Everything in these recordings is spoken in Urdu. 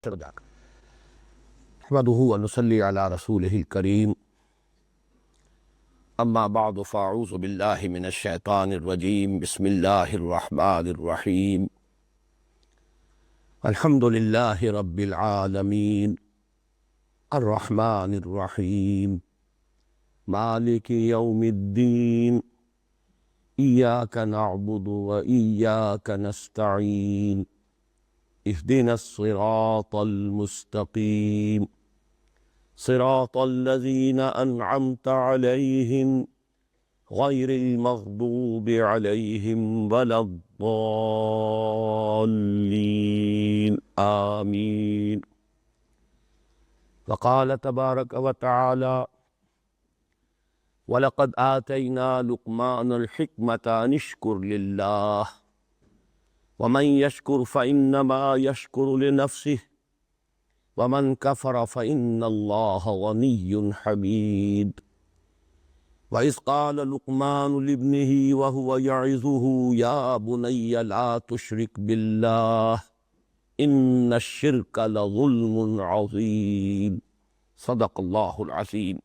نحمده ونصلي على رسوله الكريم اما بعد فاعوذ بالله من الشیطان الرجیم بسم اللہ الرحمن الرحیم الحمد للہ رب العالمین الرحمن الرحیم مالک یوم الدین ایاک نعبد وایاک نستعین اهدنا الصراط المستقیم صراط الذین انعمت علیہم غیر المغضوب علیہم ولا الضالین آمین۔ وقال تبارک وتعالی وَلَقَدْ آتَيْنَا لُقْمَانَ الْحِكْمَةَ أَنِ اشْكُرْ لِلَّهِ وَمَنْ يَشْكُرْ فَإِنَّمَا يَشْكُرُ لِنَفْسِهِ وَمَنْ كَفَرَ فَإِنَّ اللَّهَ غَنِيٌّ حَمِيدٌ۔ وَإِذْ قَالَ لُقْمَانُ لِابْنِهِ وَهُوَ يَعِظُهُ يَا بُنَيَّ لَا تُشْرِكْ بِاللَّهِ إِنَّ الشِّرْكَ لَظُلْمٌ عَظِيمٌ۔ صدق اللہ العظیم۔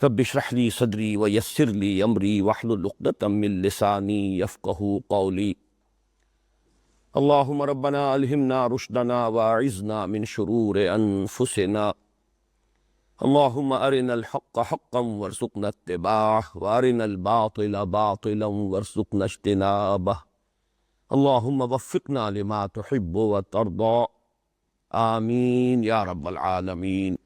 رب اشرح لي صدری ویسر لي امری واحلل عقدۃ من لسانی یفقہوا قولی۔ اللہم ربنا الہمنا رشدنا واعذنا من شرور انفسنا، اللہم ارنا الحق حقا وارزقنا اتباعہ وارنا الباطل باطلا وارزقنا اجتنابہ، اللہم وفقنا لما تحب وترضى، آمین یا رب العالمین۔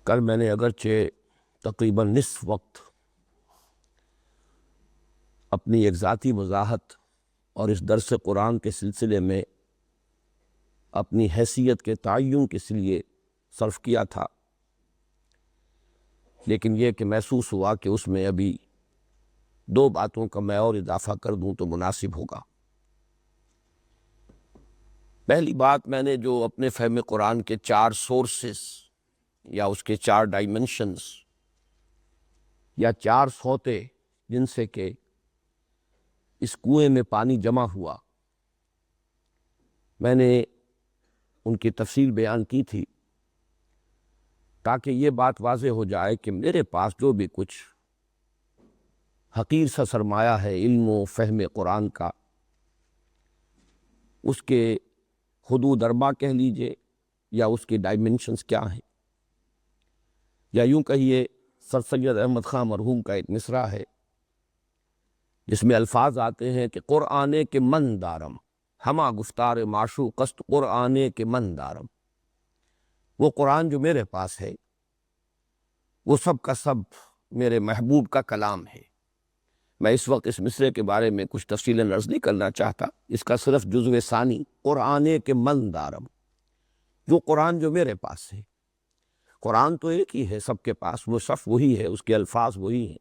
کل میں نے اگرچہ تقریباً نصف وقت اپنی ایک ذاتی وضاحت اور اس درس قرآن کے سلسلے میں اپنی حیثیت کے تعین کے لیے صرف کیا تھا، لیکن یہ کہ محسوس ہوا کہ اس میں ابھی دو باتوں کا میں اور اضافہ کر دوں تو مناسب ہوگا۔ پہلی بات، میں نے جو اپنے فہم قرآن کے 4 سورسز یا اس کے 4 ڈائمنشنز یا 4 سوتے جن سے کہ اس کنویں میں پانی جمع ہوا، میں نے ان کی تفصیل بیان کی تھی تاکہ یہ بات واضح ہو جائے کہ میرے پاس جو بھی کچھ حقیر سا سرمایہ ہے علم و فہم قرآن کا، اس کے حدود 4 کہہ لیجئے یا اس کے ڈائمنشنز کیا ہیں، یا یوں کہیے سر سید احمد خان مرحوم کا ایک مصرع ہے جس میں الفاظ آتے ہیں کہ قرآن کے من دارم ہما گفتار معشوق است قرآن کے من دارم۔ وہ قرآن جو میرے پاس ہے وہ سب کا سب میرے محبوب کا کلام ہے۔ میں اس وقت اس مصرعے کے بارے میں کچھ تفصیلاً عرض نہیں کرنا چاہتا، اس کا صرف جزو ثانی قرآن کے من دارم، وہ قرآن جو میرے پاس ہے۔ قرآن تو ایک ہی ہے سب کے پاس، وہ صف وہی ہے، اس کے الفاظ وہی ہیں،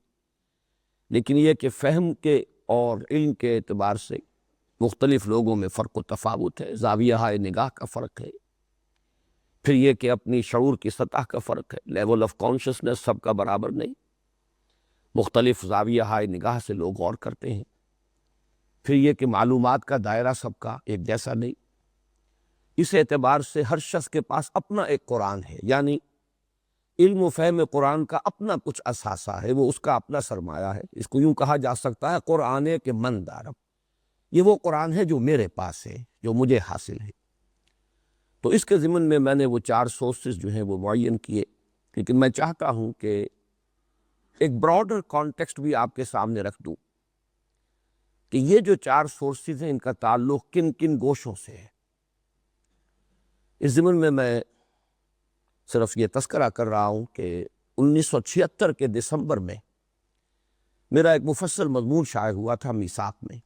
لیکن یہ کہ فہم کے اور علم کے اعتبار سے مختلف لوگوں میں فرق و تفاوت ہے، زاویہ نگاہ کا فرق ہے، پھر یہ کہ اپنی شعور کی سطح کا فرق ہے، لیول آف کانشسنس سب کا برابر نہیں، مختلف زاویہ نگاہ سے لوگ غور کرتے ہیں، پھر یہ کہ معلومات کا دائرہ سب کا ایک جیسا نہیں۔ اس اعتبار سے ہر شخص کے پاس اپنا ایک قرآن ہے، یعنی علم و فہم قرآن کا اپنا کچھ اثاثہ ہے، وہ اس کا اپنا سرمایہ ہے۔ اس کو یوں کہا جا سکتا ہے قرآن کے من دارم، یہ وہ قرآن ہے جو میرے پاس ہے، جو مجھے حاصل ہے۔ تو اس کے ضمن میں نے وہ 4 سورسز جو ہیں وہ معین کیے، لیکن میں چاہتا ہوں کہ ایک براڈر کانٹیکسٹ بھی آپ کے سامنے رکھ دوں کہ یہ جو 4 سورسز ہیں ان کا تعلق کن کن گوشوں سے ہے۔ اس ضمن میں صرف یہ تذکرہ کر رہا ہوں کہ 1976 کے دسمبر میں میرا ایک مفصل مضمون شائع ہوا تھا میثاق میں۔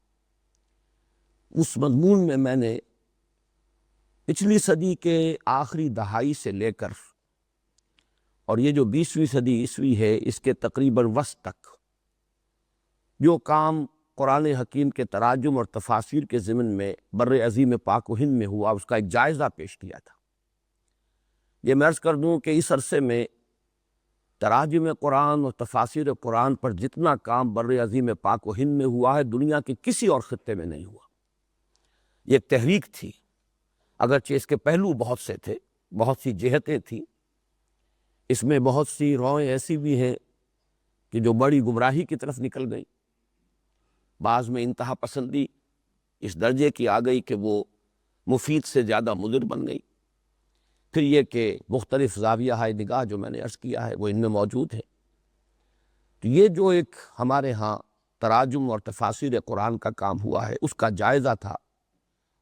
اس مضمون میں میں نے پچھلی صدی کے آخری دہائی سے لے کر اور یہ جو 20ویں صدی عیسوی ہے اس کے تقریباً وسط تک جو کام قرآن حکیم کے تراجم اور تفاسیر کے ضمن میں بر عظیم پاک و ہند میں ہوا، اس کا ایک جائزہ پیش کیا تھا۔ یہ میں عرض کر دوں کہ اس عرصے میں تراجم قرآن اور تفاسیر قرآن پر جتنا کام بر عظیم پاک و ہند میں ہوا ہے دنیا کے کسی اور خطے میں نہیں ہوا۔ یہ ایک تحریک تھی، اگرچہ اس کے پہلو بہت سے تھے، بہت سی جہتیں تھیں، اس میں بہت سی روئیں ایسی بھی ہیں کہ جو بڑی گمراہی کی طرف نکل گئی، بعض میں انتہا پسندی اس درجے کی آ گئی کہ وہ مفید سے زیادہ مضر بن گئی، پھر یہ کہ مختلف زاویہ نگاہ جو میں نے عرض کیا ہے وہ ان میں موجود ہے۔ تو یہ جو ایک ہمارے ہاں تراجم اور تفاسیر قرآن کا کام ہوا ہے اس کا جائزہ تھا،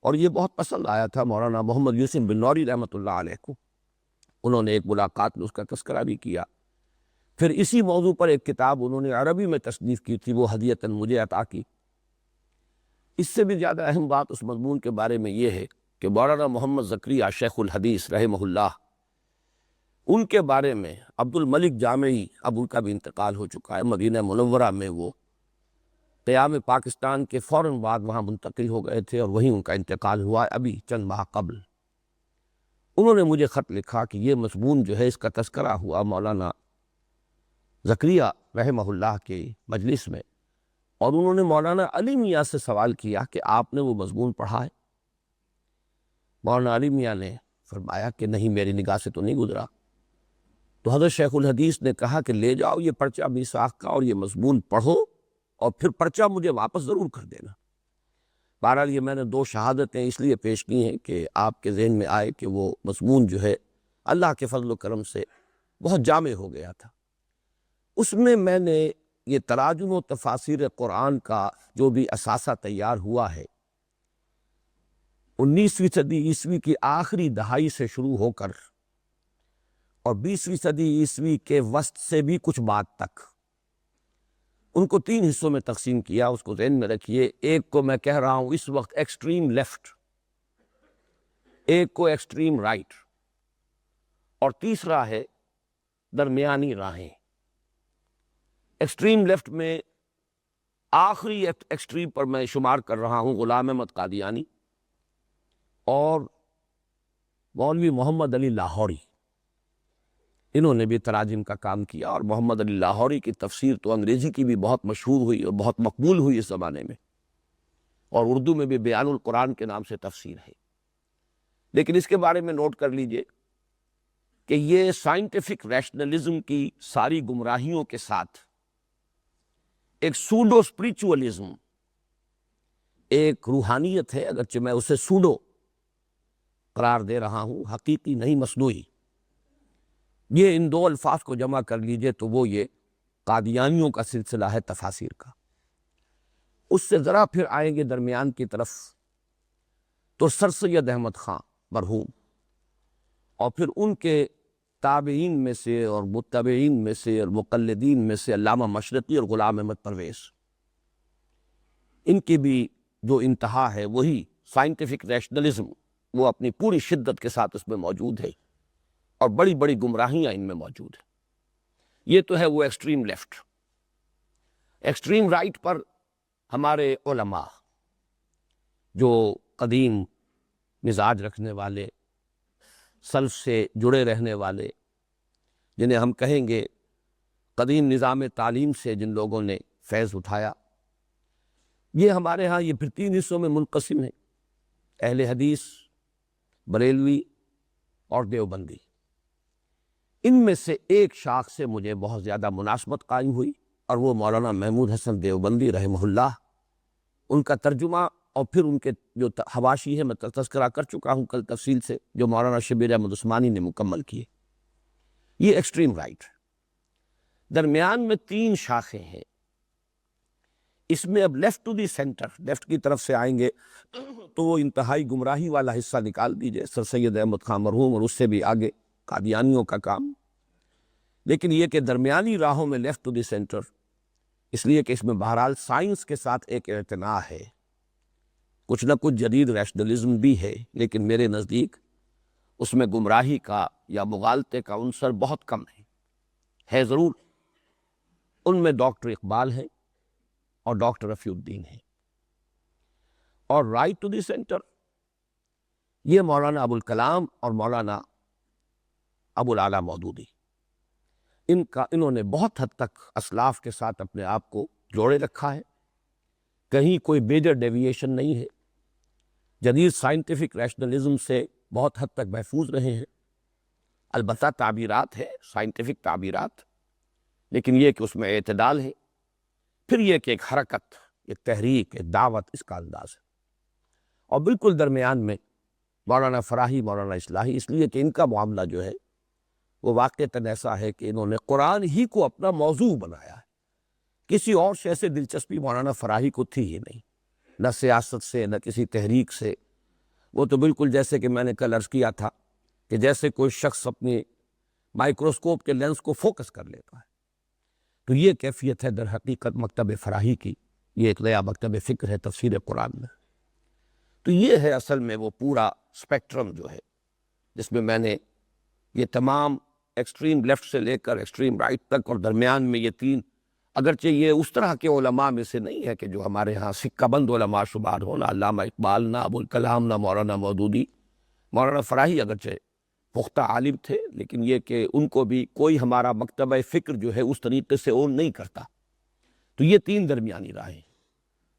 اور یہ بہت پسند آیا تھا مولانا محمد یوسف بن نوری رحمۃ اللہ علیہ کو۔ انہوں نے ایک ملاقات میں اس کا تذکرہ بھی کیا، پھر اسی موضوع پر ایک کتاب انہوں نے عربی میں تصنیف کی تھی، وہ ہدیۃً مجھے عطا کی۔ اس سے بھی زیادہ اہم بات اس مضمون کے بارے میں یہ ہے کہ مولانا محمد زکریا شیخ الحدیث رحمہ اللہ، ان کے بارے میں عبد الملک جامعی، اب ان کا بھی انتقال ہو چکا ہے، مدینہ منورہ میں وہ قیام پاکستان کے فوراً بعد وہاں منتقل ہو گئے تھے، اور وہیں ان کا انتقال ہوا ابھی چند ماہ قبل۔ انہوں نے مجھے خط لکھا کہ یہ مضمون جو ہے اس کا تذکرہ ہوا مولانا زکریا رحمہ اللہ کے مجلس میں، اور انہوں نے مولانا علی میاں سے سوال کیا کہ آپ نے وہ مضمون پڑھا ہے؟ مولانا علی میاں نے فرمایا کہ نہیں، میری نگاہ سے تو نہیں گزرا۔ تو حضرت شیخ الحدیث نے کہا کہ لے جاؤ یہ پرچہ میثاق کا اور یہ مضمون پڑھو، اور پھر پرچہ مجھے واپس ضرور کر دینا۔ بہرحال یہ میں نے دو شہادتیں اس لیے پیش کی ہیں کہ آپ کے ذہن میں آئے کہ وہ مضمون جو ہے اللہ کے فضل و کرم سے بہت جامع ہو گیا تھا۔ اس میں نے یہ تراجم و تفاسیر قرآن کا جو بھی اثاثہ تیار ہوا ہے، 19ویں صدی عیسوی کی آخری دہائی سے شروع ہو کر اور 20ویں صدی عیسوی کے وسط سے بھی کچھ بعد تک، ان کو 3 حصوں میں تقسیم کیا۔ اس کو ذہن میں رکھیے، ایک کو میں کہہ رہا ہوں اس وقت ایکسٹریم لیفٹ، ایک کو ایکسٹریم رائٹ، اور تیسرا ہے درمیانی راہیں۔ ایکسٹریم لیفٹ میں آخری ایکسٹریم پر میں شمار کر رہا ہوں غلام احمد قادیانی اور مولوی محمد علی لاہوری۔ انہوں نے بھی تراجم کا کام کیا، اور محمد علی لاہوری کی تفسیر تو انگریزی کی بھی بہت مشہور ہوئی اور بہت مقبول ہوئی اس زمانے میں، اور اردو میں بھی بیان القرآن کے نام سے تفسیر ہے۔ لیکن اس کے بارے میں نوٹ کر لیجئے کہ یہ سائنٹیفک ریشنلزم کی ساری گمراہیوں کے ساتھ ایک سوڈو اسپریچولزم، ایک روحانیت ہے، اگرچہ میں اسے سوڈو قرار دے رہا ہوں، حقیقی نہیں، مصنوعی۔ یہ ان دو الفاظ کو جمع کر لیجئے تو وہ یہ قادیانیوں کا سلسلہ ہے تفاسیر کا۔ اس سے ذرا پھر آئیں گے درمیان کی طرف تو سر سید احمد خان مرحوم، اور پھر ان کے تابعین میں سے اور متبعین میں سے اور مقلدین میں سے علامہ مشرقی اور غلام احمد پرویز، ان کی بھی جو انتہا ہے وہی سائنٹیفک ریشنلزم، وہ اپنی پوری شدت کے ساتھ اس میں موجود ہے، اور بڑی بڑی گمراہیاں ان میں موجود ہیں۔ یہ تو ہے وہ ایکسٹریم لیفٹ۔ ایکسٹریم رائٹ پر ہمارے علماء جو قدیم مزاج رکھنے والے، سلف سے جڑے رہنے والے، جنہیں ہم کہیں گے قدیم نظام تعلیم سے جن لوگوں نے فیض اٹھایا، یہ ہمارے ہاں یہ پھر 3 حصوں میں منقسم ہیں: اہل حدیث، بریلوی اور دیوبندی۔ ان میں سے ایک شاخ سے مجھے بہت زیادہ مناسبت قائم ہوئی، اور وہ مولانا محمود حسن دیوبندی رحمہ اللہ، ان کا ترجمہ اور پھر ان کے جو حواشی ہے میں تذکرہ کر چکا ہوں کل تفصیل سے، جو مولانا شبیر احمد عثمانی نے مکمل کیے۔ یہ ایکسٹریم رائٹ۔ درمیان میں 3 شاخیں ہیں۔ اس میں اب left to the centre, left کی طرف سے آئیں گے تو وہ انتہائی گمراہی والا حصہ نکال دیجئے، سر سید احمد خان مرحوم اور اس سے بھی آگے قادیانیوں کا کام۔ لیکن یہ کہ درمیانی راہوں میں لیفٹ ٹو دی سینٹر، اس لیے کہ اس میں بہرحال سائنس کے ساتھ ایک اعتناء ہے، کچھ نہ کچھ جدید ریشنلزم بھی ہے، لیکن میرے نزدیک اس میں گمراہی کا یا مغالطے کا عنصر بہت کم ہے ضرور۔ ان میں ڈاکٹر اقبال ہیں اور ڈاکٹر رفیع الدین ہیں، اور رائٹ ٹو دی سینٹر یہ مولانا ابوالکلام اور مولانا ابوالعلا مودودی۔ انہوں نے بہت حد تک اسلاف کے ساتھ اپنے آپ کو جوڑے رکھا ہے، کہیں کوئی میجر ڈیویشن نہیں ہے۔ جدید سائنٹیفک ریشنلزم سے بہت حد تک محفوظ رہے ہیں، البتہ تعبیرات ہے، سائنٹیفک تعبیرات، لیکن یہ کہ اس میں اعتدال ہے، پھر یہ کہ ایک حرکت، ایک تحریک، ایک دعوت، اس کا انداز ہے، اور بالکل درمیان میں مولانا فراہی، مولانا اصلاحی، اس لیے کہ ان کا معاملہ جو ہے وہ واقعتاً ایسا ہے کہ انہوں نے قرآن ہی کو اپنا موضوع بنایا ہے، کسی اور شے سے دلچسپی مولانا فراہی کو تھی ہی نہیں، نہ سیاست سے، نہ کسی تحریک سے۔ وہ تو بالکل جیسے کہ میں نے کل عرض کیا تھا کہ جیسے کوئی شخص اپنی مائکروسکوپ کے لینس کو فوکس کر لیتا ہے، تو یہ کیفیت ہے در حقیقت مکتب فراہی کی، یہ ایک نیا مکتب فکر ہے تفسیر قرآن میں۔ تو یہ ہے اصل میں وہ پورا اسپیکٹرم جو ہے، جس میں نے یہ تمام ایکسٹریم لیفٹ سے لے کر ایکسٹریم رائٹ تک، اور درمیان میں یہ تین، اگرچہ یہ اس طرح کے علماء میں سے نہیں ہے کہ جو ہمارے ہاں سکہ بند علماء شمار ہو، نہ علامہ اقبال، نہ ابوالکلام، نہ مولانا مودودی۔ مولانا فراہی اگرچہ پختہ عالم تھے، لیکن یہ کہ ان کو بھی کوئی ہمارا مکتبہ فکر جو ہے اس طریقے سے اون نہیں کرتا، تو یہ تین درمیانی راہیں۔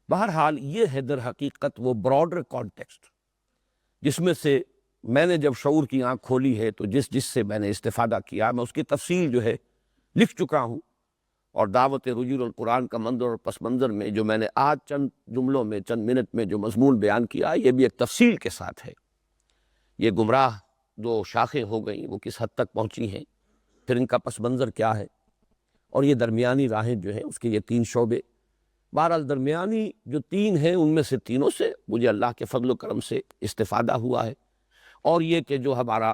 بہرحال یہ ہے در حقیقت وہ براڈر کانٹیکسٹ جس میں سے میں نے جب شعور کی آنکھ کھولی ہے تو جس سے میں نے استفادہ کیا، میں اس کی تفصیل جو ہے لکھ چکا ہوں، اور دعوت رجوع القرآن کا منظر اور پس منظر میں جو میں نے آج چند جملوں میں، چند منٹ میں جو مضمون بیان کیا، یہ بھی ایک تفصیل کے ساتھ ہے۔ یہ گمراہ دو شاخیں ہو گئیں، وہ کس حد تک پہنچی ہیں، پھر ان کا پس منظر کیا ہے، اور یہ درمیانی راہیں جو ہیں اس کے یہ تین شعبے۔ بہرحال درمیانی جو تین ہیں ان میں سے تینوں سے مجھے اللہ کے فضل و کرم سے استفادہ ہوا ہے، اور یہ کہ جو ہمارا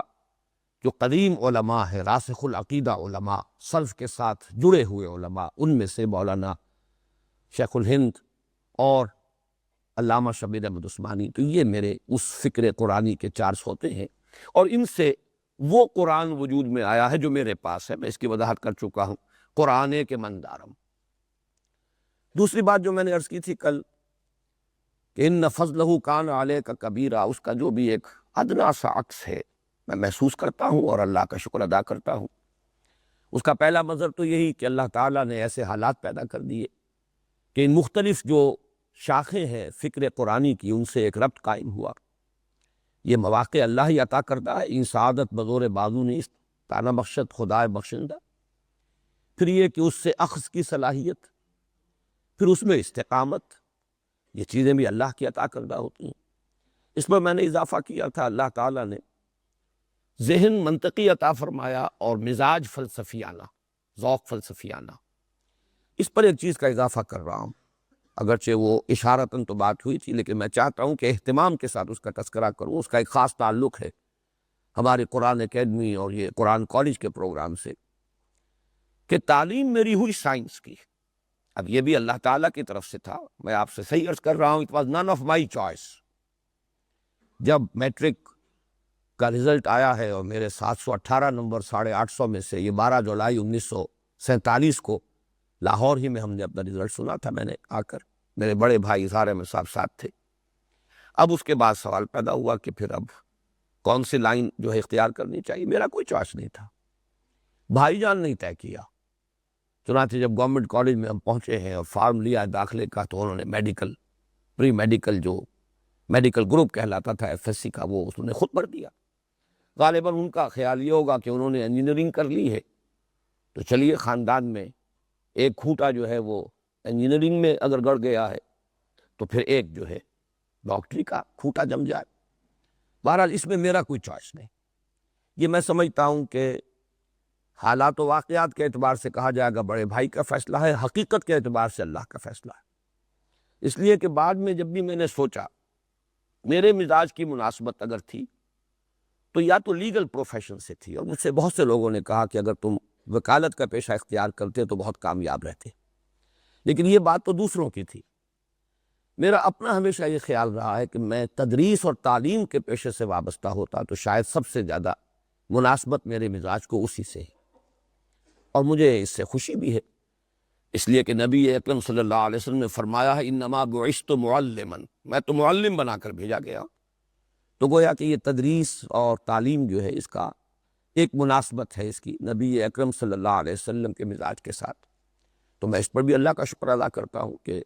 جو قدیم علماء ہے، راسخ العقیدہ علماء، سلف کے ساتھ جڑے ہوئے علماء، ان میں سے مولانا شیخ الہند اور علامہ شبیر احمد عثمانی، تو یہ میرے اس فکر قرآنی کے چار سوتے ہیں، اور ان سے وہ قرآن وجود میں آیا ہے جو میرے پاس ہے، میں اس کی وضاحت کر چکا ہوں، قرآن کے مندارم۔ دوسری بات جو میں نے عرض کی تھی کل کہ ان فضلہ کان علیک کبیرہ، اس کا جو بھی ایک ادنا سا عکس ہے میں محسوس کرتا ہوں اور اللہ کا شکر ادا کرتا ہوں۔ اس کا پہلا منظر تو یہی کہ اللہ تعالیٰ نے ایسے حالات پیدا کر دیے کہ ان مختلف جو شاخیں ہیں فکر قرآنی کی، ان سے ایک ربط قائم ہوا۔ یہ مواقع اللہ ہی عطا کرتا ہے، ان سعادت بزور بازو نیست، تانا بخشت خدائے بخشندہ۔ پھر یہ کہ اس سے اخذ کی صلاحیت، پھر اس میں استقامت، یہ چیزیں بھی اللہ کی عطا کردہ ہوتی ہیں۔ اس پر میں نے اضافہ کیا تھا، اللہ تعالیٰ نے ذہن منطقی عطا فرمایا اور مزاج فلسفیانہ، ذوق فلسفیانہ۔ اس پر ایک چیز کا اضافہ کر رہا ہوں، اگرچہ وہ اشارتاً تو بات ہوئی تھی، لیکن میں چاہتا ہوں کہ اہتمام کے ساتھ اس کا تذکرہ کروں۔ اس کا ایک خاص تعلق ہے ہمارے قرآن اکیڈمی اور یہ قرآن کالج کے پروگرام سے، کہ تعلیم میری ہوئی سائنس کی۔ اب یہ بھی اللہ تعالیٰ کی طرف سے تھا، میں آپ سے صحیح عرض کر رہا ہوں، it was none of my choice. جب میٹرک کا رزلٹ آیا ہے اور میرے 718 نمبر 850 میں سے، یہ 12 جولائی 1947 کو لاہور ہی میں ہم نے اپنا رزلٹ سنا تھا، میں نے آ کر، میرے بڑے بھائی اظہار احمد صاحب ساتھ تھے۔ اب اس کے بعد سوال پیدا ہوا کہ پھر اب کون سی لائن جو ہے اختیار کرنی چاہیے، میرا کوئی چوائس نہیں تھا، بھائی جان نہیں طے کیا۔ چنانچہ جب گورنمنٹ کالج میں ہم پہنچے ہیں اور فارم لیا داخلے کا، تو انہوں نے میڈیکل، پری میڈیکل جو میڈیکل گروپ کہلاتا تھا ایف ایس سی کا، وہ انہوں نے خود بھر دیا۔ غالباً ان کا خیال یہ ہوگا کہ انہوں نے انجینئرنگ کر لی ہے، تو چلیے خاندان میں ایک کھوٹا جو ہے وہ انجینئرنگ میں اگر گڑ گیا ہے تو پھر ایک جو ہے ڈاکٹری کا کھوٹا جم جائے۔ بہرحال اس میں میرا کوئی چوائس نہیں۔ یہ میں سمجھتا ہوں کہ حالات و واقعات کے اعتبار سے کہا جائے گا بڑے بھائی کا فیصلہ ہے، حقیقت کے اعتبار سے اللہ کا فیصلہ ہے۔ اس لیے کہ بعد میں جب بھی میں نے سوچا، میرے مزاج کی مناسبت اگر تھی تو یا تو لیگل پروفیشن سے تھی، اور مجھ سے بہت سے لوگوں نے کہا کہ اگر تم وکالت کا پیشہ اختیار کرتے تو بہت کامیاب رہتے، لیکن یہ بات تو دوسروں کی تھی۔ میرا اپنا ہمیشہ یہ خیال رہا ہے کہ میں تدریس اور تعلیم کے پیشے سے وابستہ ہوتا تو شاید سب سے زیادہ مناسبت میرے مزاج کو اسی سے ہے، اور مجھے اس سے خوشی بھی ہے، اس لیے کہ نبی اکرم صلی اللہ علیہ وسلم نے فرمایا ہے انما بعثت معلما، میں تو معلم بنا کر بھیجا گیا۔ تو گویا کہ یہ تدریس اور تعلیم جو ہے اس کا ایک مناسبت ہے اس کی نبی اکرم صلی اللہ علیہ وسلم کے مزاج کے ساتھ۔ تو میں اس پر بھی اللہ کا شکر ادا کرتا ہوں کہ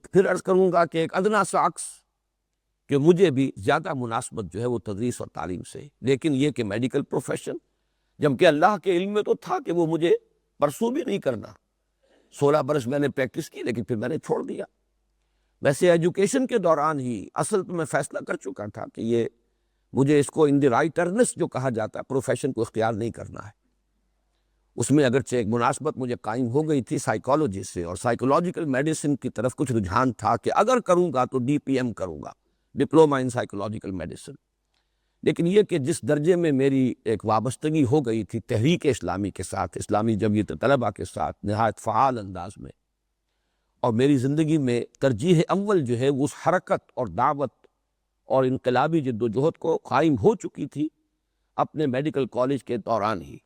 پھر عرض کروں گا کہ ایک ادنا سا عکس کہ مجھے بھی زیادہ مناسبت جو ہے وہ تدریس اور تعلیم سے، لیکن یہ کہ میڈیکل پروفیشن، جبکہ اللہ کے علم میں تو تھا کہ وہ مجھے پرسو بھی نہیں کرنا، 16 برس میں نے پریکٹس کی لیکن پھر میں نے چھوڑ دیا۔ ویسے ایجوکیشن کے دوران ہی اصل تو میں فیصلہ کر چکا تھا کہ یہ مجھے اس کو ان دی رائٹ ارنسٹ جو کہا جاتا ہے پروفیشن کو اختیار نہیں کرنا ہے۔ اس میں اگرچہ ایک مناسبت مجھے قائم ہو گئی تھی سائیکالوجی سے، اور سائیکولوجیکل میڈیسن کی طرف کچھ رجحان تھا کہ اگر کروں گا تو ڈی پی ایم کروں گا، ڈپلومہ ان سائیکولوجیکل میڈیسن۔ لیکن یہ کہ جس درجے میں میری ایک وابستگی ہو گئی تھی تحریک اسلامی کے ساتھ، اسلامی جمعیت طلبہ کے ساتھ نہایت فعال انداز میں، اور میری زندگی میں ترجیح اول جو ہے اس حرکت اور دعوت اور انقلابی جد و جہد کو قائم ہو چکی تھی اپنے میڈیکل کالج کے دوران ہی،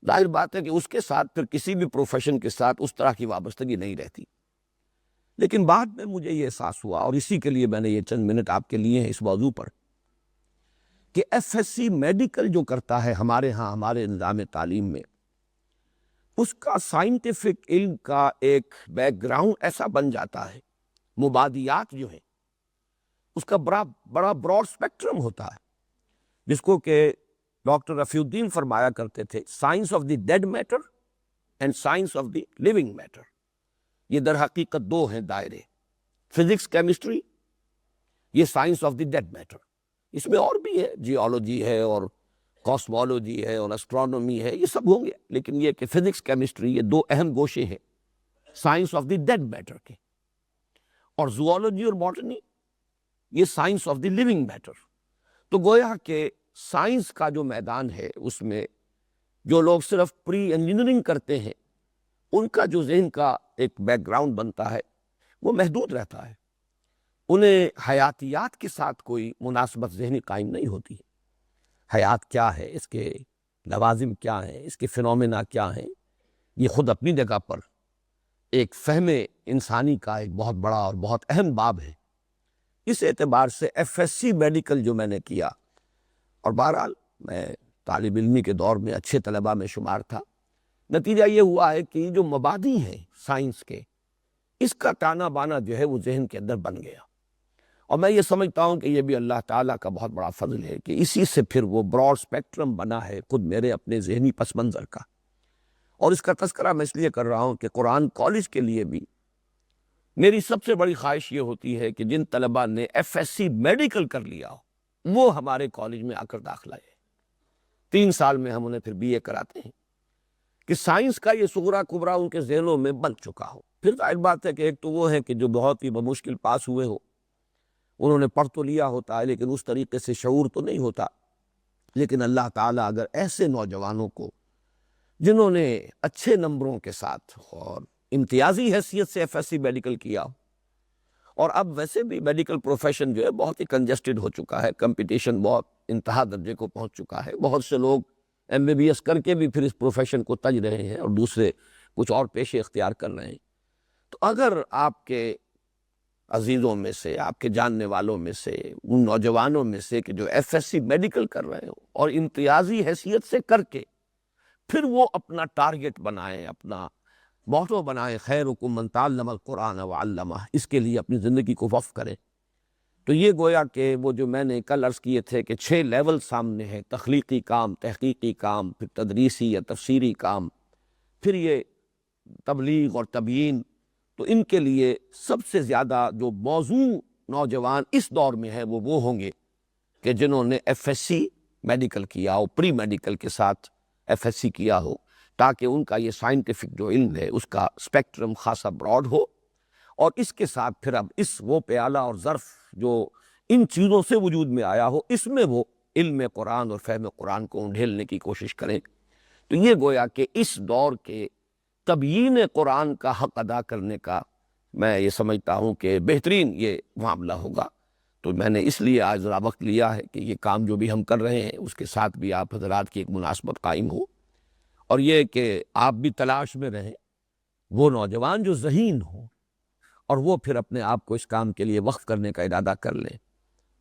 ظاہر بات ہے کہ اس کے ساتھ پھر کسی بھی پروفیشن کے ساتھ اس طرح کی وابستگی نہیں رہتی۔ لیکن بعد میں مجھے یہ احساس ہوا، اور اسی کے لیے میں نے یہ چند منٹ آپ کے لیے ہیں اس موضوع پر، کہ ایف ایس سی میڈیکل جو کرتا ہے ہمارے ہاں ہمارے نظام تعلیم میں، اس کا سائنٹیفک علم کا ایک بیک گراؤنڈ ایسا بن جاتا ہے، مبادیات جو ہیں اس کا بڑا براڈ اسپیکٹرم ہوتا ہے، جس کو کہ ڈاکٹر رفیع الدین فرمایا کرتے تھے، science of the dead matter and science of the living matter. یہ در حقیقت دو ہیں دائرے، فزکس کیمسٹری، یہ science of the dead matter. اس میں اور بھی ہے، جیولوجی ہے اور کاسمولوجی ہے اور اسٹرانومی ہے، یہ سب ہوں گے، لیکن یہ کہ فزکس کیمسٹری یہ دو اہم گوشے ہیں science of the dead matter کے، اور زوالوجی اور باٹنی یہ science of the living matter. تو گویا کہ سائنس کا جو میدان ہے اس میں جو لوگ صرف پری انجینئرنگ کرتے ہیں، ان کا جو ذہن کا ایک بیک گراؤنڈ بنتا ہے وہ محدود رہتا ہے، انہیں حیاتیات کے ساتھ کوئی مناسبت ذہنی قائم نہیں ہوتی۔ حیات کیا ہے، اس کے لوازم کیا ہیں، اس کے فینومینا کیا ہیں، یہ خود اپنی جگہ پر ایک فہم انسانی کا ایک بہت بڑا اور بہت اہم باب ہے۔ اس اعتبار سے ایف ایس سی میڈیکل جو میں نے کیا، اور بہرحال میں طالب علمی کے دور میں اچھے طلباء میں شمار تھا، نتیجہ یہ ہوا ہے کہ جو مبادی ہیں سائنس کے، اس کا تانا بانا جو ہے وہ ذہن کے اندر بن گیا، اور میں یہ سمجھتا ہوں کہ یہ بھی اللہ تعالیٰ کا بہت بڑا فضل ہے کہ اسی سے پھر وہ براڈ اسپیکٹرم بنا ہے خود میرے اپنے ذہنی پس منظر کا۔ اور اس کا تذکرہ میں اس لیے کر رہا ہوں کہ قرآن کالج کے لیے بھی میری سب سے بڑی خواہش یہ ہوتی ہے کہ جن طلباء نے ایف ایس سی میڈیکل کر لیا ہو وہ ہمارے کالج میں آ کر داخلہ لے۔ 3 سال میں ہم انہیں پھر بی اے کراتے ہیں کہ سائنس کا یہ صغرا کبرا ان کے ذہنوں میں بن چکا ہو۔ پھر ظاہر بات ہے کہ ایک تو وہ ہے کہ جو بہت ہی بمشکل پاس ہوئے ہو، انہوں نے پڑھ تو لیا ہوتا ہے لیکن اس طریقے سے شعور تو نہیں ہوتا، لیکن اللہ تعالیٰ اگر ایسے نوجوانوں کو جنہوں نے اچھے نمبروں کے ساتھ اور امتیازی حیثیت سے ایف ایس سی میڈیکل کیا، اور اب ویسے بھی میڈیکل پروفیشن جو ہے بہت ہی کنجسٹڈ ہو چکا ہے، کمپٹیشن بہت انتہا درجے کو پہنچ چکا ہے، بہت سے لوگ ایم بی بی ایس کر کے بھی پھر اس پروفیشن کو تج رہے ہیں اور دوسرے کچھ اور پیشے اختیار کر رہے ہیں۔ تو اگر آپ کے عزیزوں میں سے، آپ کے جاننے والوں میں سے، ان نوجوانوں میں سے کہ جو ایف ایس سی میڈیکل کر رہے ہو اور امتیازی حیثیت سے کر کے پھر وہ اپنا ٹارگٹ بنائیں، اپنا موٹو بنائیں، خیرکم من تعلم القرآن وعلمہ، اس کے لیے اپنی زندگی کو وقف کریں، تو یہ گویا کہ وہ جو میں نے کل عرض کیے تھے کہ 6 لیول سامنے ہیں، تخلیقی کام، تحقیقی کام، پھر تدریسی یا تفسیری کام، پھر یہ تبلیغ اور تبیین، تو ان کے لیے سب سے زیادہ جو موزوں نوجوان اس دور میں ہے وہ ہوں گے کہ جنہوں نے ایف ایس سی میڈیکل کیا ہو، پری میڈیکل کے ساتھ ایف ایس سی کیا ہو، تاکہ ان کا یہ سائنٹیفک جو علم ہے اس کا اسپیکٹرم خاصا براڈ ہو، اور اس کے ساتھ پھر اب وہ پیالہ اور ظرف جو ان چیزوں سے وجود میں آیا ہو، اس میں وہ علم قرآن اور فہم قرآن کو انڈھیلنے کی کوشش کریں۔ تو یہ گویا کہ اس دور کے تبیین قرآن کا حق ادا کرنے کا میں یہ سمجھتا ہوں کہ بہترین یہ معاملہ ہوگا۔ تو میں نے اس لیے آج ذرا وقت لیا ہے کہ یہ کام جو بھی ہم کر رہے ہیں اس کے ساتھ بھی آپ حضرات کی ایک مناسبت قائم ہو، اور یہ کہ آپ بھی تلاش میں رہیں وہ نوجوان جو ذہین ہوں، اور وہ پھر اپنے آپ کو اس کام کے لیے وقف کرنے کا ارادہ کر لیں،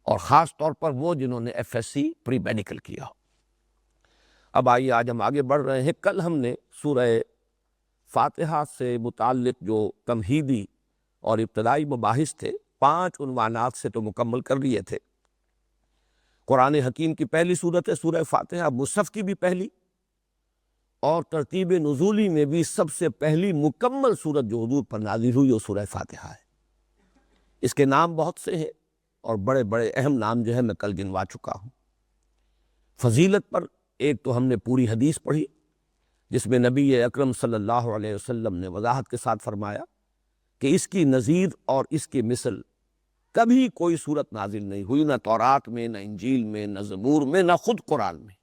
اور خاص طور پر وہ جنہوں نے F S C pre medical کیا ہو۔ اب آئیے آج ہم آگے بڑھ رہے ہیں۔ کل ہم نے سورہ فاتحہ سے متعلق جو تمہیدی اور ابتدائی مباحث تھے 5 عنوانات سے تو مکمل کر لیے تھے۔ قرآن حکیم کی پہلی صورت ہے سورہ فاتحہ، مصحف کی بھی پہلی، اور ترتیب نزولی میں بھی سب سے پہلی مکمل صورت جو حضور پر نازل ہوئی وہ سورہ فاتحہ ہے۔ اس کے نام بہت سے ہیں اور بڑے بڑے اہم نام جو ہے میں کل گنوا چکا ہوں۔ فضیلت پر ایک تو ہم نے پوری حدیث پڑھی جس میں نبی اکرم صلی اللہ علیہ وسلم نے وضاحت کے ساتھ فرمایا کہ اس کی نظیر اور اس کی مثل کبھی کوئی صورت نازل نہیں ہوئی، نہ تورات میں، نہ انجیل میں، نہ زبور میں، نہ خود قرآن میں۔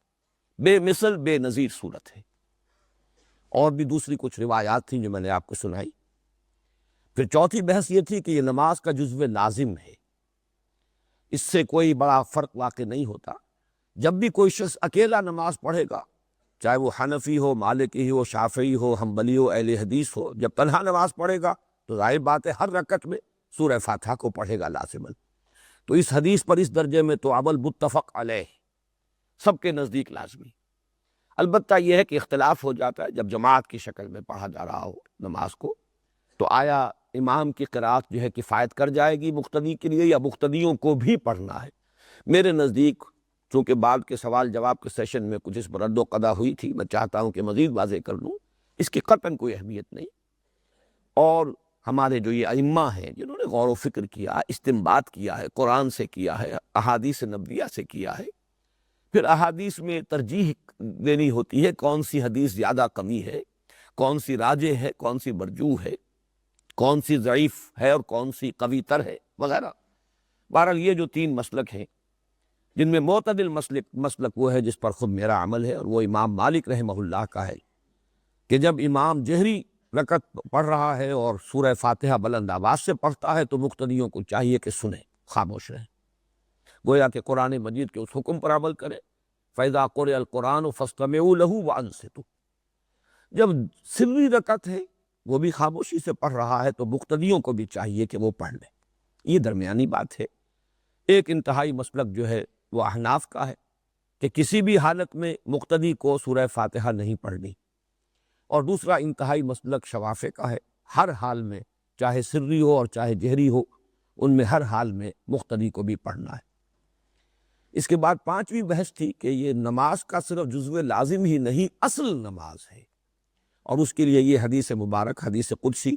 بے مثل بے نظیر صورت ہے۔ اور بھی دوسری کچھ روایات تھیں جو میں نے آپ کو سنائی۔ پھر چوتھی بحث یہ تھی کہ یہ نماز کا جزو لازم ہے، اس سے کوئی بڑا فرق واقع نہیں ہوتا۔ جب بھی کوئی شخص اکیلا نماز پڑھے گا، چاہے وہ حنفی ہو، مالکی ہو، شافعی ہو، حنبلی ہو، اہل حدیث ہو، جب تنہا نماز پڑھے گا تو ظاہر بات ہے ہر رکعت میں سورہ فاتحہ کو پڑھے گا لازماً۔ تو اس حدیث پر اس درجے میں تو اول متفق علیہ، سب کے نزدیک لازمی۔ البتہ یہ ہے کہ اختلاف ہو جاتا ہے جب جماعت کی شکل میں پڑھا جا رہا ہو نماز کو، تو آیا امام کی قرات جو ہے کفایت کر جائے گی مقتدی کے لیے یا مقتدیوں کو بھی پڑھنا ہے؟ میرے نزدیک چونکہ بعد کے سوال جواب کے سیشن میں کچھ اس پر رد و قضا ہوئی تھی، میں چاہتا ہوں کہ مزید واضح کر دوں، اس کی قطعاً کوئی اہمیت نہیں۔ اور ہمارے جو یہ ائمہ ہیں جنہوں نے غور و فکر کیا، استنباط کیا ہے، قرآن سے کیا ہے، احادیث نبویہ سے کیا ہے، پھر احادیث میں ترجیح دینی ہوتی ہے، کون سی حدیث زیادہ قوی ہے، کون سی راجح ہے، کون سی مرجوح ہے، کون سی ضعیف ہے اور کون سی قوی تر ہے وغیرہ۔ بہرحال یہ جو 3 مسلک ہیں جن میں معتدل مسلک وہ ہے جس پر خود میرا عمل ہے، اور وہ امام مالک رحمہ اللہ کا ہے کہ جب امام جہری رکعت پڑھ رہا ہے اور سورہ فاتحہ بلند آواز سے پڑھتا ہے تو مقتدیوں کو چاہیے کہ سنیں، خاموش رہیں، گویا کہ قرآن مجید کے اس حکم پر عمل کریں، فَإِذَا قُرِئَ الْقُرْآنُ فَاسْتَمِعُوا لَهُ وَأَنصِتُوا۔ جب سری رکعت ہے وہ بھی خاموشی سے پڑھ رہا ہے تو مقتدیوں کو بھی چاہیے کہ وہ پڑھ لیں۔ یہ درمیانی بات ہے۔ ایک انتہائی مسلک جو ہے وہ احناف کا ہے کہ کسی بھی حالت میں مقتدی کو سورہ فاتحہ نہیں پڑھنی، اور دوسرا انتہائی مسلک شوافع کا ہے، ہر حال میں چاہے سری ہو اور چاہے جہری ہو، ان میں ہر حال میں مقتدی کو بھی پڑھنا ہے۔ اس کے بعد 5ویں بحث تھی کہ یہ نماز کا صرف جزو لازم ہی نہیں، اصل نماز ہے، اور اس کے لیے یہ حدیث مبارک، حدیث قدسی،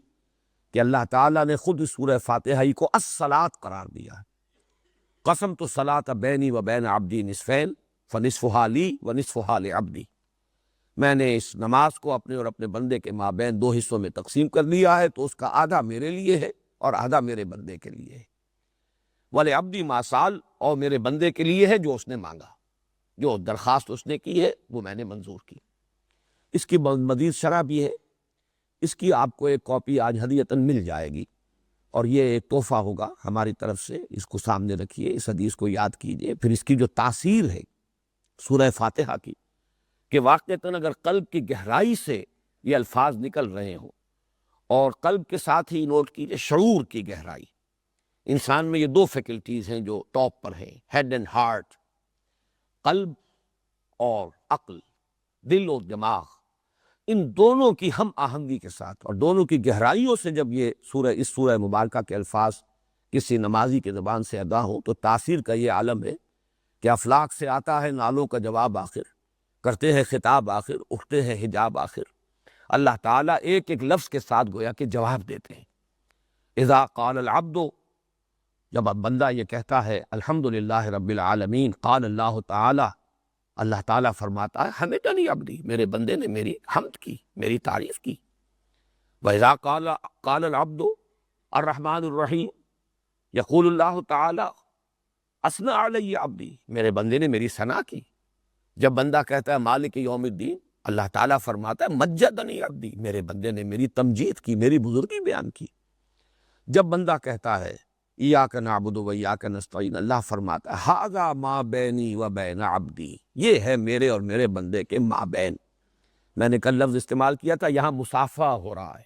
کہ اللہ تعالیٰ نے خود سورہ فاتحہ ہی کو الصلاۃ قرار دیا ہے۔ قسمت الصلاۃ بینی و بین عبدی نصفین فنصفھا لی و نصفھا لعبدی۔ میں نے اس نماز کو اپنے اور اپنے بندے کے مابین 2 حصوں میں تقسیم کر لیا ہے، تو اس کا آدھا میرے لیے ہے اور آدھا میرے بندے کے لیے ہے۔ وَلِعَبْدِی مَا سَأَلَ، اور میرے بندے کے لیے ہے جو اس نے مانگا، جو درخواست اس نے کی ہے وہ میں نے منظور کی۔ اس کی مزید شرح بھی ہے، اس کی آپ کو ایک کاپی آج ہدیۃً مل جائے گی، اور یہ ایک تحفہ ہوگا ہماری طرف سے، اس کو سامنے رکھیے، اس حدیث کو یاد کیجئے۔ پھر اس کی جو تاثیر ہے سورہ فاتحہ کی، کہ واقعتاً اگر قلب کی گہرائی سے یہ الفاظ نکل رہے ہوں، اور قلب کے ساتھ ہی نوٹ کیجئے شعور کی گہرائی، انسان میں یہ 2 فیکلٹیز ہیں جو ٹاپ پر ہیں، ہیڈ اینڈ ہارٹ، قلب اور عقل، دل اور دماغ، ان دونوں کی ہم آہنگی کے ساتھ اور دونوں کی گہرائیوں سے جب یہ اس سورہ مبارکہ کے الفاظ کسی نمازی کی زبان سے ادا ہوں تو تاثیر کا یہ عالم ہے کہ افلاک سے آتا ہے نالوں کا جواب آخر، کرتے ہیں خطاب آخر، اٹھتے ہیں حجاب آخر۔ اللہ تعالیٰ ایک ایک لفظ کے ساتھ گویا کہ جواب دیتے ہیں۔ اذا قال العبد، جب اب بندہ یہ کہتا ہے الحمدللہ رب العالمین، قال اللہ تعالیٰ، اللہ تعالیٰ فرماتا ہے حمدنی عبدی، میرے بندے نے میری حمد کی، میری تعریف کی۔ وَإِذَا قَالَ الْعَبْدُ الرحمن الرحیم، یقول اللہ تعالیٰ اثنى علی عبدی، میرے بندے نے میری ثنا کی۔ جب بندہ کہتا ہے مالک یوم الدین، اللہ تعالیٰ فرماتا ہے مجدنی عبدی، میرے بندے نے میری تمجید کی، میری بزرگی بیان کی۔ جب بندہ کہتا ہے ایاک نعبد و ایاک نستعین، اللہ فرماتا ہے ھذا ما بینی و بین عبدی، یہ ہے میرے اور میرے بندے کے مابین۔ میں نے کل لفظ استعمال کیا تھا، یہاں مصافحہ ہو رہا ہے،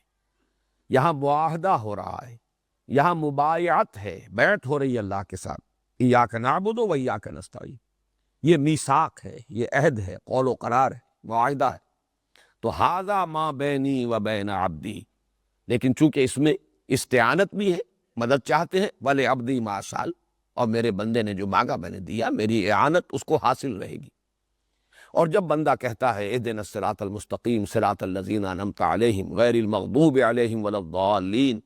یہاں معاہدہ ہو رہا ہے، یہاں مبایعت ہے، بیعت ہو رہی ہے اللہ کے ساتھ۔ ایاک نعبد و ایاک نستعین، یہ میثاق ہے، یہ عہد ہے، قول و قرار ہے، معاہدہ ہے۔ تو ھذا ما بینی و بین عبدی، لیکن چونکہ اس میں استعانت بھی ہے مدد چاہتے ہیں وَلِ عَبْدِي مَا سَأَلَ، اور میرے بندے نے جو مانگا میں نے دیا، میری اعانت اس کو حاصل رہے گی۔ اور جب بندہ کہتا ہے اهدنا الصراط المستقیم صراط الذین انعمت علیہم غیر المغضوب علیہم ولا الضالین،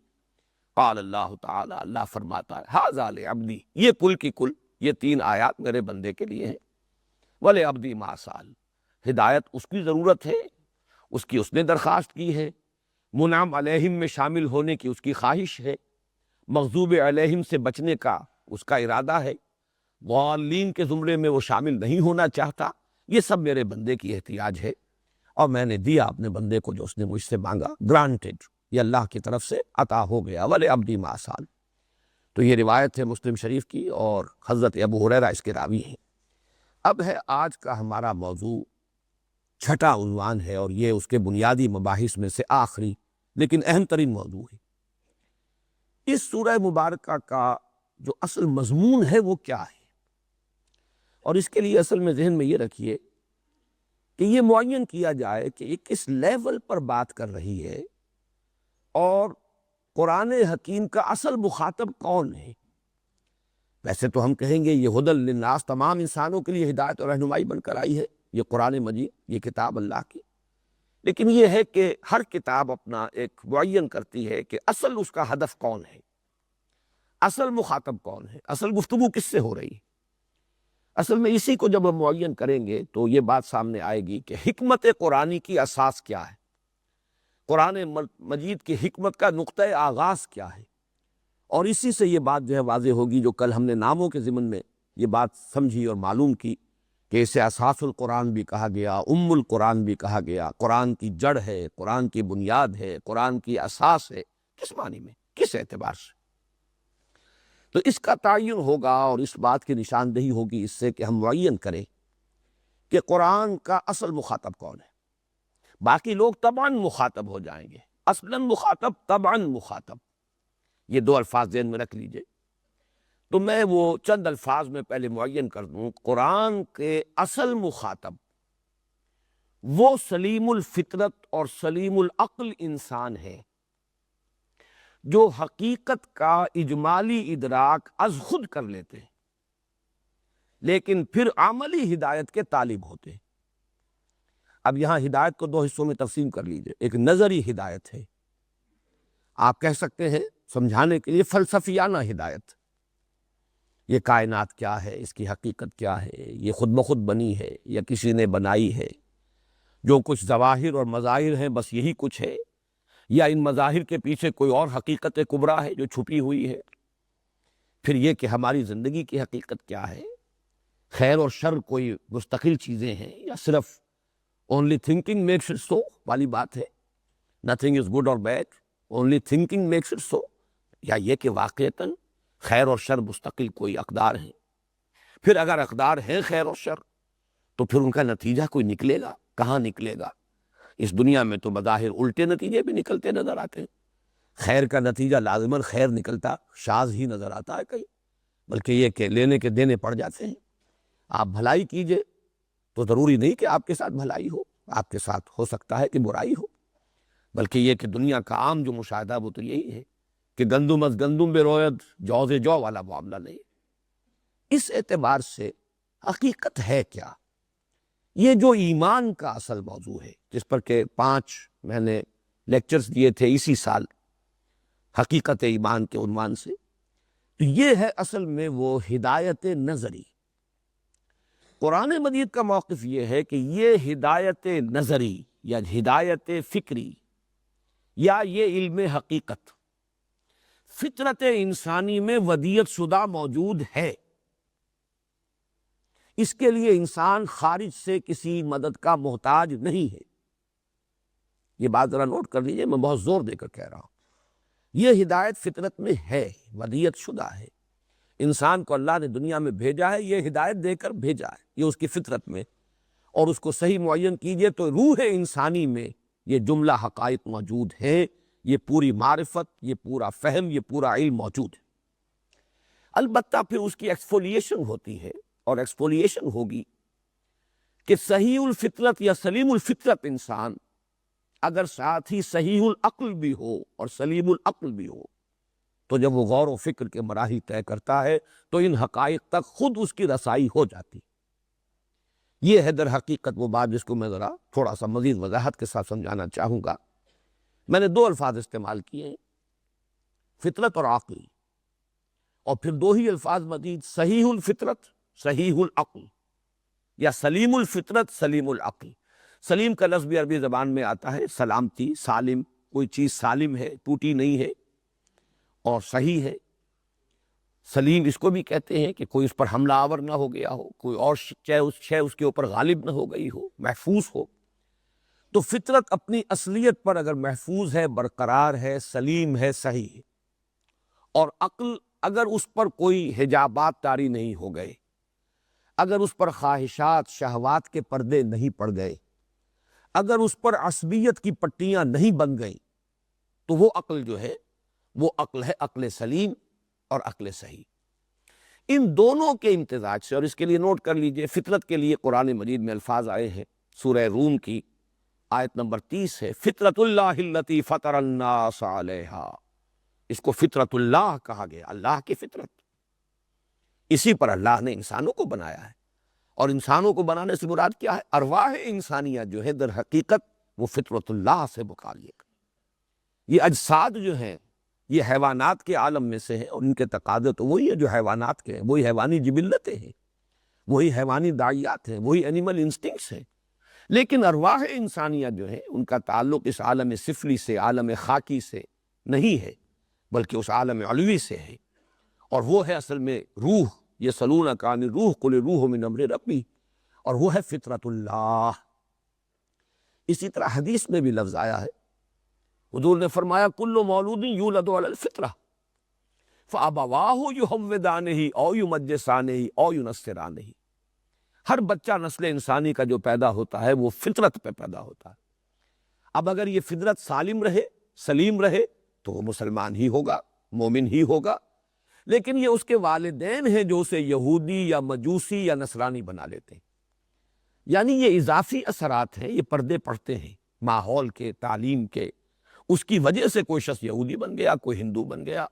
قال اللہ تعالی، اللہ فرماتا ہے ھذا لعبدی، یہ کل کی کل یہ 3 آیات میرے بندے کے لیے ہیں۔ وَلِعَبْدِی مَا سَأَلَ، ہدایت اس کی ضرورت ہے، اس نے درخواست کی ہے، منعم علیہم میں شامل ہونے کی اس کی خواہش ہے، مغضوب علیہم سے بچنے کا اس کا ارادہ ہے، ضالین کے زمرے میں وہ شامل نہیں ہونا چاہتا۔ یہ سب میرے بندے کی احتیاج ہے، اور میں نے دیا اپنے بندے کو جو اس نے مجھ سے مانگا، گرانٹڈ، یہ اللہ کی طرف سے عطا ہو گیا۔ وَلِعَبْدِی مَا سَأَلَ، تو یہ روایت ہے مسلم شریف کی، اور حضرت ابو ہریرہ اس کے راوی ہیں۔ اب ہے آج کا ہمارا موضوع، چھٹا عنوان ہے، اور یہ اس کے بنیادی مباحث میں سے آخری لیکن اہم ترین موضوع ہے۔ اس سورہ مبارکہ کا جو اصل مضمون ہے وہ کیا ہے؟ اور اس کے لیے اصل میں ذہن میں یہ رکھیے کہ یہ معین کیا جائے کہ یہ کس لیول پر بات کر رہی ہے، اور قرآن حکیم کا اصل مخاطب کون ہے۔ ویسے تو ہم کہیں گے یہ ھدی للناس، تمام انسانوں کے لیے ہدایت اور رہنمائی بن کر آئی ہے یہ قرآن مجید، یہ کتاب اللہ کی، لیکن یہ ہے کہ ہر کتاب اپنا ایک معین کرتی ہے کہ اصل اس کا ہدف کون ہے، اصل مخاطب کون ہے، اصل گفتگو کس سے ہو رہی ہے۔ اصل میں اسی کو جب ہم معین کریں گے تو یہ بات سامنے آئے گی کہ حکمت قرآنی کی اساس کیا ہے، قرآن مجید کی حکمت کا نقطۂ آغاز کیا ہے، اور اسی سے یہ بات جو ہے واضح ہوگی، جو کل ہم نے ناموں کے ضمن میں یہ بات سمجھی اور معلوم کی کہ اسے اساس القرآن بھی کہا گیا، القرآن بھی کہا گیا، قرآن کی جڑ ہے، قرآن کی بنیاد ہے، قرآن کی اساس ہے، کس معنی میں، کس اعتبار سے۔ تو اس کا تعین ہوگا، اور اس بات کی نشاندہی ہوگی اس سے کہ ہم معین کریں کہ قرآن کا اصل مخاطب کون ہے۔ باقی لوگ طبعاً مخاطب ہو جائیں گے، اصلاً مخاطب، طبعاً مخاطب، یہ 2 الفاظ ذہن میں رکھ لیجئے۔ تو میں وہ چند الفاظ میں پہلے معین کر دوں، قرآن کے اصل مخاطب وہ سلیم الفطرت اور سلیم العقل انسان ہے، جو حقیقت کا اجمالی ادراک از خود کر لیتے ہیں، لیکن پھر عملی ہدایت کے طالب ہوتے ہیں۔ اب یہاں ہدایت کو 2 حصوں میں تقسیم کر لیجئے، ایک نظری ہدایت ہے، آپ کہہ سکتے ہیں سمجھانے کے لیے فلسفیانہ ہدایت، یہ کائنات کیا ہے، اس کی حقیقت کیا ہے، یہ خود بخود بنی ہے یا کسی نے بنائی ہے، جو کچھ ظواہر اور مظاہر ہیں بس یہی کچھ ہے، یا ان مظاہر کے پیچھے کوئی اور حقیقت کبریٰ ہے جو چھپی ہوئی ہے۔ پھر یہ کہ ہماری زندگی کی حقیقت کیا ہے، خیر اور شر کوئی مستقل چیزیں ہیں، یا صرف only thinking makes it so والی بات ہے، nothing is good or bad, only thinking makes it so، یا یہ کہ واقعتاً خیر اور شر مستقل کوئی اقدار ہیں۔ پھر اگر اقدار ہیں خیر اور شر تو پھر ان کا نتیجہ کوئی نکلے گا، کہاں نکلے گا؟ اس دنیا میں تو بظاہر الٹے نتیجے بھی نکلتے نظر آتے ہیں، خیر کا نتیجہ لازماً خیر نکلتا شاذ ہی نظر آتا ہے کہیں، بلکہ یہ کہ لینے کے دینے پڑ جاتے ہیں۔ آپ بھلائی کیجئے تو ضروری نہیں کہ آپ کے ساتھ بھلائی ہو، آپ کے ساتھ ہو سکتا ہے کہ برائی ہو، بلکہ یہ کہ دنیا کا عام جو مشاہدہ وہ تو یہی ہے کہ گندم از گندم بے روید، جو سے جو والا معاملہ نہیں۔ اس اعتبار سے حقیقت ہے کیا؟ یہ جو ایمان کا اصل موضوع ہے، جس پر کہ 5 میں نے لیکچرز دیے تھے اسی سال حقیقت ایمان کے عنوان سے، تو یہ ہے اصل میں وہ ہدایت نظری۔ قرآن مجید کا موقف یہ ہے کہ یہ ہدایت نظری یا ہدایت فکری یا یہ علم حقیقت فطرت انسانی میں ودیعت شدہ موجود ہے، اس کے لیے انسان خارج سے کسی مدد کا محتاج نہیں ہے۔ یہ بات ذرا نوٹ کر لیجئے، میں بہت زور دے کر کہہ رہا ہوں، یہ ہدایت فطرت میں ہے، ودیعت شدہ ہے، انسان کو اللہ نے دنیا میں بھیجا ہے، یہ ہدایت دے کر بھیجا ہے، یہ اس کی فطرت میں، اور اس کو صحیح معین کیجئے تو روح انسانی میں یہ جملہ حقائق موجود ہے، یہ پوری معرفت، یہ پورا فہم، یہ پورا علم موجود ہے۔ البتہ پھر اس کی ایکسفولیشن ہوتی ہے، اور ایکسفولیشن ہوگی کہ صحیح الفطرت یا سلیم الفطرت انسان اگر ساتھ ہی صحیح العقل بھی ہو اور سلیم العقل بھی ہو، تو جب وہ غور و فکر کے مراحل طے کرتا ہے تو ان حقائق تک خود اس کی رسائی ہو جاتی. یہ ہے در حقیقت وہ بات جس کو میں ذرا تھوڑا سا مزید وضاحت کے ساتھ سمجھانا چاہوں گا. میں نے دو الفاظ استعمال کیے ہیں، فطرت اور عقل، اور پھر دو ہی الفاظ مزید، صحیح الفطرت، صحیح العقل، یا سلیم الفطرت، سلیم العقل. سلیم کا لفظ بھی عربی زبان میں آتا ہے سلامتی، سالم، کوئی چیز سالم ہے، ٹوٹی نہیں ہے، اور صحیح ہے. سلیم اس کو بھی کہتے ہیں کہ کوئی اس پر حملہ آور نہ ہو گیا ہو، کوئی اور شے اس کے اوپر غالب نہ ہو گئی ہو، محفوظ ہو. تو فطرت اپنی اصلیت پر اگر محفوظ ہے، برقرار ہے، سلیم ہے، صحیح ہے. اور عقل اگر اس پر کوئی حجابات طاری نہیں ہو گئے، اگر اس پر خواہشات، شہوات کے پردے نہیں پڑ گئے، اگر اس پر عصبیت کی پٹیاں نہیں بن گئیں، تو وہ عقل جو ہے وہ عقل ہے، عقل سلیم اور عقل صحیح. ان دونوں کے امتزاج سے، اور اس کے لیے نوٹ کر لیجئے، فطرت کے لیے قرآن مجید میں الفاظ آئے ہیں. سورہ روم کی آیت نمبر 30 ہے، فطرت اللہ التی فطر الناس علیہا. اس کو فطرت اللہ کہا گیا، اللہ کی فطرت. اسی پر اللہ نے انسانوں کو بنایا ہے، اور انسانوں کو بنانے سے مراد کیا ہے؟ ارواح انسانیہ جو ہے در حقیقت وہ فطرت اللہ سے متعلق. یہ اجساد جو ہیں یہ حیوانات کے عالم میں سے ہیں، اور ان کے تقاضے تو وہی ہیں جو حیوانات کے ہیں، وہی حیوانی جبلتیں ہیں، وہی حیوانی داعیات ہیں، وہی اینیمل انسٹنکٹس ہیں. لیکن ارواح انسانیہ جو ہیں ان کا تعلق اس عالم سفلی سے، عالم خاکی سے نہیں ہے، بلکہ اس عالم علوی سے ہے، اور وہ ہے اصل میں روح. یسألونک عن الروح قل الروح من امر ربی، اور وہ ہے فطرت اللہ. اسی طرح حدیث میں بھی لفظ آیا ہے، حضور نے فرمایا کل مولود یولد علی الفطرہ فابواہ یحودانہ او یمجسانہ او ینصرانہ. ہر بچہ نسل انسانی کا جو پیدا ہوتا ہے وہ فطرت پہ پیدا ہوتا ہے. اب اگر یہ فطرت سالم رہے، سلیم رہے، تو وہ مسلمان ہی ہوگا، مومن ہی ہوگا. لیکن یہ اس کے والدین ہیں جو اسے یہودی یا مجوسی یا نصرانی بنا لیتے ہیں. یعنی یہ اضافی اثرات ہیں، یہ پردے پڑتے ہیں ماحول کے، تعلیم کے. اس کی وجہ سے کوئی شخص یہودی بن گیا، کوئی ہندو بن گیا،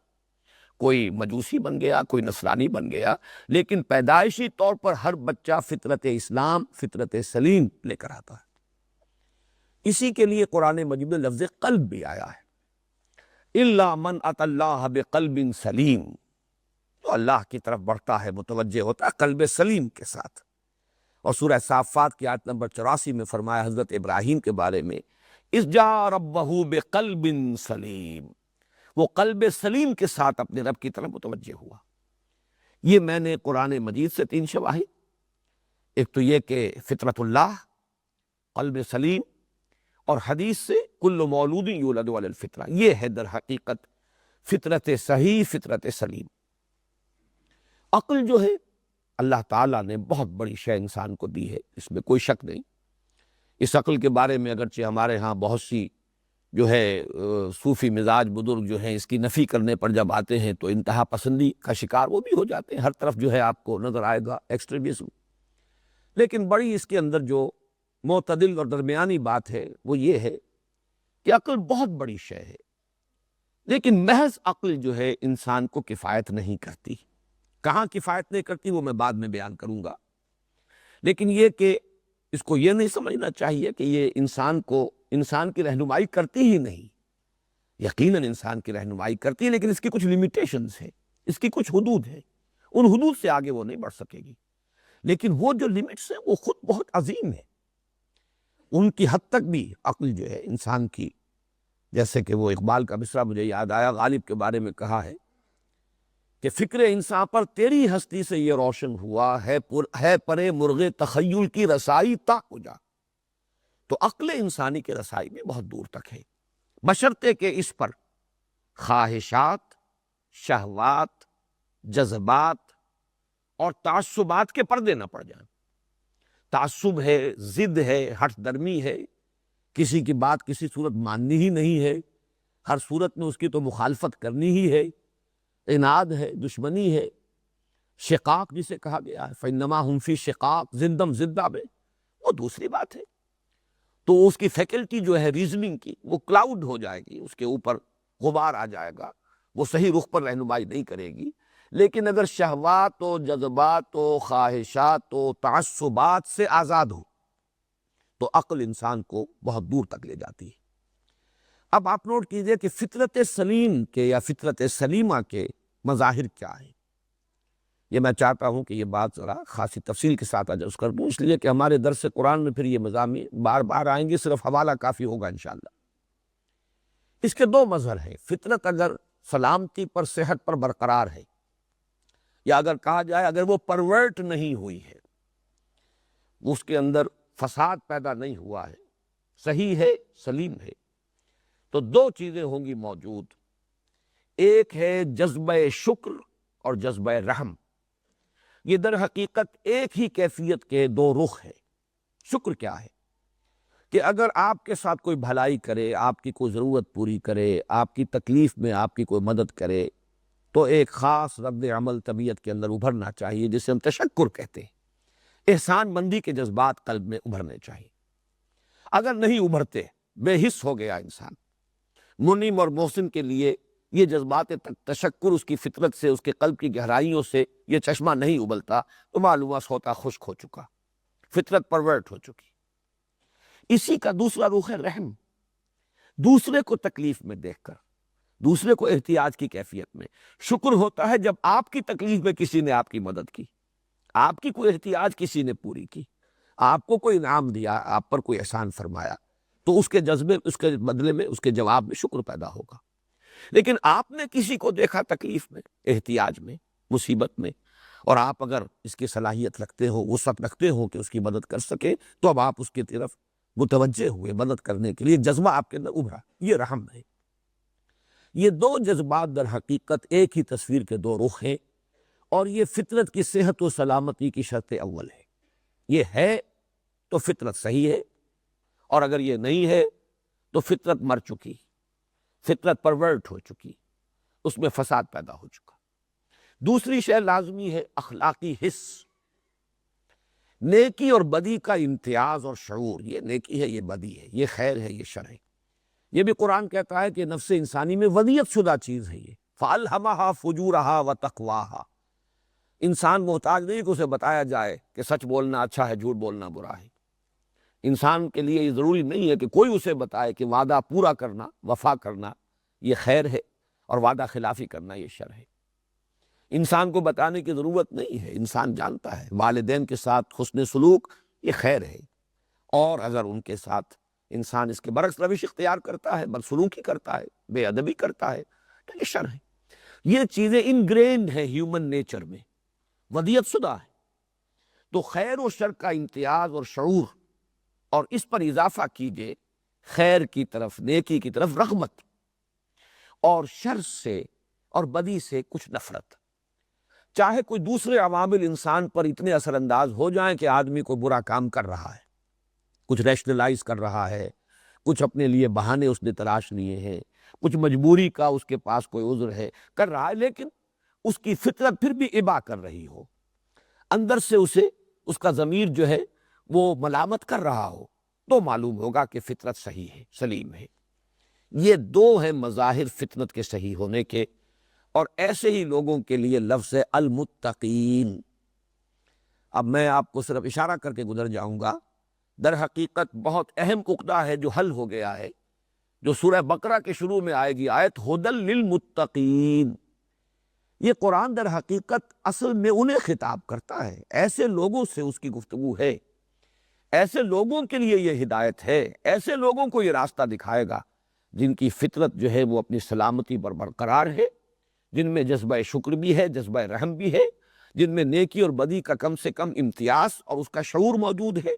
کوئی مجوسی بن گیا، کوئی نصرانی بن گیا. لیکن پیدائشی طور پر ہر بچہ فطرت اسلام، فطرت سلیم لے کر آتا ہے. اسی کے لیے قرآن مجید میں لفظ قلب بھی آیا ہے، الا من اتى اللہ بقلب سلیم. تو اللہ کی طرف بڑھتا ہے، متوجہ ہوتا ہے قلب سلیم کے ساتھ. اور سورہ صافات کی آیت نمبر 84 میں فرمایا حضرت ابراہیم کے بارے میں، اذ جاء ربہ بقلب سلیم، وہ قلب سلیم کے ساتھ اپنے رب کی طرف متوجہ ہوا. یہ میں نے قرآن مجید سے 3 شواہد، ایک تو یہ کہ فطرت اللہ، قلب سلیم، اور حدیث سے کل مولود یولد علی الفطرہ. یہ ہے در حقیقت فطرت صحیح، فطرت سلیم. عقل جو ہے اللہ تعالیٰ نے بہت بڑی شے انسان کو دی ہے، اس میں کوئی شک نہیں. اس عقل کے بارے میں اگرچہ ہمارے ہاں بہت سی جو ہے صوفی مزاج بزرگ جو ہیں اس کی نفی کرنے پر جب آتے ہیں تو انتہا پسندی کا شکار وہ بھی ہو جاتے ہیں. ہر طرف جو ہے آپ کو نظر آئے گا ایکسٹریمزم. لیکن بڑی اس کے اندر جو معتدل اور درمیانی بات ہے وہ یہ ہے کہ عقل بہت بڑی شے ہے، لیکن محض عقل جو ہے انسان کو کفایت نہیں کرتی. کہاں کفایت نہیں کرتی وہ میں بعد میں بیان کروں گا. لیکن یہ کہ اس کو یہ نہیں سمجھنا چاہیے کہ یہ انسان کی رہنمائی کرتی ہی نہیں. یقیناً انسان کی رہنمائی کرتی ہے، لیکن اس کی کچھ لیمیٹیشنز ہیں، اس کی کچھ حدود ہیں. ان حدود سے آگے وہ نہیں بڑھ سکے گی. لیکن وہ جو لیمٹس ہیں وہ خود بہت عظیم ہیں. ان کی حد تک بھی عقل جو ہے انسان کی، جیسے کہ وہ اقبال کا مصرع مجھے یاد آیا، غالب کے بارے میں کہا ہے کہ فکر انسان پر تیری ہستی سے یہ روشن ہوا ہے پرے مرغ تخیل کی رسائی تا کجا. تو عقل انسانی کی رسائی میں بہت دور تک ہے، بشرطے کہ اس پر خواہشات، شہوات، جذبات اور تعصبات کے پردے نہ پڑ جائیں. تعصب ہے، ضد ہے، ہٹ درمی ہے، کسی کی بات کسی صورت ماننی ہی نہیں ہے، ہر صورت میں اس کی تو مخالفت کرنی ہی ہے، عناد ہے، دشمنی ہے، شقاق جسے کہا گیا ہے فَإِنَّمَا هُمْ فِي شِقَاق زندم زدہ میں، وہ دوسری بات ہے. تو اس کی فیکلٹی جو ہے ریزننگ کی وہ کلاؤڈ ہو جائے گی، اس کے اوپر غبار آ جائے گا، وہ صحیح رخ پر رہنمائی نہیں کرے گی، لیکن اگر شہوات و جذبات و خواہشات و تعصبات سے آزاد ہو تو عقل انسان کو بہت دور تک لے جاتی ہے۔ اب آپ نوٹ کیجئے کہ فطرت سلیم کے یا فطرت سلیمہ کے مظاہر کیا ہیں۔ یہ میں چاہتا ہوں کہ یہ بات ذرا خاصی تفصیل کے ساتھ عرض کر دوں، اس لیے کہ ہمارے درس قرآن میں پھر یہ مضامین بار بار آئیں گے، صرف حوالہ کافی ہوگا انشاءاللہ۔ اس کے دو مظہر ہیں۔ فطرت اگر سلامتی پر، صحت پر برقرار ہے، یا اگر کہا جائے اگر وہ پرورٹ نہیں ہوئی ہے، اس کے اندر فساد پیدا نہیں ہوا ہے، صحیح ہے، سلیم ہے، تو دو چیزیں ہوں گی موجود۔ ایک ہے جذبہ شکر اور جذبہ رحم۔ یہ در حقیقت ایک ہی کیفیت کے دو رخ ہے۔ شکر کیا ہے؟ کہ اگر آپ کے ساتھ کوئی بھلائی کرے، آپ کی کوئی ضرورت پوری کرے، آپ کی تکلیف میں آپ کی کوئی مدد کرے، تو ایک خاص رد عمل طبیعت کے اندر ابھرنا چاہیے، جسے ہم تشکر کہتے ہیں۔ احسان مندی کے جذبات قلب میں ابھرنے چاہیے۔ اگر نہیں ابھرتے، بے حس ہو گیا انسان، منعم اور محسن کے لیے یہ جذبات تشکر اس کی فطرت سے، اس کے قلب کی گہرائیوں سے یہ چشمہ نہیں ابلتا، تو معلوم سوتا خشک ہو چکا، فطرت پرورٹ ہو چکی۔ اسی کا دوسرا رخ ہے رحم۔ دوسرے کو تکلیف میں دیکھ کر، دوسرے کو احتیاج کی کیفیت میں۔ شکر ہوتا ہے جب آپ کی تکلیف میں کسی نے آپ کی مدد کی، آپ کی کوئی احتیاج کسی نے پوری کی، آپ کو کوئی انعام دیا، آپ پر کوئی احسان فرمایا، تو اس کے جذبے، اس کے بدلے میں، اس کے جواب میں شکر پیدا ہوگا۔ لیکن آپ نے کسی کو دیکھا تکلیف میں، احتیاج میں، مصیبت میں، اور آپ اگر اس کی صلاحیت رکھتے ہو، وسعت رکھتے ہو کہ اس کی مدد کر سکے، تو اب آپ اس کی طرف متوجہ ہوئے، مدد کرنے کے لیے جذبہ آپ کے اندر ابھرا۔ یہ رحم ہے۔ یہ دو جذبات در حقیقت ایک ہی تصویر کے دو رخ ہیں، اور یہ فطرت کی صحت و سلامتی کی شرط اول ہے۔ یہ ہے تو فطرت صحیح ہے، اور اگر یہ نہیں ہے تو فطرت مر چکی، فطرت پرورٹ ہو چکی، اس میں فساد پیدا ہو چکا۔ دوسری شے لازمی ہے اخلاقی حس، نیکی اور بدی کا امتیاز اور شعور۔ یہ نیکی ہے، یہ بدی ہے، یہ خیر ہے، یہ شر ہے۔ یہ بھی قرآن کہتا ہے کہ نفس انسانی میں ودیت شدہ چیز ہے یہ، فَأَلْهَمَهَا فُجُورَهَا وَتَقْوَاهَا۔ انسان محتاج نہیں کہ اسے بتایا جائے کہ سچ بولنا اچھا ہے، جھوٹ بولنا برا ہے۔ انسان کے لیے یہ ضروری نہیں ہے کہ کوئی اسے بتائے کہ وعدہ پورا کرنا، وفا کرنا یہ خیر ہے، اور وعدہ خلافی کرنا یہ شر ہے۔ انسان کو بتانے کی ضرورت نہیں ہے، انسان جانتا ہے۔ والدین کے ساتھ حسن سلوک یہ خیر ہے، اور اگر ان کے ساتھ انسان اس کے برعکس روش اختیار کرتا ہے، بدسلوکی کرتا ہے، بے ادبی کرتا ہے، تو یہ شر ہے۔ یہ چیزیں انگرینڈ ہیں ہیومن نیچر میں، ودیت شدہ ہے۔ تو خیر و شر کا امتیاز اور شعور، اور اس پر اضافہ کیجئے خیر کی طرف، نیکی کی طرف رغبت، اور شر سے اور بدی سے کچھ نفرت۔ چاہے کوئی دوسرے عوامل انسان پر اتنے اثر انداز ہو جائیں کہ آدمی کو برا کام کر رہا ہے، کچھ ریشنلائز کر رہا ہے، کچھ اپنے لیے بہانے اس نے تلاش لیے ہیں، کچھ مجبوری کا اس کے پاس کوئی عذر ہے، کر رہا ہے، لیکن اس کی فطرت پھر بھی ابا کر رہی ہو، اندر سے اسے اس کا ضمیر جو ہے وہ ملامت کر رہا ہو، تو معلوم ہوگا کہ فطرت صحیح ہے، سلیم ہے۔ یہ دو ہیں مظاہر فطرت کے صحیح ہونے کے، اور ایسے ہی لوگوں کے لیے لفظ المتقین۔ اب میں آپ کو صرف اشارہ کر کے گزر جاؤں گا، در حقیقت بہت اہم عقدہ ہے جو حل ہو گیا ہے، جو سورہ بقرہ کے شروع میں آئے گی آیت ھدی للمتقین۔ یہ قرآن در حقیقت اصل میں انہیں خطاب کرتا ہے، ایسے لوگوں سے اس کی گفتگو ہے، ایسے لوگوں کے لیے یہ ہدایت ہے، ایسے لوگوں کو یہ راستہ دکھائے گا جن کی فطرت جو ہے وہ اپنی سلامتی پر برقرار ہے، جن میں جذبہ شکر بھی ہے، جذبہ رحم بھی ہے، جن میں نیکی اور بدی کا کم سے کم امتیاز اور اس کا شعور موجود ہے،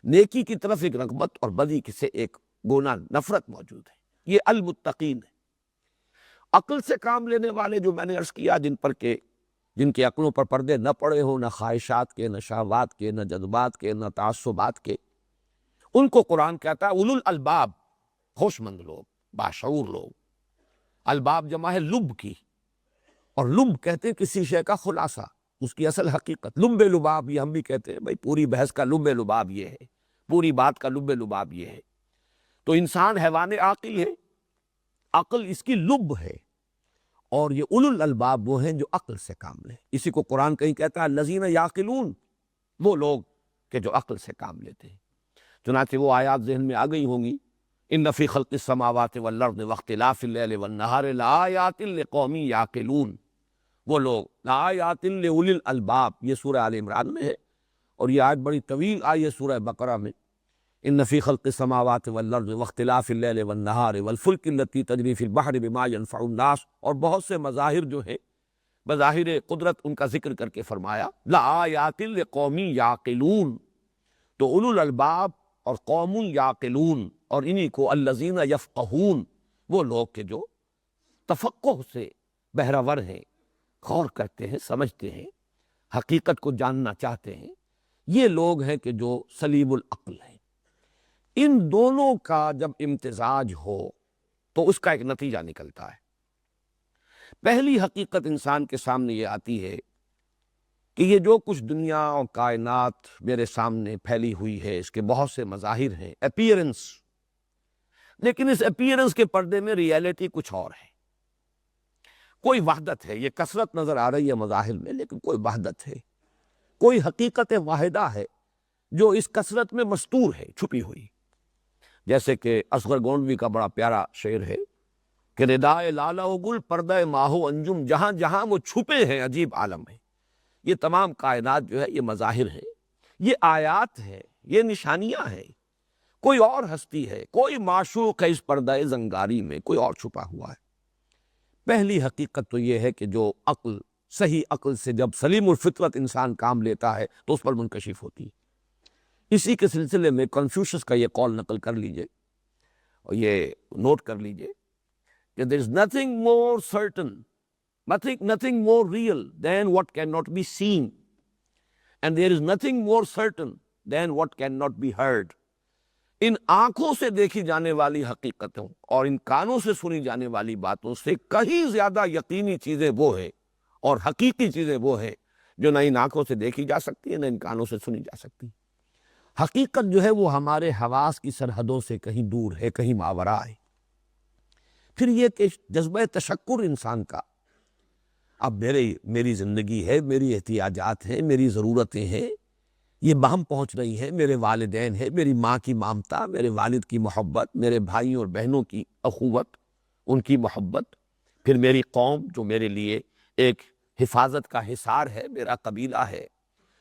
نیکی کی طرف ایک رغبت اور بدی سے ایک گونا نفرت موجود ہے۔ یہ المتقین ہے۔ عقل سے کام لینے والے جو میں نے عرض کیا، جن کی عقلوں پر پردے نہ پڑے ہوں، نہ خواہشات کے، نہ شہوات کے، نہ جذبات کے، نہ تعصبات کے، ان کو قرآن کہتا ہے اولو الالباب، ہوش مند لوگ، باشعور لوگ۔ الباب جمع ہے لب کی، اور لب کہتے ہیں کسی شے کا خلاصہ، اس کی اصل حقیقت۔ لب لباب یہ ہم بھی کہتے ہیں، بھائی پوری بحث کا لب لباب یہ ہے، پوری بات کا لب لباب یہ ہے۔ تو انسان حیوان عاقل ہے، عقل اس کی لب ہے، اور یہ اولو الالباب وہ ہیں جو عقل سے کام لیں. اسی کو قرآن کہیں کہتا ہے الذین یعقلون، وہ لوگ کہ جو عقل سے کام لیتے ہیں. چنانچہ وہ آیات ذہن میں آ گئی ہوں گی، ان فی خلق السماوات والارض واختلاف اللیل والنہار لآیات لقوم یعقلون. وہ لوگ لآیات لأولی الالباب، یہ سورہ آل عمران میں ہے، اور یہ آیت بڑی طویل آئی ہے سورہ بقرہ میں. ان فی خلق السماوات والارض واختلاف اللیل والنہار والفلک التی تجری فی البحر بما ینفع الناس، اور بہت سے مظاہر جو ہیں بظاہر قدرت ان کا ذکر کر کے فرمایا لآیات لقوم یعقلون. تو اولو الالباب اور قوم یعقلون، اور انہی کو الذین یفقہون، وہ لوگ کہ جو تفقہ سے بہرہ ہیں، غور کرتے ہیں، سمجھتے ہیں، حقیقت کو جاننا چاہتے ہیں، یہ لوگ ہیں کہ جو سلیم العقل ہیں. ان دونوں کا جب امتزاج ہو تو اس کا ایک نتیجہ نکلتا ہے. پہلی حقیقت انسان کے سامنے یہ آتی ہے کہ یہ جو کچھ دنیا اور کائنات میرے سامنے پھیلی ہوئی ہے، اس کے بہت سے مظاہر ہیں، اپیئرنس، لیکن اس اپیئرنس کے پردے میں ریئلٹی کچھ اور ہے. کوئی وحدت ہے، یہ کثرت نظر آ رہی ہے مظاہر میں، لیکن کوئی وحدت ہے، کوئی حقیقت واحدہ ہے جو اس کثرت میں مستور ہے، چھپی ہوئی. جیسے کہ اصغر گونڈوی کا بڑا پیارا شعر ہے کہ ردائے لالہ و گل پردہ ماہ و انجم، جہاں جہاں وہ چھپے ہیں عجیب عالم ہے. یہ تمام کائنات جو ہے یہ مظاہر ہیں، یہ آیات ہیں، یہ نشانیاں ہیں. کوئی اور ہستی ہے، کوئی معشوق ہے اس پردہ زنگاری میں، کوئی اور چھپا ہوا ہے. پہلی حقیقت تو یہ ہے کہ جو عقل، صحیح عقل سے جب سلیم الفطرت انسان کام لیتا ہے تو اس پر منکشف ہوتی ہے. اسی کے سلسلے میں کنفیوشس کا یہ قول نقل کر لیجئے اور یہ نوٹ کر لیجئے کہ there is nothing more certain, nothing more real than what cannot be seen, and there is nothing more certain than what cannot be heard. ان آنکھوں سے دیکھی جانے والی حقیقتوں اور ان کانوں سے سنی جانے والی باتوں سے کہیں زیادہ یقینی چیزیں وہ ہیں اور حقیقی چیزیں وہ ہیں جو نہ ان آنکھوں سے دیکھی جا سکتی ہیں نہ ان کانوں سے سنی جا سکتی. حقیقت جو ہے وہ ہمارے حواس کی سرحدوں سے کہیں دور ہے، کہیں ماوراء ہے. پھر یہ کہ جذبہ تشکر انسان کا، اب میری زندگی ہے، میری احتیاجات ہیں، میری ضرورتیں ہیں، یہ بہم پہنچ رہی ہیں، میرے والدین ہیں، میری ماں کی مامتا، میرے والد کی محبت، میرے بھائیوں اور بہنوں کی اخوت، ان کی محبت، پھر میری قوم جو میرے لیے ایک حفاظت کا حصار ہے، میرا قبیلہ ہے،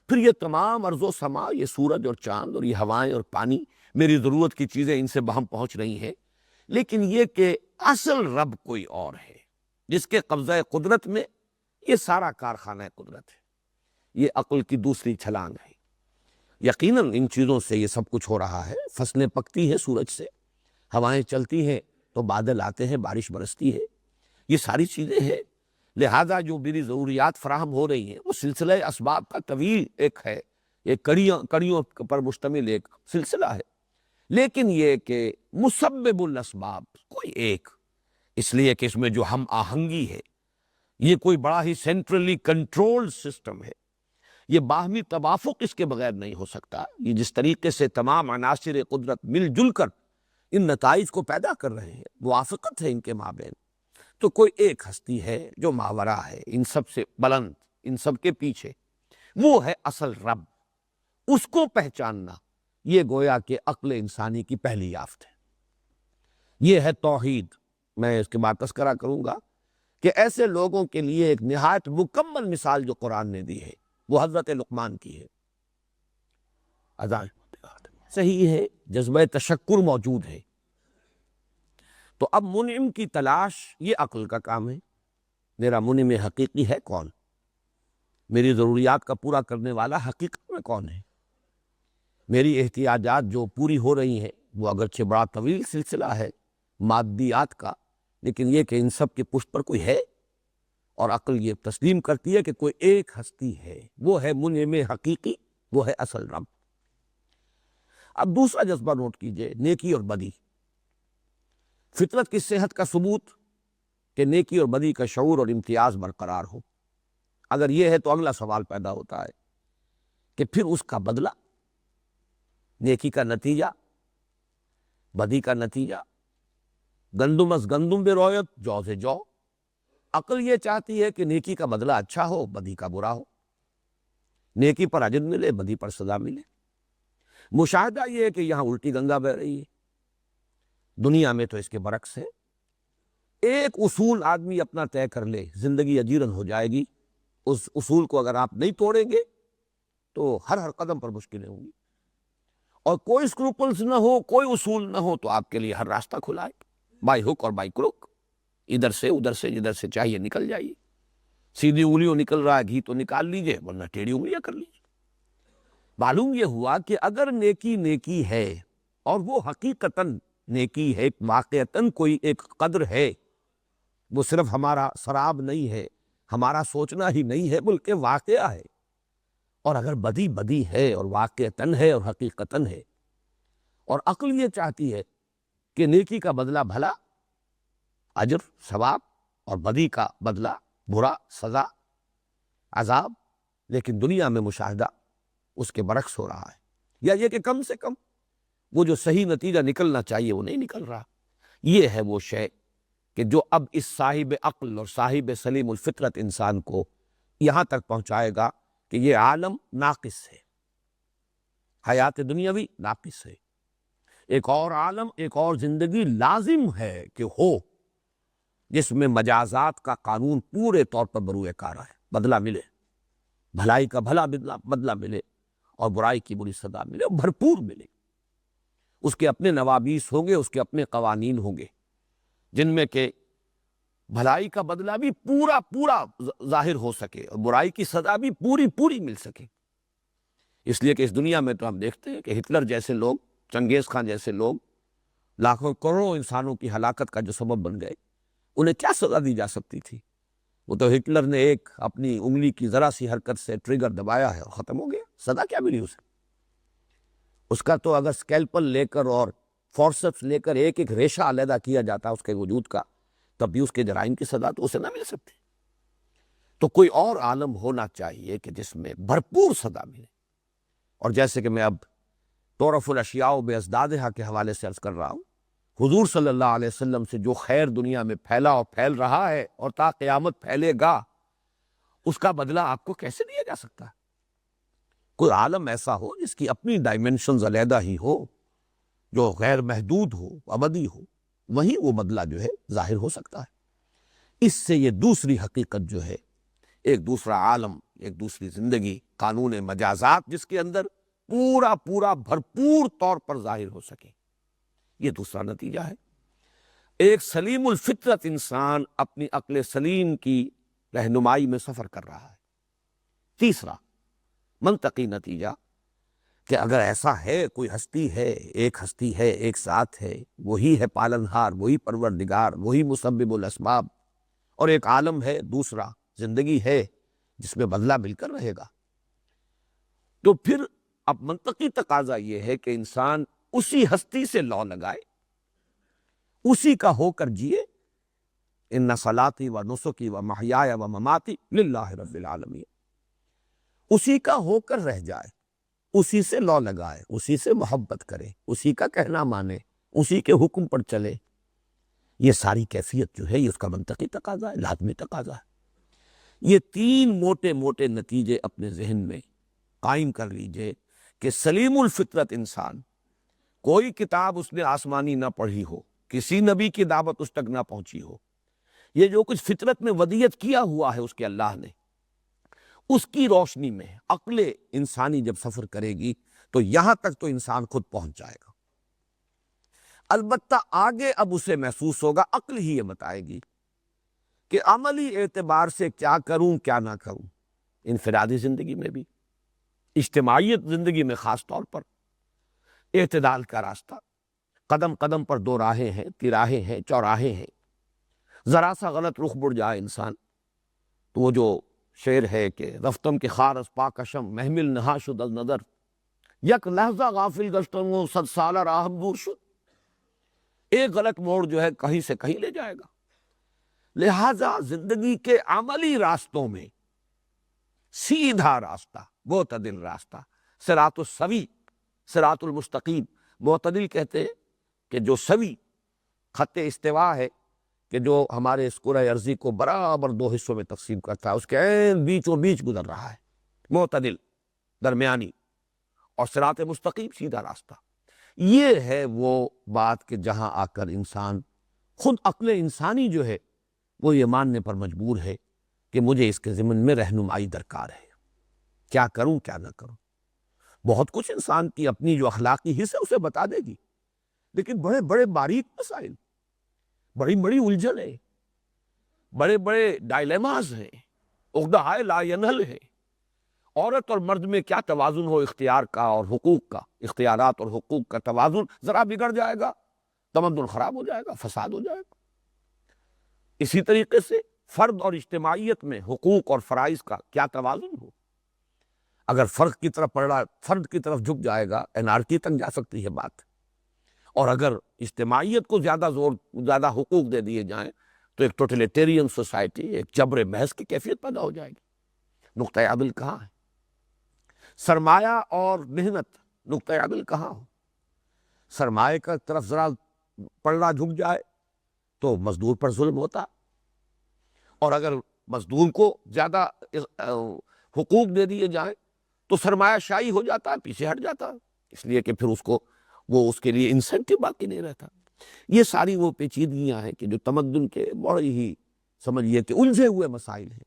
پھر یہ تمام ارض و سما، یہ سورج اور چاند اور یہ ہوائیں اور پانی، میری ضرورت کی چیزیں ان سے بہم پہنچ رہی ہیں. لیکن یہ کہ اصل رب کوئی اور ہے جس کے قبضہ قدرت میں یہ سارا کارخانہ قدرت ہے. یہ عقل کی دوسری چھلانگ ہے. یقیناً ان چیزوں سے یہ سب کچھ ہو رہا ہے. فصلیں پکتی ہیں سورج سے، ہوائیں چلتی ہیں تو بادل آتے ہیں، بارش برستی ہے، یہ ساری چیزیں ہیں. لہذا جو میری ضروریات فراہم ہو رہی ہیں وہ سلسلہ اسباب کا طویل ایک ہے، ایک کڑیوں پر مشتمل ایک سلسلہ ہے. لیکن یہ کہ مسبب الاسباب کوئی ایک، اس لیے کہ اس میں جو ہم آہنگی ہے، یہ کوئی بڑا ہی سینٹرلی کنٹرول سسٹم ہے، یہ باہمی توافق اس کے بغیر نہیں ہو سکتا. یہ جس طریقے سے تمام عناصر قدرت مل جل کر ان نتائج کو پیدا کر رہے ہیں، موافقت ہے ان کے مابین. تو کوئی ایک ہستی ہے جو ماوراء ہے، ان سب سے بلند، ان سب کے پیچھے، وہ ہے اصل رب. اس کو پہچاننا یہ گویا کہ عقل انسانی کی پہلی یافت ہے. یہ ہے توحید. میں اس کے بعد تذکرہ کروں گا کہ ایسے لوگوں کے لیے ایک نہایت مکمل مثال جو قرآن نے دی ہے وہ حضرت لقمان کی ہے. اذان صحیح ہے، جذبہ تشکر موجود ہے. تو اب منعم کی تلاش یہ عقل کا کام ہے. میرا منعم حقیقی ہے کون؟ میری ضروریات کا پورا کرنے والا حقیقت میں کون ہے؟ میری احتیاجات جو پوری ہو رہی ہیں وہ اگرچہ بڑا طویل سلسلہ ہے مادیات کا، لیکن یہ کہ ان سب کی پشت پر کوئی ہے، اور عقل یہ تسلیم کرتی ہے کہ کوئی ایک ہستی ہے، وہ ہے منعم حقیقی، وہ ہے اصل رب. اب دوسرا جذبہ نوٹ کیجئے، نیکی اور بدی. فطرت کی صحت کا ثبوت کہ نیکی اور بدی کا شعور اور امتیاز برقرار ہو. اگر یہ ہے تو اگلا سوال پیدا ہوتا ہے کہ پھر اس کا بدلہ، نیکی کا نتیجہ، بدی کا نتیجہ. گندم از گندم بے رویت، جو سے جو. عقل یہ چاہتی ہے کہ نیکی کا بدلہ اچھا ہو، بدی کا برا ہو، نیکی پر اجر ملے، بدی پر سزا ملے۔ مشاہدہ یہ ہے کہ یہاں الٹی گنگا بہہ رہی ہے، دنیا میں تو اس کے برعکس ہے۔ ایک اصول آدمی اپنا طے کر لے، زندگی اجیرن ہو جائے گی۔ اس اصول کو اگر آپ نہیں توڑیں گے تو ہر قدم پر مشکلیں ہوں گی، اور کوئی اسکروپلز نہ ہو، کوئی اصول نہ ہو، تو آپ کے لیے ہر راستہ کھلا ہے، بائی ہک اور بائی کروک، ادھر سے ادھر سے، جدھر سے چاہیے نکل جائیے۔ سیدھی انگلیوں نکل رہا ہے گھی تو نکال لیجئے، ورنہ ٹیڑھی انگلیاں کر لیجئے۔ معلوم یہ ہوا کہ اگر نیکی نیکی ہے اور وہ حقیقتاً نیکی ہے، واقعتاً کوئی ایک قدر ہے، وہ صرف ہمارا سراب نہیں ہے، ہمارا سوچنا ہی نہیں ہے، بلکہ واقعہ ہے، اور اگر بدی بدی ہے اور واقعتاً ہے اور حقیقتاً ہے، اور عقل یہ چاہتی ہے کہ نیکی کا بدلہ بھلا، اجر ثواب، اور بدی کا بدلہ برا سزا عذاب، لیکن دنیا میں مشاہدہ اس کے برعکس ہو رہا ہے، یا یہ کہ کم سے کم وہ جو صحیح نتیجہ نکلنا چاہیے وہ نہیں نکل رہا۔ یہ ہے وہ شے کہ جو اب اس صاحب عقل اور صاحب سلیم الفطرت انسان کو یہاں تک پہنچائے گا کہ یہ عالم ناقص ہے، حیات دنیاوی ناقص ہے، ایک اور عالم، ایک اور زندگی لازم ہے کہ ہو، جس میں مجازات کا قانون پورے طور پر بروئے کار ہے، بدلہ ملے، بھلائی کا بھلا بدلہ ملے، اور برائی کی بری سزا ملے، اور بھرپور ملے۔ اس کے اپنے نوابیس ہوں گے، اس کے اپنے قوانین ہوں گے، جن میں کہ بھلائی کا بدلہ بھی پورا پورا ظاہر ہو سکے، اور برائی کی سزا بھی پوری پوری مل سکے۔ اس لیے کہ اس دنیا میں تو ہم دیکھتے ہیں کہ ہٹلر جیسے لوگ، چنگیز خان جیسے لوگ، لاکھوں کروڑوں انسانوں کی ہلاکت کا جو سبب بن گئے، انہیں کیا سزا دی جا سکتی تھی؟ وہ تو ہٹلر نے ایک اپنی انگلی کی ذرا سی حرکت سے ٹریگر دبایا ہے اور ختم ہو گیا، سزا کیا ملی اسے؟ اس کا تو اگر سکیلپل لے کر اور فورسپس لے کر ایک ایک ریشہ علیحدہ کیا جاتا اس کے وجود کا، تب بھی اس کے جرائم کی سزا تو اسے نہ مل سکتی۔ تو کوئی اور عالم ہونا چاہیے کہ جس میں بھرپور سزا ملے، اور جیسے کہ میں اب تعرف الاشیاء بازدادہا کے حوالے سے عرض کر رہا ہوں، حضور صلی اللہ علیہ وسلم سے جو خیر دنیا میں پھیلا اور پھیل رہا ہے اور تا قیامت پھیلے گا، اس کا بدلہ آپ کو کیسے دیا جا سکتا ہے؟ کوئی عالم ایسا ہو جس کی اپنی ڈائمنشنز علیحدہ ہی ہو، جو غیر محدود ہو، ابدی ہو، وہیں وہ بدلہ جو ہے ظاہر ہو سکتا ہے۔ اس سے یہ دوسری حقیقت جو ہے، ایک دوسرا عالم، ایک دوسری زندگی، قانون مجازات جس کے اندر پورا پورا بھرپور طور پر ظاہر ہو سکے، یہ دوسرا نتیجہ ہے۔ ایک سلیم الفطرت انسان اپنی عقل سلیم کی رہنمائی میں سفر کر رہا ہے۔ تیسرا منطقی نتیجہ کہ اگر ایسا ہے، کوئی ہستی ہے، ایک ہستی ہے، ایک ذات ہے، وہی ہے پالنہار، وہی پروردگار، وہی مسبب الاسباب، اور ایک عالم ہے دوسرا، زندگی ہے جس میں بدلہ مل کر رہے گا، تو پھر اب منطقی تقاضا یہ ہے کہ انسان اسی ہستی سے لو لگائے، اسی کا ہو کر جیے۔ ان صلاتی و نسکی و محیای و مماتی للہ رب العالمین، اسی کا ہو کر رہ جائے، اسی سے لو لگائے، اسی سے محبت کرے، اسی کا کہنا مانے، اسی کے حکم پر چلے۔ یہ ساری کیفیت جو ہے یہ اس کا منطقی تقاضا ہے، لازمی تقاضا ہے۔ یہ تین موٹے موٹے نتیجے اپنے ذہن میں قائم کر لیجئے کہ سلیم الفطرت انسان، کوئی کتاب اس نے آسمانی نہ پڑھی ہو، کسی نبی کی دعوت اس تک نہ پہنچی ہو، یہ جو کچھ فطرت میں ودیت کیا ہوا ہے اس کے اللہ نے، اس کی روشنی میں عقل انسانی جب سفر کرے گی تو یہاں تک تو انسان خود پہنچ جائے گا۔ البتہ آگے اب اسے محسوس ہوگا، عقل ہی یہ بتائے گی کہ عملی اعتبار سے کیا کروں کیا نہ کروں، انفرادی زندگی میں بھی، اجتماعیت زندگی میں خاص طور پر، اعتدال کا راستہ، قدم قدم پر دو راہیں ہیں، تراہیں ہیں، چوراہے ہیں، ذرا سا غلط رخ مڑ جائے انسان تو وہ جو شعر ہے کہ رفتم کے خارز پاکشم محمل نہا شد از نظر، یک لحظہ غافل گشتم و صد سالہ راہم دور شد، ایک غلط موڑ جو ہے کہیں سے کہیں لے جائے گا۔ لہذا زندگی کے عملی راستوں میں سیدھا راستہ، معتدل راستہ، صراط السوی، صراط المستقیم، معتدل کہتے ہیں کہ جو سوی خط استوا ہے کہ جو ہمارے اس کرۂ ارضی کو برابر دو حصوں میں تقسیم کرتا ہے، اس کے عین بیچوں بیچ گزر رہا ہے، معتدل، درمیانی، اور صراط مستقیم، سیدھا راستہ۔ یہ ہے وہ بات کہ جہاں آ کر انسان خود عقل انسانی جو ہے وہ یہ ماننے پر مجبور ہے کہ مجھے اس کے ضمن میں رہنمائی درکار ہے، کیا کروں کیا نہ کروں۔ بہت کچھ انسان کی اپنی جو اخلاقی حص ہے اسے بتا دے گی، لیکن بڑے بڑے باریک مسائل، بڑی بڑی الجھن ہے، بڑے بڑے ڈائلیماز ہیں، عقدہ لا ینحل ہے۔ عورت اور مرد میں کیا توازن ہو اختیار کا اور حقوق کا، اختیارات اور حقوق کا توازن ذرا بگڑ جائے گا، تمدن خراب ہو جائے گا، فساد ہو جائے گا۔ اسی طریقے سے فرد اور اجتماعیت میں حقوق اور فرائض کا کیا توازن ہو، اگر فرد کی طرف جھک جائے گا، انارکی تک جا سکتی ہے بات، اور اگر اجتماعیت کو زیادہ حقوق دے دیے جائیں تو ایک ٹوٹلیٹیرین سوسائٹی، ایک جبر محض کی کیفیت پیدا ہو جائے گی۔ نقطۂ عدل کہاں ہے؟ سرمایہ اور محنت، نقطۂ عدل کہاں ہو؟ سرمایہ کا طرف ذرا پلڑا جھک جائے تو مزدور پر ظلم ہوتا، اور اگر مزدور کو زیادہ حقوق دے دیے جائیں تو سرمایہ شاہی ہو جاتا ہے، پیچھے ہٹ جاتا ہے، اس لیے کہ پھر اس کے لیے انسینٹیو باقی نہیں رہتا۔ یہ ساری وہ پیچیدگیاں ہیں کہ جو تمدن کے بڑے ہی سمجھیے کہ الجھے ہوئے مسائل ہیں۔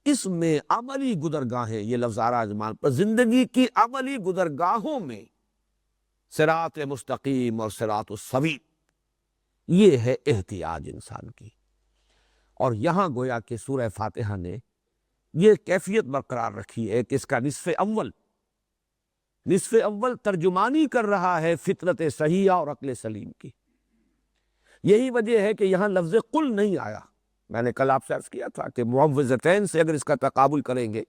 اس میں عملی گزرگاہیں، یہ لفظ آ رہا ہے زبان پر، زندگی کی عملی گزرگاہوں میں صراط مستقیم اور صراط السوی، یہ ہے احتیاج انسان کی۔ اور یہاں گویا کہ سورہ فاتحہ نے یہ کیفیت برقرار رکھی ہے کہ اس کا نصف اول ترجمانی کر رہا ہے فطرت صحیحہ اور عقل سلیم کی۔ یہی وجہ ہے کہ یہاں لفظ قل نہیں آیا۔ میں نے کل آپ سے عرض کیا تھا کہ معوذتین سے اگر اس کا تقابل کریں گے،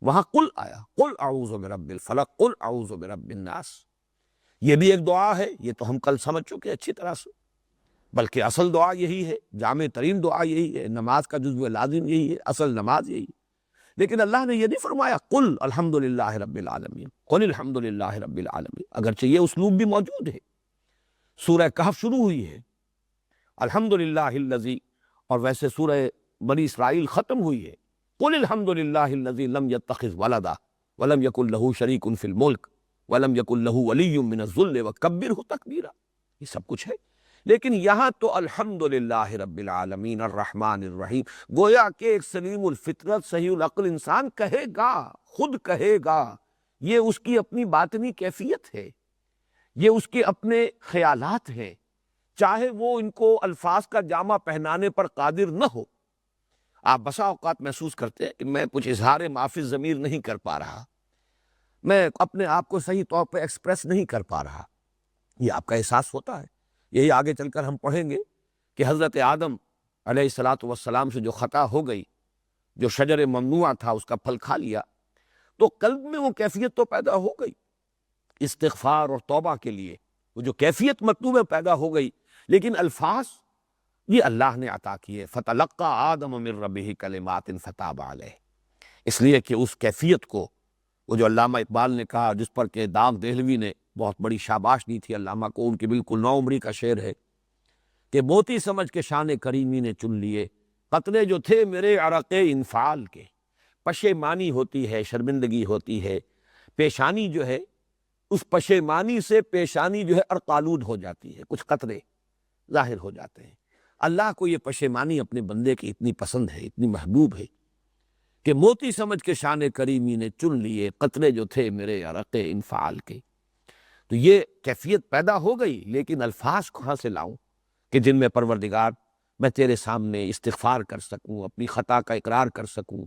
وہاں قل آیا، قل اعوذ برب الفلق، قل اعوذ برب الناس۔ یہ بھی ایک دعا ہے، یہ تو ہم کل سمجھ چکے اچھی طرح سے، بلکہ اصل دعا یہی ہے، جامع ترین دعا یہی ہے، نماز کا جزو لازم یہی ہے، اصل نماز یہی ہے۔ لیکن اللہ نے یہ نہیں فرمایا قل الحمدللہ رب العالمین، قل الحمدللہ رب العالمین، اگرچہ یہ اسلوب بھی موجود ہے۔ سورہ کہف شروع ہوئی ہے الحمدللہ الذی، اور ویسے سورہ بنی اسرائیل ختم ہوئی ہے قل الحمدللہ الذی لم یتخذ ولدا ولم یکن لہ شریک فی الملک ولم یکن لہ ولی من الذل وکبرہ تکبیرا، یہ سب کچھ ہے۔ لیکن یہاں تو الحمدللہ رب العالمین الرحمن الرحیم، گویا کہ ایک سلیم الفطرت صحیح العقل انسان کہے گا، خود کہے گا، یہ اس کی اپنی باطنی کیفیت ہے، یہ اس کے اپنے خیالات ہیں، چاہے وہ ان کو الفاظ کا جامہ پہنانے پر قادر نہ ہو۔ آپ بسا اوقات محسوس کرتے ہیں کہ میں کچھ اظہار معافی ضمیر نہیں کر پا رہا، میں اپنے آپ کو صحیح طور پہ ایکسپریس نہیں کر پا رہا، یہ آپ کا احساس ہوتا ہے۔ یہی آگے چل کر ہم پڑھیں گے کہ حضرت آدم علیہ السلام سے جو خطا ہو گئی، جو شجر ممنوع تھا اس کا پھل کھا لیا، تو قلب میں وہ کیفیت تو پیدا ہو گئی استغفار اور توبہ کے لیے، وہ جو کیفیت مطلوب ہے پیدا ہو گئی، لیکن الفاظ یہ اللہ نے عطا کیے، فَتَلَقَّى آدَمُ مِن رَبِّهِ كَلِمَاتٍ فَتَابَ عَلَيْهِ، اس لیے کہ اس کیفیت کو، وہ جو علامہ اقبال نے کہا، جس پر کہ داغ دہلوی نے بہت بڑی شاباش دی تھی علامہ کو، ان کی بالکل نوعمری کا شعر ہے کہ موتی سمجھ کے شان کریمی نے چن لیے، قطرے جو تھے میرے عرق انفعال کے۔ پشیمانی ہوتی ہے، شرمندگی ہوتی ہے، پیشانی جو ہے، اس پشیمانی سے پیشانی جو ہے ارقالود ہو جاتی ہے، کچھ قطرے ظاہر ہو جاتے ہیں۔ اللہ کو یہ پشیمانی اپنے بندے کی اتنی پسند ہے، اتنی محبوب ہے کہ موتی سمجھ کے شان کریمی نے چن لیے، قطرے جو تھے میرے عرق انفعال کے۔ تو یہ کیفیت پیدا ہو گئی، لیکن الفاظ کہاں سے لاؤں کہ جن میں پروردگار میں تیرے سامنے استغفار کر سکوں، اپنی خطا کا اقرار کر سکوں،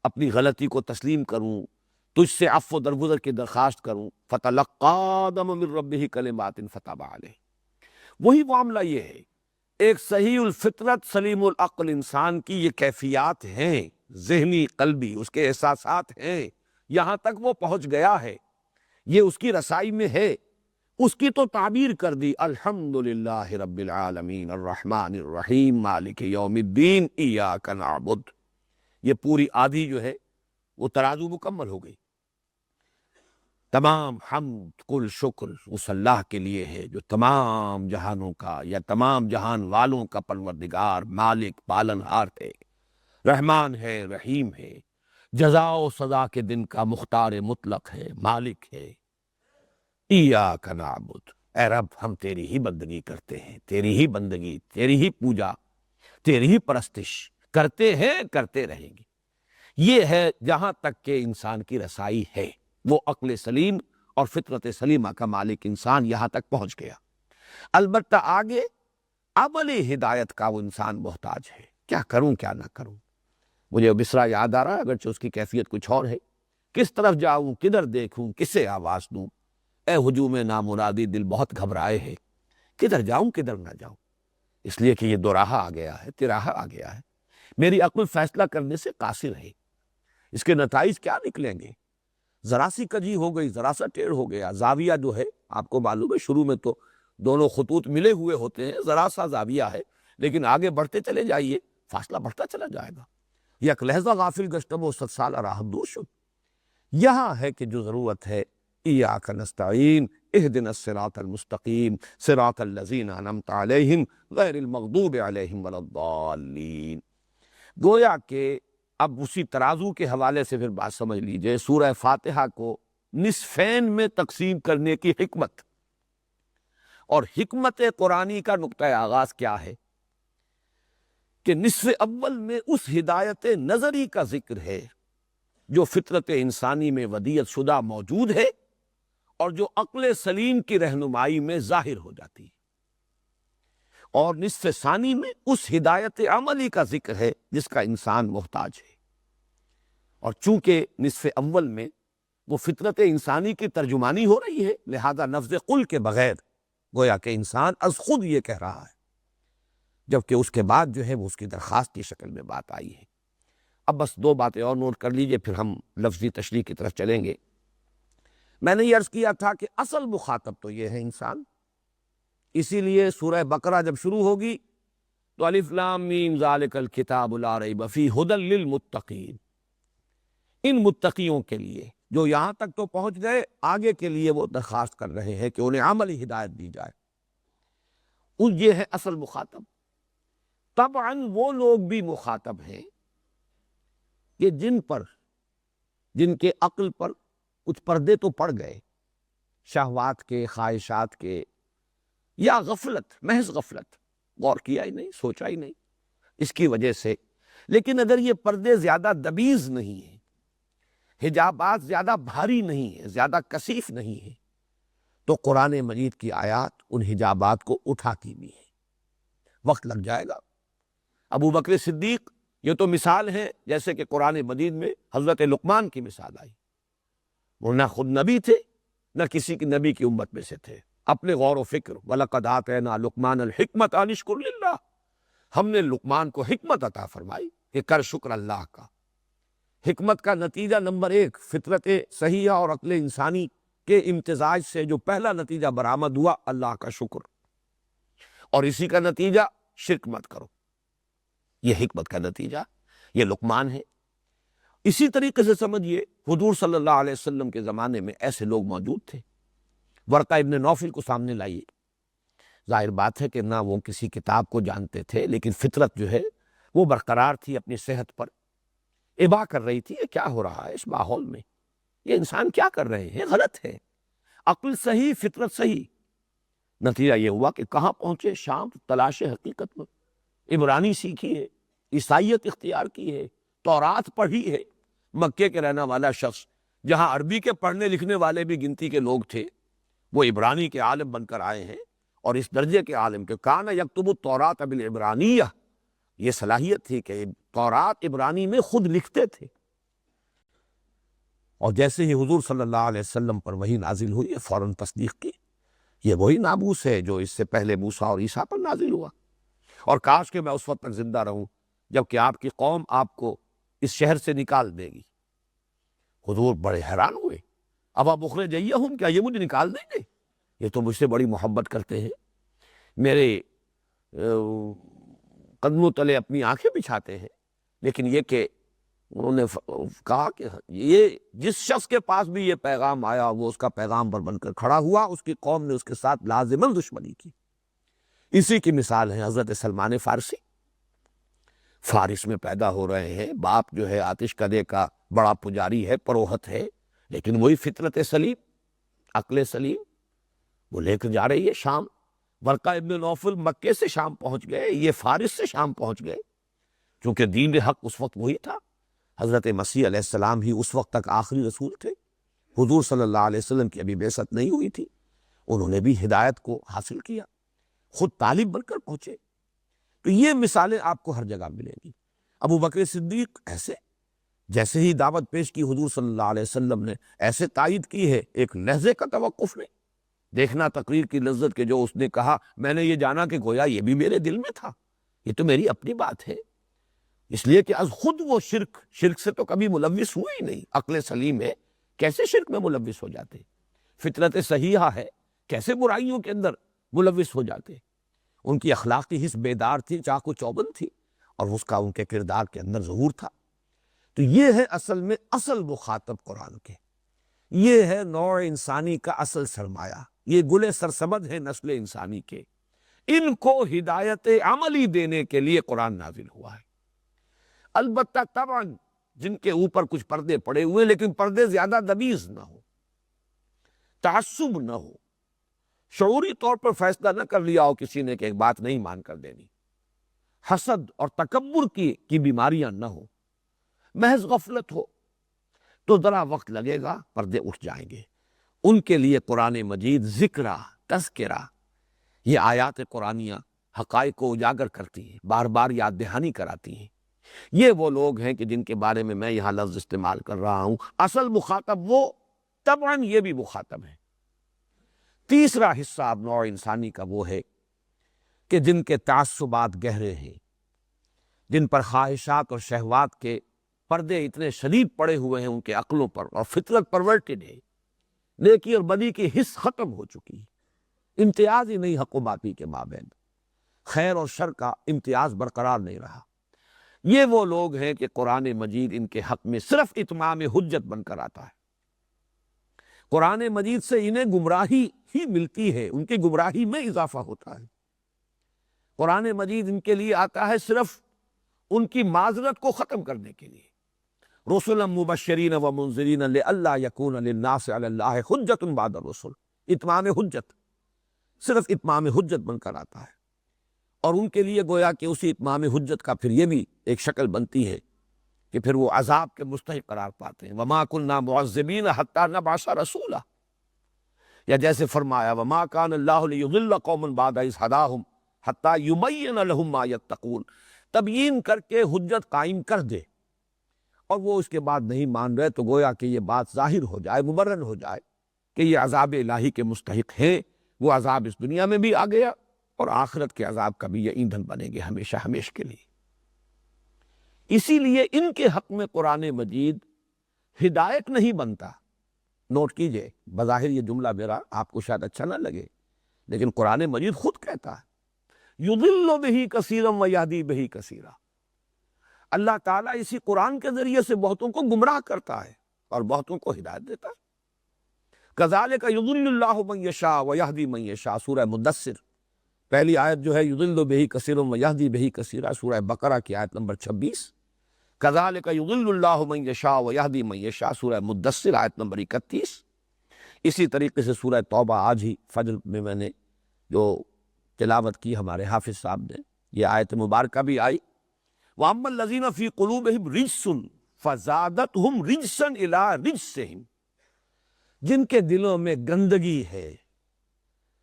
اپنی غلطی کو تسلیم کروں، تجھ سے عفو و درگزر کی درخواست کروں۔ فَتَلَقَّى آدَمُ مِن رَبِّهِ كَلِمَاتٍ فَتَابَ عَلَيْهِ۔ وہی معاملہ یہ ہے، ایک صحیح الفطرت سلیم العقل انسان کی یہ کیفیات ہیں، ذہنی قلبی اس کے احساسات ہیں، یہاں تک وہ پہنچ گیا ہے، یہ اس کی رسائی میں ہے، اس کی تو تعبیر کر دی الحمدللہ رب العالمین الرحمن الرحیم مالک یوم الدین ایاک نعبد۔ یہ پوری آدھی جو ہے وہ ترازو مکمل ہو گئی۔ تمام حمد کل شکر اس اللہ کے لیے ہے جو تمام جہانوں کا یا تمام جہان والوں کا پروردگار، مالک، پالن ہار ہے، رحمان ہے، رحیم ہے، جزا و سزا کے دن کا مختار مطلق ہے، مالک ہے۔ ایاک نعبد، اے رب ہم تیری ہی بندگی کرتے ہیں، تیری ہی بندگی، تیری ہی پوجا، تیری ہی پرستش کرتے ہیں، کرتے رہیں گے۔ یہ ہے جہاں تک کہ انسان کی رسائی ہے، وہ عقل سلیم اور فطرت سلیمہ کا مالک انسان یہاں تک پہنچ گیا۔ البتہ آگے عملی ہدایت کا وہ انسان محتاج ہے، کیا کروں کیا نہ کروں۔ مجھے مصرع یاد آ رہا ہے اگرچہ اس کی کیفیت کچھ اور ہے، کس طرف جاؤں کدھر دیکھوں کسے آواز دوں، اے ہجوم نامرادی دل بہت گھبرائے ہے، کدھر جاؤں کدھر نہ جاؤں، اس لیے کہ یہ دوراہا آ گیا ہے، تراہا آ گیا ہے، میری عقل فیصلہ کرنے سے قاصر ہے، اس کے نتائج کیا نکلیں گے۔ ذرا سی کجی ہو گئی، ذرا سا ٹیڑھ ہو گیا، زاویہ جو ہے آپ کو معلوم ہے شروع میں تو دونوں خطوط ملے ہوئے ہوتے ہیں، ذرا سا زاویہ ہے، لیکن آگے بڑھتے چلے جائیے فاصلہ بڑھتا چلا جائے گا۔ یک لحظہ غافل گشتم و 100 سال راہ دور شد۔ یہاں ہے کہ جو ضرورت ہے، ایاک نستعین اہدنا الصراط المستقیم صراط الذین انعمت علیہم غیر المغضوب علیہم ولا الضالین۔ گویا کہ اب اسی ترازو کے حوالے سے پھر بات سمجھ لیجئے، سورہ فاتحہ کو نصفین میں تقسیم کرنے کی حکمت اور حکمت قرآنی کا نقطہ آغاز کیا ہے کہ نصف اول میں اس ہدایت نظری کا ذکر ہے جو فطرت انسانی میں ودیعت شدہ موجود ہے اور جو عقل سلیم کی رہنمائی میں ظاہر ہو جاتی ہے، اور نصف ثانی میں اس ہدایت عملی کا ذکر ہے جس کا انسان محتاج ہے۔ اور چونکہ نصف اول میں وہ فطرت انسانی کی ترجمانی ہو رہی ہے، لہذا لفظ قل کے بغیر گویا کہ انسان از خود یہ کہہ رہا ہے، جبکہ اس کے بعد جو ہے وہ اس کی درخواست کی شکل میں بات آئی ہے۔ اب بس دو باتیں اور نوٹ کر لیجئے پھر ہم لفظی تشریح کی طرف چلیں گے۔ میں نے یہ عرض کیا تھا کہ اصل مخاطب تو یہ ہے انسان، اسی لیے سورہ بقرہ جب شروع ہوگی تو الف لام میم ذالک الکتاب لا ریب فیہ ھدی للمتقین، ان متقیوں کے لیے جو یہاں تک تو پہنچ گئے، آگے کے لیے وہ درخواست کر رہے ہیں کہ انہیں عملی ہدایت دی جائے، یہ ہے اصل مخاطب۔ طبعاً وہ لوگ بھی مخاطب ہیں کہ جن کے عقل پر کچھ پردے تو پڑ گئے، شہوات کے، خواہشات کے، یا غفلت، محض غفلت، غور کیا ہی نہیں، سوچا ہی نہیں، اس کی وجہ سے۔ لیکن اگر یہ پردے زیادہ دبیز نہیں ہیں، حجابات زیادہ بھاری نہیں ہیں، زیادہ کثیف نہیں ہیں، تو قرآن مجید کی آیات ان حجابات کو اٹھاتی بھی ہیں۔ وقت لگ جائے گا۔ ابو بکر صدیق یہ تو مثال ہے، جیسے کہ قرآن مجید میں حضرت لقمان کی مثال آئی، وہ نہ خود نبی تھے نہ کسی کی نبی کی امت میں سے تھے، اپنے غور و فکر وَلَقَدْ آتَيْنَا لُقْمَانَ الْحِكْمَةَ أَنِ اشْكُرْ لِلَّهِ، ہم نے لقمان کو حکمت عطا فرمائی کہ کر شکر اللہ کا۔ حکمت کا نتیجہ نمبر ایک، فطرت صحیحہ اور عقل انسانی کے امتزاج سے جو پہلا نتیجہ برآمد ہوا، اللہ کا شکر، اور اسی کا نتیجہ شرک مت کرو، یہ حکمت کا نتیجہ، یہ لقمان ہے۔ اسی طریقے سے سمجھیے حضور صلی اللہ علیہ وسلم کے زمانے میں ایسے لوگ موجود تھے۔ ورقہ ابن نوفل کو سامنے لائیے، ظاہر بات ہے کہ نہ وہ کسی کتاب کو جانتے تھے، لیکن فطرت جو ہے وہ برقرار تھی اپنی صحت پر، ابا کر رہی تھی یہ کیا ہو رہا ہے اس ماحول میں، یہ انسان کیا کر رہے ہیں، غلط ہے، عقل صحیح فطرت صحیح۔ نتیجہ یہ ہوا کہ کہاں پہنچے، شام، تلاش حقیقت میں، عبرانی سیکھی ہے، عیسائیت اختیار کی ہے، تورات پڑھی ہے۔ مکے کے رہنے والا شخص جہاں عربی کے پڑھنے لکھنے والے بھی گنتی کے لوگ تھے، وہ عبرانی کے عالم بن کر آئے ہیں، اور اس درجے کے عالم کہ کان یکتب التوراۃ بالعبرانیہ، یہ صلاحیت تھی کہ تورات عبرانی میں خود لکھتے تھے۔ اور جیسے ہی حضور صلی اللہ علیہ وسلم پر وحی نازل ہوئی ہے فوراً تصدیق کی، یہ وہی ناموس ہے جو اس سے پہلے موسیٰ اور عیسیٰ پر نازل ہوا، اور کاش کہ میں اس وقت تک زندہ رہوں جب کہ آپ کی قوم آپ کو اس شہر سے نکال دے گی۔ حضور بڑے حیران ہوئے، اب آپ اخرجیہم، کیا یہ مجھے نکال دیں گے؟ یہ تو مجھ سے بڑی محبت کرتے ہیں، میرے قدموں تلے اپنی آنکھیں بچھاتے ہیں، لیکن یہ کہ انہوں نے کہا کہ یہ جس شخص کے پاس بھی یہ پیغام آیا وہ اس کا پیغام پر بن کر کھڑا ہوا، اس کی قوم نے اس کے ساتھ لازماً دشمنی کی۔ اسی کی مثال ہے حضرت سلمان فارسی، فارس میں پیدا ہو رہے ہیں، باپ جو ہے آتش کدے کا بڑا پجاری ہے، پروہت ہے، لیکن وہی فطرت سلیم، عقل سلیم وہ لے کر جا رہی ہے شام۔ ورقہ ابن نوفل مکے سے شام پہنچ گئے، یہ فارس سے شام پہنچ گئے، چونکہ دین حق اس وقت وہی تھا۔ حضرت مسیح علیہ السلام ہی اس وقت تک آخری رسول تھے، حضور صلی اللہ علیہ وسلم کی ابھی بعثت نہیں ہوئی تھی، انہوں نے بھی ہدایت کو حاصل کیا، خود طالب بن کر پہنچے۔ تو یہ مثالیں آپ کو ہر جگہ ملیں گی۔ ابو بکر صدیق ایسے، جیسے ہی دعوت پیش کی حضور صلی اللہ علیہ وسلم نے، ایسے تائید کی ہے، ایک لحظے کا توقف نہیں۔ دیکھنا تقریر کی لذت کے جو اس نے کہا، میں نے یہ جانا کہ گویا یہ بھی میرے دل میں تھا، یہ تو میری اپنی بات ہے، اس لیے کہ از خود وہ شرک سے تو کبھی ملوث ہوئے ہی نہیں۔ عقل سلیم ہے، کیسے شرک میں ملوث ہو جاتے؟ فطرت صحیحہ ہے، کیسے برائیوں کے اندر ملوث ہو جاتے؟ ان کی اخلاقی حس بیدار تھی، چاق و چوبند تھی، اور اس کا ان کے کردار کے اندر ظہور تھا۔ تو یہ ہے اصل میں اصل مخاطب قرآن کے، یہ ہے نوع انسانی کا اصل سرمایہ، یہ گل سرسبد ہے نسل انسانی کے، ان کو ہدایت عملی دینے کے لیے قرآن نازل ہوا ہے۔ البتہ طبعاً جن کے اوپر کچھ پردے پڑے ہوئے، لیکن پردے زیادہ دبیز نہ ہو، تعصب نہ ہو، شعوری طور پر فیصلہ نہ کر لیا ہو کسی نے کہ ایک بات نہیں مان کر دینی، حسد اور تکبر کی بیماریاں نہ ہو، محض غفلت ہو، تو ذرا وقت لگے گا، پردے اٹھ جائیں گے۔ ان کے لیے قرآن مجید ذکرہ، تذکرہ، یہ آیات قرآنیہ حقائق کو اجاگر کرتی ہیں، بار بار یاد دہانی کراتی ہیں۔ یہ وہ لوگ ہیں کہ جن کے بارے میں میں یہاں لفظ استعمال کر رہا ہوں، اصل مخاطب وہ، طبعاً یہ بھی مخاطب ہے۔ تیسرا حصہ اب نوع انسانی کا وہ ہے کہ جن کے تعصبات گہرے ہیں، جن پر خواہشات اور شہوات کے پردے اتنے شدید پڑے ہوئے ہیں ان کے عقلوں پر، اور فطرت پرورٹڈ ہے، نیکی اور بدی کی حس ختم ہو چکی ہے، امتیاز ہی نہیں حق و باطل کے مابین، خیر اور شر کا امتیاز برقرار نہیں رہا۔ یہ وہ لوگ ہیں کہ قرآن مجید ان کے حق میں صرف اتمام حجت بن کر آتا ہے۔ قرآن مجید سے انہیں گمراہی ہی ملتی ہے، ان کی گمراہی میں اضافہ ہوتا ہے۔ قرآن مجید ان کے لیے آتا ہے صرف ان کی معذرت کو ختم کرنے کے لیے، رسلا مبشرین و منذرین لئلا یکون للناس علی اللہ حجۃ بعد الرسل، اتمام حجت، صرف اتمام حجت بن کر آتا ہے۔ اور ان کے لیے گویا کہ اسی اتمام حجت کا پھر یہ بھی ایک شکل بنتی ہے کہ پھر وہ عذاب کے مستحق قرار پاتے ہیں۔ وما كنا معذبین حتی نبعث رسولا، یا جیسے فرمایا وما كان اللہ لیضل قوما بعد اذ ہداہم حتی یبین لہم ما یتقون، تبیین کر کے حجت قائم کر دے، اور وہ اس کے بعد نہیں مان رہے تو گویا کہ یہ بات ظاہر ہو جائے، مبرہن ہو جائے کہ یہ عذاب الہی کے مستحق ہیں۔ وہ عذاب اس دنیا میں بھی آ گیا، اور آخرت کے عذاب کا بھی یہ ایندھن بنے گے ہمیشہ ہمیشہ کے لیے۔ اسی لیے ان کے حق میں قرآن مجید ہدایت نہیں بنتا۔ نوٹ کیجئے، بظاہر یہ جملہ میرا آپ کو شاید اچھا نہ لگے، لیکن قرآن مجید خود کہتا ہے یضل بہ کثیرا ویہدی بہ کثیرا، اللہ تعالیٰ اسی قرآن کے ذریعے سے بہتوں کو گمراہ کرتا ہے اور بہتوں کو ہدایت دیتا ہے۔ کذالک یضل اللہ من یشاء ویہدی من یشاء، سورہ مدثر پہلی آیت جو ہے یضل بہ کثیرا ویہدی بہ کثیرا، سورہ بقرہ کی آیت نمبر 26، کذالک یضل اللہ من یشاء ویہدی من یشاء، سورہ مدثر آیت نمبر 31۔ اسی طریقے سے سورہ توبہ آج ہی فجر میں نے جو تلاوت کی ہمارے حافظ صاحب نے، یہ آیت مبارکہ بھی آئی وَأَمَّا الَّذِينَ فِي قُلُوبِهِمْ رِجْسٌ فَزَادَتْهُمْ رِجْسًا إِلَىٰ رِجْسِهِمْ، جن کے دلوں میں گندگی ہے،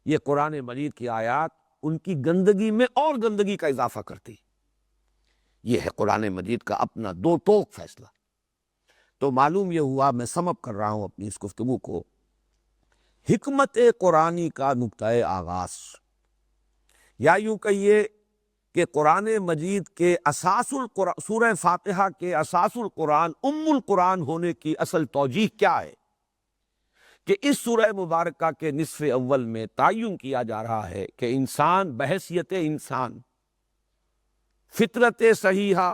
یہ قرآن مجید کی آیات ان کی گندگی میں اور گندگی کا اضافہ کرتی۔ یہ ہے قرآن مجید کا اپنا دو ٹوک فیصلہ۔ تو معلوم یہ ہوا، میں سم اپ کر رہا ہوں اپنی اس گفتگو کو، حکمت قرآنی کا نقطۂ آغاز، یا یوں کہیے کہ قرآن مجید کے اساس القرآن، سورہ فاتحہ کے اساس القرآن، ام القرآن ہونے کی اصل توجیہ کیا ہے کہ اس سورہ مبارکہ کے نصف اول میں تعین کیا جا رہا ہے کہ انسان بحیثیت انسان، فطرت صحیحہ،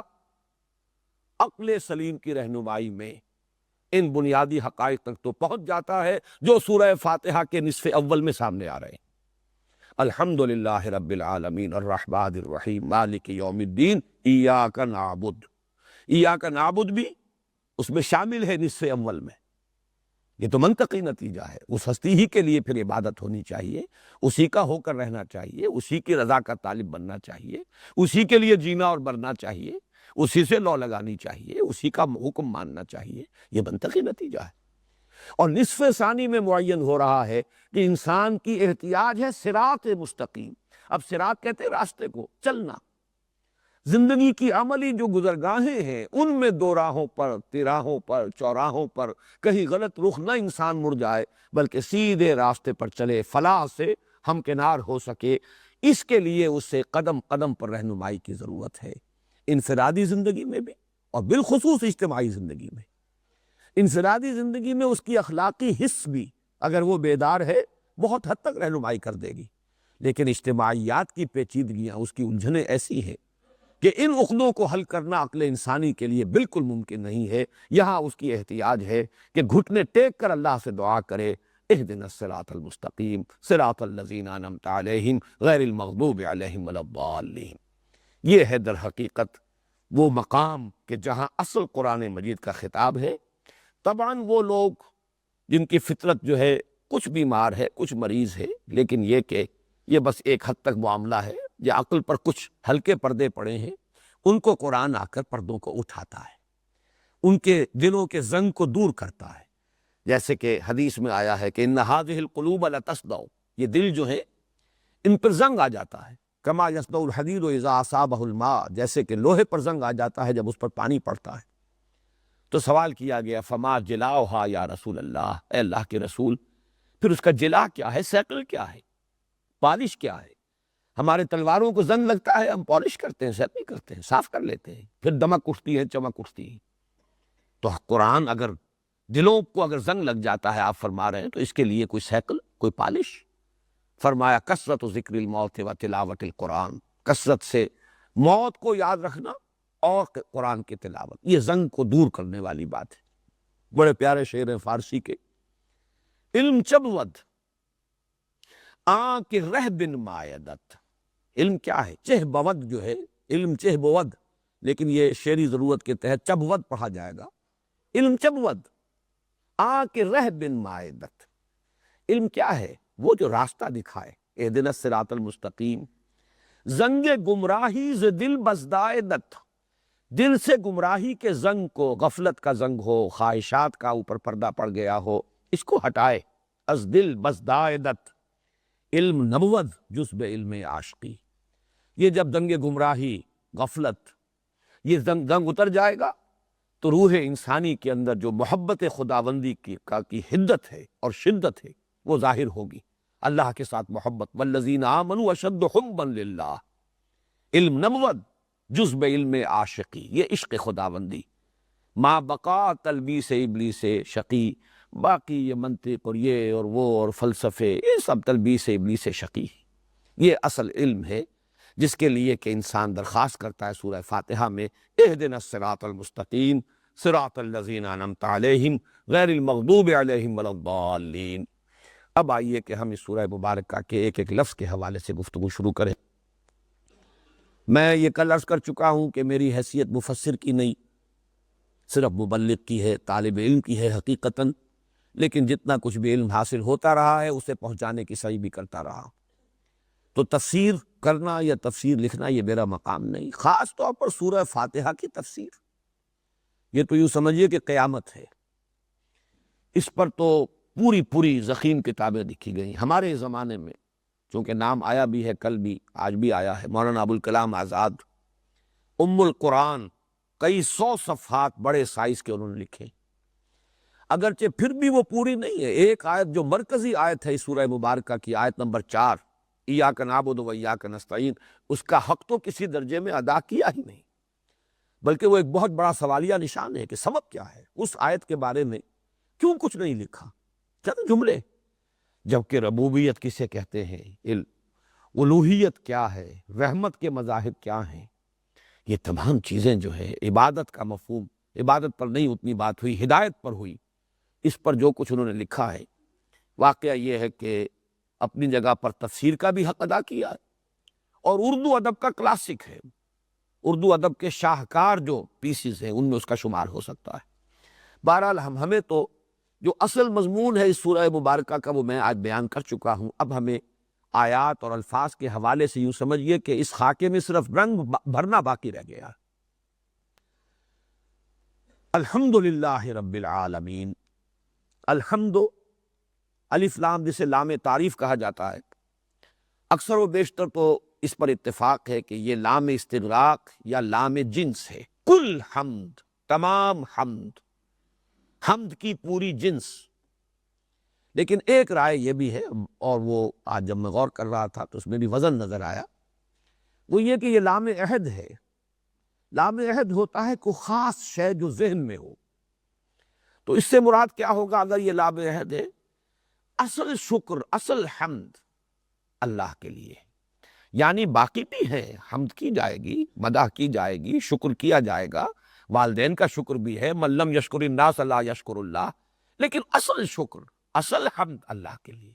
عقل سلیم کی رہنمائی میں ان بنیادی حقائق تک تو پہنچ جاتا ہے جو سورہ فاتحہ کے نصف اول میں سامنے آ رہے ہیں۔ الحمدللہ رب العالمین الرحمن الرحیم مالک یوم الدین ایاک نعبد، ایاک نعبد بھی اس میں شامل ہے نصف اول میں۔ یہ تو منطقی نتیجہ ہے، اس ہستی ہی کے لیے پھر عبادت ہونی چاہیے، اسی کا ہو کر رہنا چاہیے، اسی کی رضا کا طالب بننا چاہیے، اسی کے لیے جینا اور مرنا چاہیے، اسی سے لو لگانی چاہیے، اسی کا حکم ماننا چاہیے۔ یہ منطقی نتیجہ ہے۔ اور نصف ثانی میں معین ہو رہا ہے کہ انسان کی احتیاج ہے صراط مستقیم۔ اب صراط کہتے ہیں راستے کو، چلنا۔ زندگی کی عملی جو گزرگاہیں ہیں ان میں دو راہوں پر، تراہوں پر، چوراہوں پر کہیں غلط رخ نہ انسان مڑ جائے، بلکہ سیدھے راستے پر چلے، فلاح سے ہمکنار ہو سکے۔ اس کے لیے اسے قدم قدم پر رہنمائی کی ضرورت ہے، انفرادی زندگی میں بھی اور بالخصوص اجتماعی زندگی میں۔ انفرادی زندگی میں اس کی اخلاقی حس بھی اگر وہ بیدار ہے بہت حد تک رہنمائی کر دے گی، لیکن اجتماعیات کی پیچیدگیاں، اس کی الجھنیں ایسی ہیں کہ ان عقدوں کو حل کرنا عقل انسانی کے لیے بالکل ممکن نہیں ہے۔ یہاں اس کی احتیاج ہے کہ گھٹنے ٹیک کر اللہ سے دعا کرے، اہدنا الصراط المستقیم صراط الذین انعمت علیہم غیر المغضوب علیہم ولا الضالین۔ یہ ہے در حقیقت وہ مقام کہ جہاں اصل قرآن مجید کا خطاب ہے۔ طبعاً وہ لوگ جن کی فطرت جو ہے کچھ بیمار ہے، کچھ مریض ہے، لیکن یہ کہ یہ بس ایک حد تک معاملہ ہے، یا عقل پر کچھ ہلکے پردے پڑے ہیں، ان کو قرآن آ کر پردوں کو اٹھاتا ہے، ان کے دلوں کے زنگ کو دور کرتا ہے۔ جیسے کہ حدیث میں آیا ہے کہ ان هذه القلوب لتصدع، یہ دل جو ہے ان پر زنگ آ جاتا ہے، کما یصدع الحدید اذا اصابہ الماء، جیسے کہ لوہے پر زنگ آ جاتا ہے جب اس پر پانی پڑتا ہے۔ تو سوال کیا گیا فما جلاؤہا یا رسول اللہ، اے اللہ کے رسول پھر اس کا جلا کیا ہے، سیکل کیا ہے، پالش کیا ہے؟ ہمارے تلواروں کو زنگ لگتا ہے، ہم پالش کرتے ہیں، سیکل کرتے ہیں، صاف کر لیتے ہیں، پھر دمک اٹھتی ہے، چمک اٹھتی ہے۔ تو قرآن اگر دلوں کو اگر زنگ لگ جاتا ہے، آپ فرما رہے ہیں، تو اس کے لیے کوئی سیکل، کوئی پالش؟ فرمایا کثرت ذکر الموت و تلاوت القرآن، کثرت سے موت کو یاد رکھنا اور قرآن کی تلاوت، یہ زنگ کو دور کرنے والی بات ہے۔ بڑے پیارے شعر ہیں فارسی کے، علم چبود آنکھ رہ بن مایدت۔ علم کیا ہے؟ چہ بود جو ہے، علم چہ بود، لیکن یہ شعری ضرورت کے تحت چبود پڑھا جائے گا۔ علم چبود آنکھ رہ بن مایدت۔ علم کیا ہے؟ وہ جو راستہ دکھائے، اہدنا الصراط المستقیم۔ زنگ گمراہی ز دل بزدائے دت، دل سے گمراہی کے زنگ کو، غفلت کا زنگ ہو، خواہشات کا اوپر پردہ پڑ گیا ہو، اس کو ہٹائے۔ از دل بزدائے دت، علم نبود جزب علم عاشقی۔ یہ جب زنگ گمراہی، غفلت، یہ زنگ اتر جائے گا تو روح انسانی کے اندر جو محبت خداوندی کی حدت ہے اور شدت ہے وہ ظاہر ہوگی، اللہ کے ساتھ محبت، والذین آمنوا اشد حبا للہ۔ علم نبود جزب علم عاشقی، یہ عشق خداوندی۔ ما بقا تلبیس ابلیس شقی، باقی یہ منطق اور یہ اور وہ اور فلسفے، یہ سب تلبیس ابلیس شقی۔ یہ اصل علم ہے جس کے لیے کہ انسان درخواست کرتا ہے سورہ فاتحہ میں اہدنا الصراط المستقیم صراط الذین انعمت علیہم غیر المغضوب علیہم ولا الضالین۔ اب آئیے کہ ہم اس سورہ مبارکہ کے ایک ایک لفظ کے حوالے سے گفتگو شروع کریں۔ میں یہ کل عرض کر چکا ہوں کہ میری حیثیت مفسر کی نہیں، صرف مبلغ کی ہے، طالب علم کی ہے حقیقتاً، لیکن جتنا کچھ بھی علم حاصل ہوتا رہا ہے اسے پہنچانے کی سعی بھی کرتا رہا۔ تو تفسیر کرنا یا تفسیر لکھنا یہ میرا مقام نہیں، خاص طور پر سورہ فاتحہ کی تفسیر، یہ تو یوں سمجھیے کہ قیامت ہے۔ اس پر تو پوری ضخیم کتابیں لکھی گئیں۔ ہمارے زمانے میں چونکہ نام آیا بھی ہے، کل بھی، آج بھی آیا ہے، مولانا ابوالکلام آزاد ام القرآن، کئی 100 صفحات بڑے سائز کے انہوں نے لکھے، اگرچہ پھر بھی وہ پوری نہیں ہے۔ ایک آیت جو مرکزی آیت ہے اس سورہ مبارکہ کی، آیت نمبر 4، ایاک نعبد و ایاک نستعین، اس کا حق تو کسی درجے میں ادا کیا ہی نہیں، بلکہ وہ ایک بہت بڑا سوالیہ نشان ہے کہ سبب کیا ہے، اس آیت کے بارے میں کیوں کچھ نہیں لکھا، چند جملے۔ جبکہ ربوبیت کسے کہتے ہیں، الوہیت کیا ہے، رحمت کے مذاہب کیا ہیں، یہ تمام چیزیں جو ہے عبادت کا مفہوم، عبادت پر نہیں اتنی بات ہوئی، ہدایت پر ہوئی، اس پر جو کچھ انہوں نے لکھا ہے، واقعہ یہ ہے کہ اپنی جگہ پر تفسیر کا بھی حق ادا کیا ہے، اور اردو ادب کا کلاسک ہے، اردو ادب کے شاہکار جو پیسز ہیں ان میں اس کا شمار ہو سکتا ہے۔ بہرحال ہمیں تو جو اصل مضمون ہے اس سورہ مبارکہ کا وہ میں آج بیان کر چکا ہوں۔ اب ہمیں آیات اور الفاظ کے حوالے سے یوں سمجھیے کہ اس خاکے میں صرف رنگ بھرنا باقی رہ گیا۔ الحمدللہ رب العالمین۔ الحمد، الف لام جسے لام تعریف کہا جاتا ہے، اکثر و بیشتر تو اس پر اتفاق ہے کہ یہ لام استغراق یا لام جنس ہے۔ کل حمد، تمام حمد، حمد کی پوری جنس۔ لیکن ایک رائے یہ بھی ہے، اور وہ آج جب میں غور کر رہا تھا تو اس میں بھی وزن نظر آیا، وہ یہ کہ یہ لام عہد ہے۔ لام عہد ہوتا ہے کوئی خاص شے جو ذہن میں ہو، تو اس سے مراد کیا ہوگا اگر یہ لام عہد ہے؟ اصل شکر، اصل حمد اللہ کے لیے، یعنی باقی بھی ہے، حمد کی جائے گی، مدح کی جائے گی، شکر کیا جائے گا، والدین کا شکر بھی ہے، من لم یشکر الناس لا یشکر اللہ، لیکن اصل شکر، اصل حمد اللہ کے لیے۔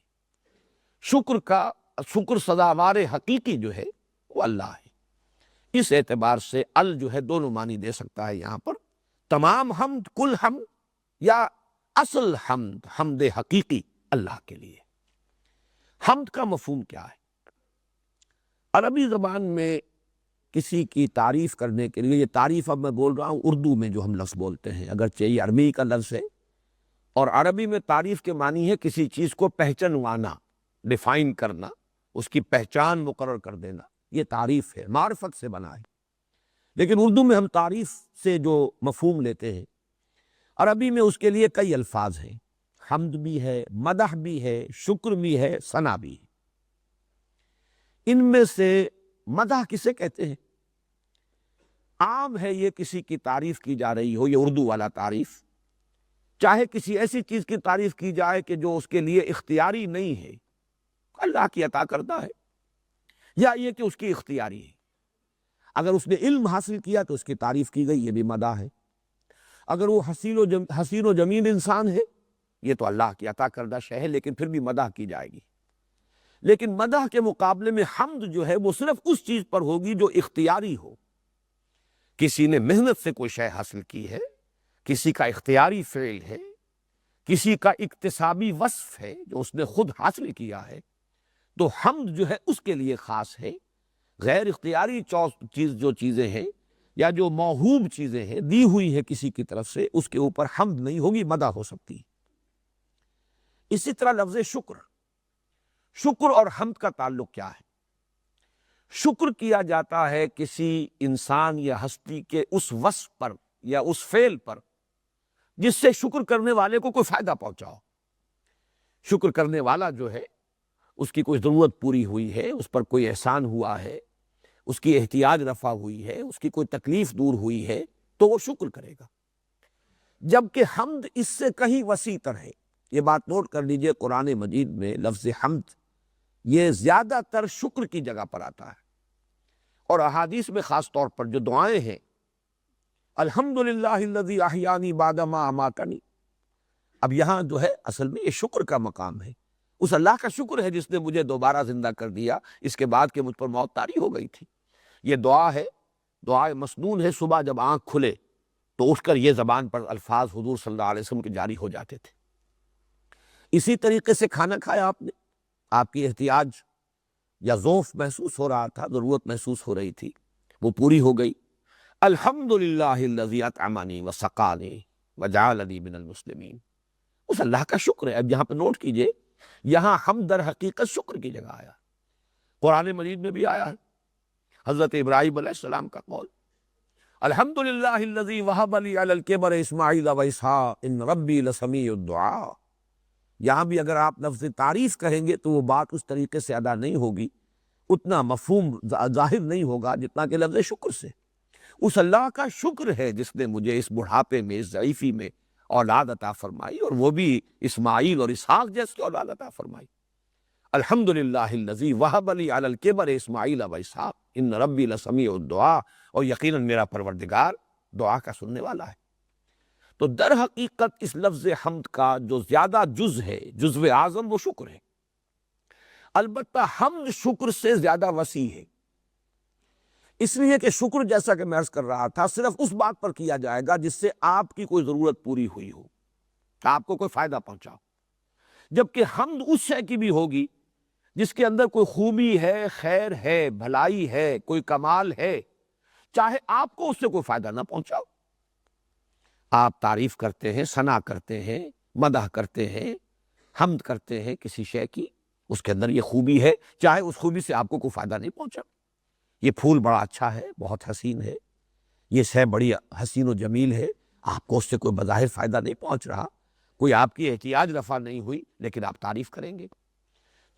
شکر سزاوار حقیقی جو ہے وہ اللہ ہے۔ اس اعتبار سے ال جو ہے دونوں معنی دے سکتا ہے یہاں پر، تمام حمد، کل حمد، یا اصل حمد، حمد حقیقی اللہ کے لیے۔ حمد کا مفہوم کیا ہے؟ عربی زبان میں کسی کی تعریف کرنے کے لیے، یہ تعریف اب میں بول رہا ہوں اردو میں جو ہم لفظ بولتے ہیں، اگرچہ یہ عربی کا لفظ ہے، اور عربی میں تعریف کے معنی ہے کسی چیز کو پہچانوانا، ڈیفائن کرنا، اس کی پہچان مقرر کر دینا، یہ تعریف ہے، معرفت سے بنا ہے۔ لیکن اردو میں ہم تعریف سے جو مفہوم لیتے ہیں، عربی میں اس کے لیے کئی الفاظ ہیں، حمد بھی ہے، مدح بھی ہے، شکر بھی ہے، ثنا بھی ہے۔ ان میں سے مدح کسے کہتے ہیں؟ عام ہے یہ کسی کی تعریف کی جا رہی ہو، یہ اردو والا تعریف، چاہے کسی ایسی چیز کی تعریف کی جائے کہ جو اس کے لیے اختیاری نہیں ہے، اللہ کی عطا کردہ ہے، یا یہ کہ اس کی اختیاری ہے۔ اگر اس نے علم حاصل کیا تو اس کی تعریف کی گئی، یہ بھی مدح ہے۔ اگر وہ حسین و جمیل انسان ہے، یہ تو اللہ کی عطا کردہ شے ہے، لیکن پھر بھی مدح کی جائے گی۔ لیکن مدح کے مقابلے میں حمد جو ہے وہ صرف اس چیز پر ہوگی جو اختیاری ہو۔ کسی نے محنت سے کوئی شے حاصل کی ہے، کسی کا اختیاری فعل ہے، کسی کا اکتسابی وصف ہے جو اس نے خود حاصل کیا ہے، تو حمد جو ہے اس کے لیے خاص ہے۔ غیر اختیاری جو چیزیں ہیں یا جو موہوب چیزیں ہیں، دی ہوئی ہے کسی کی طرف سے، اس کے اوپر حمد نہیں ہوگی، مدح ہو سکتی۔ اسی طرح لفظ شکر اور حمد کا تعلق کیا ہے؟ شکر کیا جاتا ہے کسی انسان یا ہستی کے اس وصف پر یا اس فعل پر جس سے شکر کرنے والے کو کوئی فائدہ پہنچاؤ۔ شکر کرنے والا جو ہے اس کی کوئی ضرورت پوری ہوئی ہے، اس پر کوئی احسان ہوا ہے، اس کی احتیاج رفع ہوئی ہے، اس کی کوئی تکلیف دور ہوئی ہے، تو وہ شکر کرے گا۔ جبکہ حمد اس سے کہیں وسیع تر ہے۔ یہ بات نوٹ کر لیجئے، قرآن مجید میں لفظ حمد یہ زیادہ تر شکر کی جگہ پر آتا ہے، اور احادیث میں خاص طور پر جو دعائیں ہیں، الحمدللہ الذی احیانی بعد ما اماتنی، اب یہاں جو ہے اصل میں یہ شکر کا مقام ہے۔ اس اللہ کا شکر ہے جس نے مجھے دوبارہ زندہ کر دیا، اس کے بعد کہ مجھ پر موت طاری ہو گئی تھی۔ یہ دعا ہے، دعا مسنون ہے، صبح جب آنکھ کھلے تو اٹھ کر یہ زبان پر الفاظ حضور صلی اللہ علیہ وسلم کے جاری ہو جاتے تھے۔ اسی طریقے سے کھانا کھایا آپ نے، آپ کی احتیاج یا ذوف محسوس ہو رہا تھا، ضرورت محسوس ہو رہی تھی، وہ پوری ہو گئی۔ الحمدللہ الذی اطعمنی وسقانی وجعلنی من المسلمین، اس اللہ کا شکر ہے۔ اب یہاں پہ نوٹ کیجئے، یہاں حمد در حقیقت شکر کی جگہ آیا، قرآن مجید میں بھی آیا ہے۔ حضرت ابراہیم علیہ السلام کا قول، الحمدللہ الذی وہب لی علی الکبر اسماعیل و اسحاق ان ربی لسمیع الدعاء۔ یہاں بھی اگر آپ لفظ تعریف کہیں گے تو وہ بات اس طریقے سے ادا نہیں ہوگی، اتنا مفہوم ظاہر نہیں ہوگا جتنا کہ لفظ شکر سے۔ اس اللہ کا شکر ہے جس نے مجھے اس بڑھاپے میں، اس ضعیفی میں اولاد عطا فرمائی، اور وہ بھی اسماعیل اور اسحاق جیسی اولاد عطا فرمائی۔ الحمدللہ الذی وہب لی علی الکبر اسماعیل و اسحاق ان ربی لسمیع الدعاء، اور یقیناً میرا پروردگار دعا کا سننے والا ہے۔ تو در حقیقت اس لفظ حمد کا جو زیادہ جز ہے، جزو اعظم، وہ شکر ہے۔ البتہ حمد شکر سے زیادہ وسیع ہے، اس لیے کہ شکر، جیسا کہ میں عرض کر رہا تھا، صرف اس بات پر کیا جائے گا جس سے آپ کی کوئی ضرورت پوری ہوئی ہو، آپ کو کوئی فائدہ پہنچا ہو، جبکہ حمد اس شے کی بھی ہوگی جس کے اندر کوئی خوبی ہے، خیر ہے، بھلائی ہے، کوئی کمال ہے، چاہے آپ کو اس سے کوئی فائدہ نہ پہنچا ہو۔ آپ تعریف کرتے ہیں، ثنا کرتے ہیں، مدح کرتے ہیں، حمد کرتے ہیں کسی شے کی، اس کے اندر یہ خوبی ہے، چاہے اس خوبی سے آپ کو کوئی فائدہ نہیں پہنچا۔ یہ پھول بڑا اچھا ہے، بہت حسین ہے، یہ شے بڑی حسین و جمیل ہے، آپ کو اس سے کوئی بظاہر فائدہ نہیں پہنچ رہا، کوئی آپ کی احتیاج رفع نہیں ہوئی، لیکن آپ تعریف کریں گے۔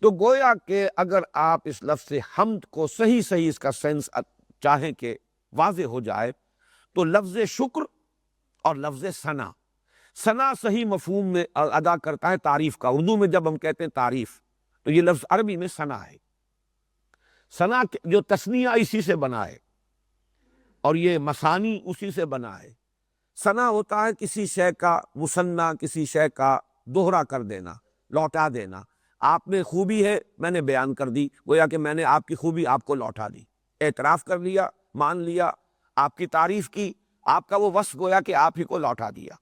تو گویا کہ اگر آپ اس لفظ حمد کو صحیح اس کا سینس چاہیں کہ واضح ہو جائے، تو لفظ شکر اور لفظ ثنا، ثنا صحیح مفہوم میں ادا کرتا ہے تعریف کا۔ اردو میں جب ہم کہتے ہیں تعریف، تو یہ لفظ عربی میں ثنا ہے۔ ثنا جو تثنیہ اسی سے بنا ہے، اور یہ مثانی اسی سے بنا ہے۔ ثنا ہوتا ہے کسی شے کا مثنیٰ، کسی شے کا دوہرا کر دینا، لوٹا دینا۔ آپ میں خوبی ہے، میں نے بیان کر دی، گویا کہ میں نے آپ کی خوبی آپ کو لوٹا دی، اعتراف کر لیا، مان لیا، آپ کی تعریف کی، آپ کا وہ وصف گویا کہ آپ ہی کو لوٹا دیا۔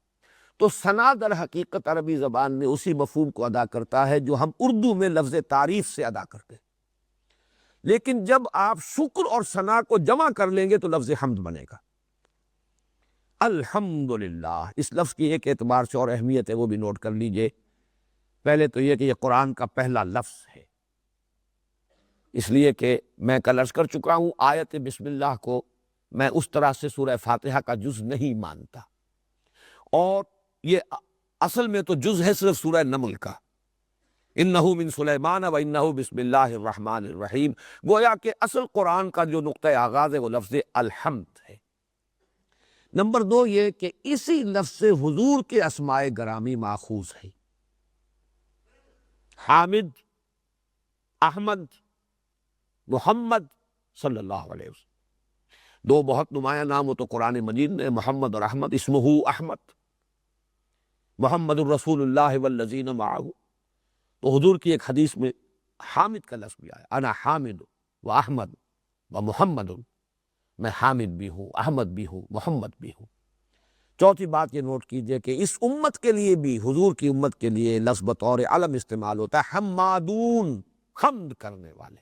تو ثنا در حقیقت عربی زبان میں اسی مفہوم کو ادا کرتا ہے جو ہم اردو میں لفظ تعریف سے ادا کرتے ہیں، لیکن جب آپ شکر اور ثنا کو جمع کر لیں گے تو لفظ حمد بنے گا۔ الحمدللہ، اس لفظ کی ایک اعتبار سے اور اہمیت ہے، وہ بھی نوٹ کر لیجئے۔ پہلے تو یہ کہ یہ قرآن کا پہلا لفظ ہے، اس لیے کہ میں کل عرض کر چکا ہوں، آیت بسم اللہ کو میں اس طرح سے سورہ فاتحہ کا جز نہیں مانتا، اور یہ اصل میں تو جز ہے صرف سورہ نمل کا، انہ من سلیمان و انہ بسم اللہ الرحمن الرحیم۔ گویا کہ اصل قرآن کا جو نقطہ آغاز ہے وہ لفظ الحمد ہے۔ نمبر دو یہ کہ اسی لفظ سے حضور کے اسماء گرامی ماخوذ ہے، حامد، احمد، محمد صلی اللہ علیہ وسلم۔ دو بہت نمایاں نام ہو تو قرآن مجید میں محمد اور احمد، اسمہ احمد، محمد الرسول اللہ والذین معہ۔ تو حضور کی ایک حدیث میں حامد کا لفظ بھی آیا، انا حامد و احمد و محمد، میں حامد بھی ہوں، احمد بھی ہوں، محمد بھی ہوں۔ چوتھی بات یہ نوٹ کیجئے کہ اس امت کے لیے بھی، حضور کی امت کے لیے لفظ بطور علم استعمال ہوتا ہے، حمادون، حمد کرنے والے۔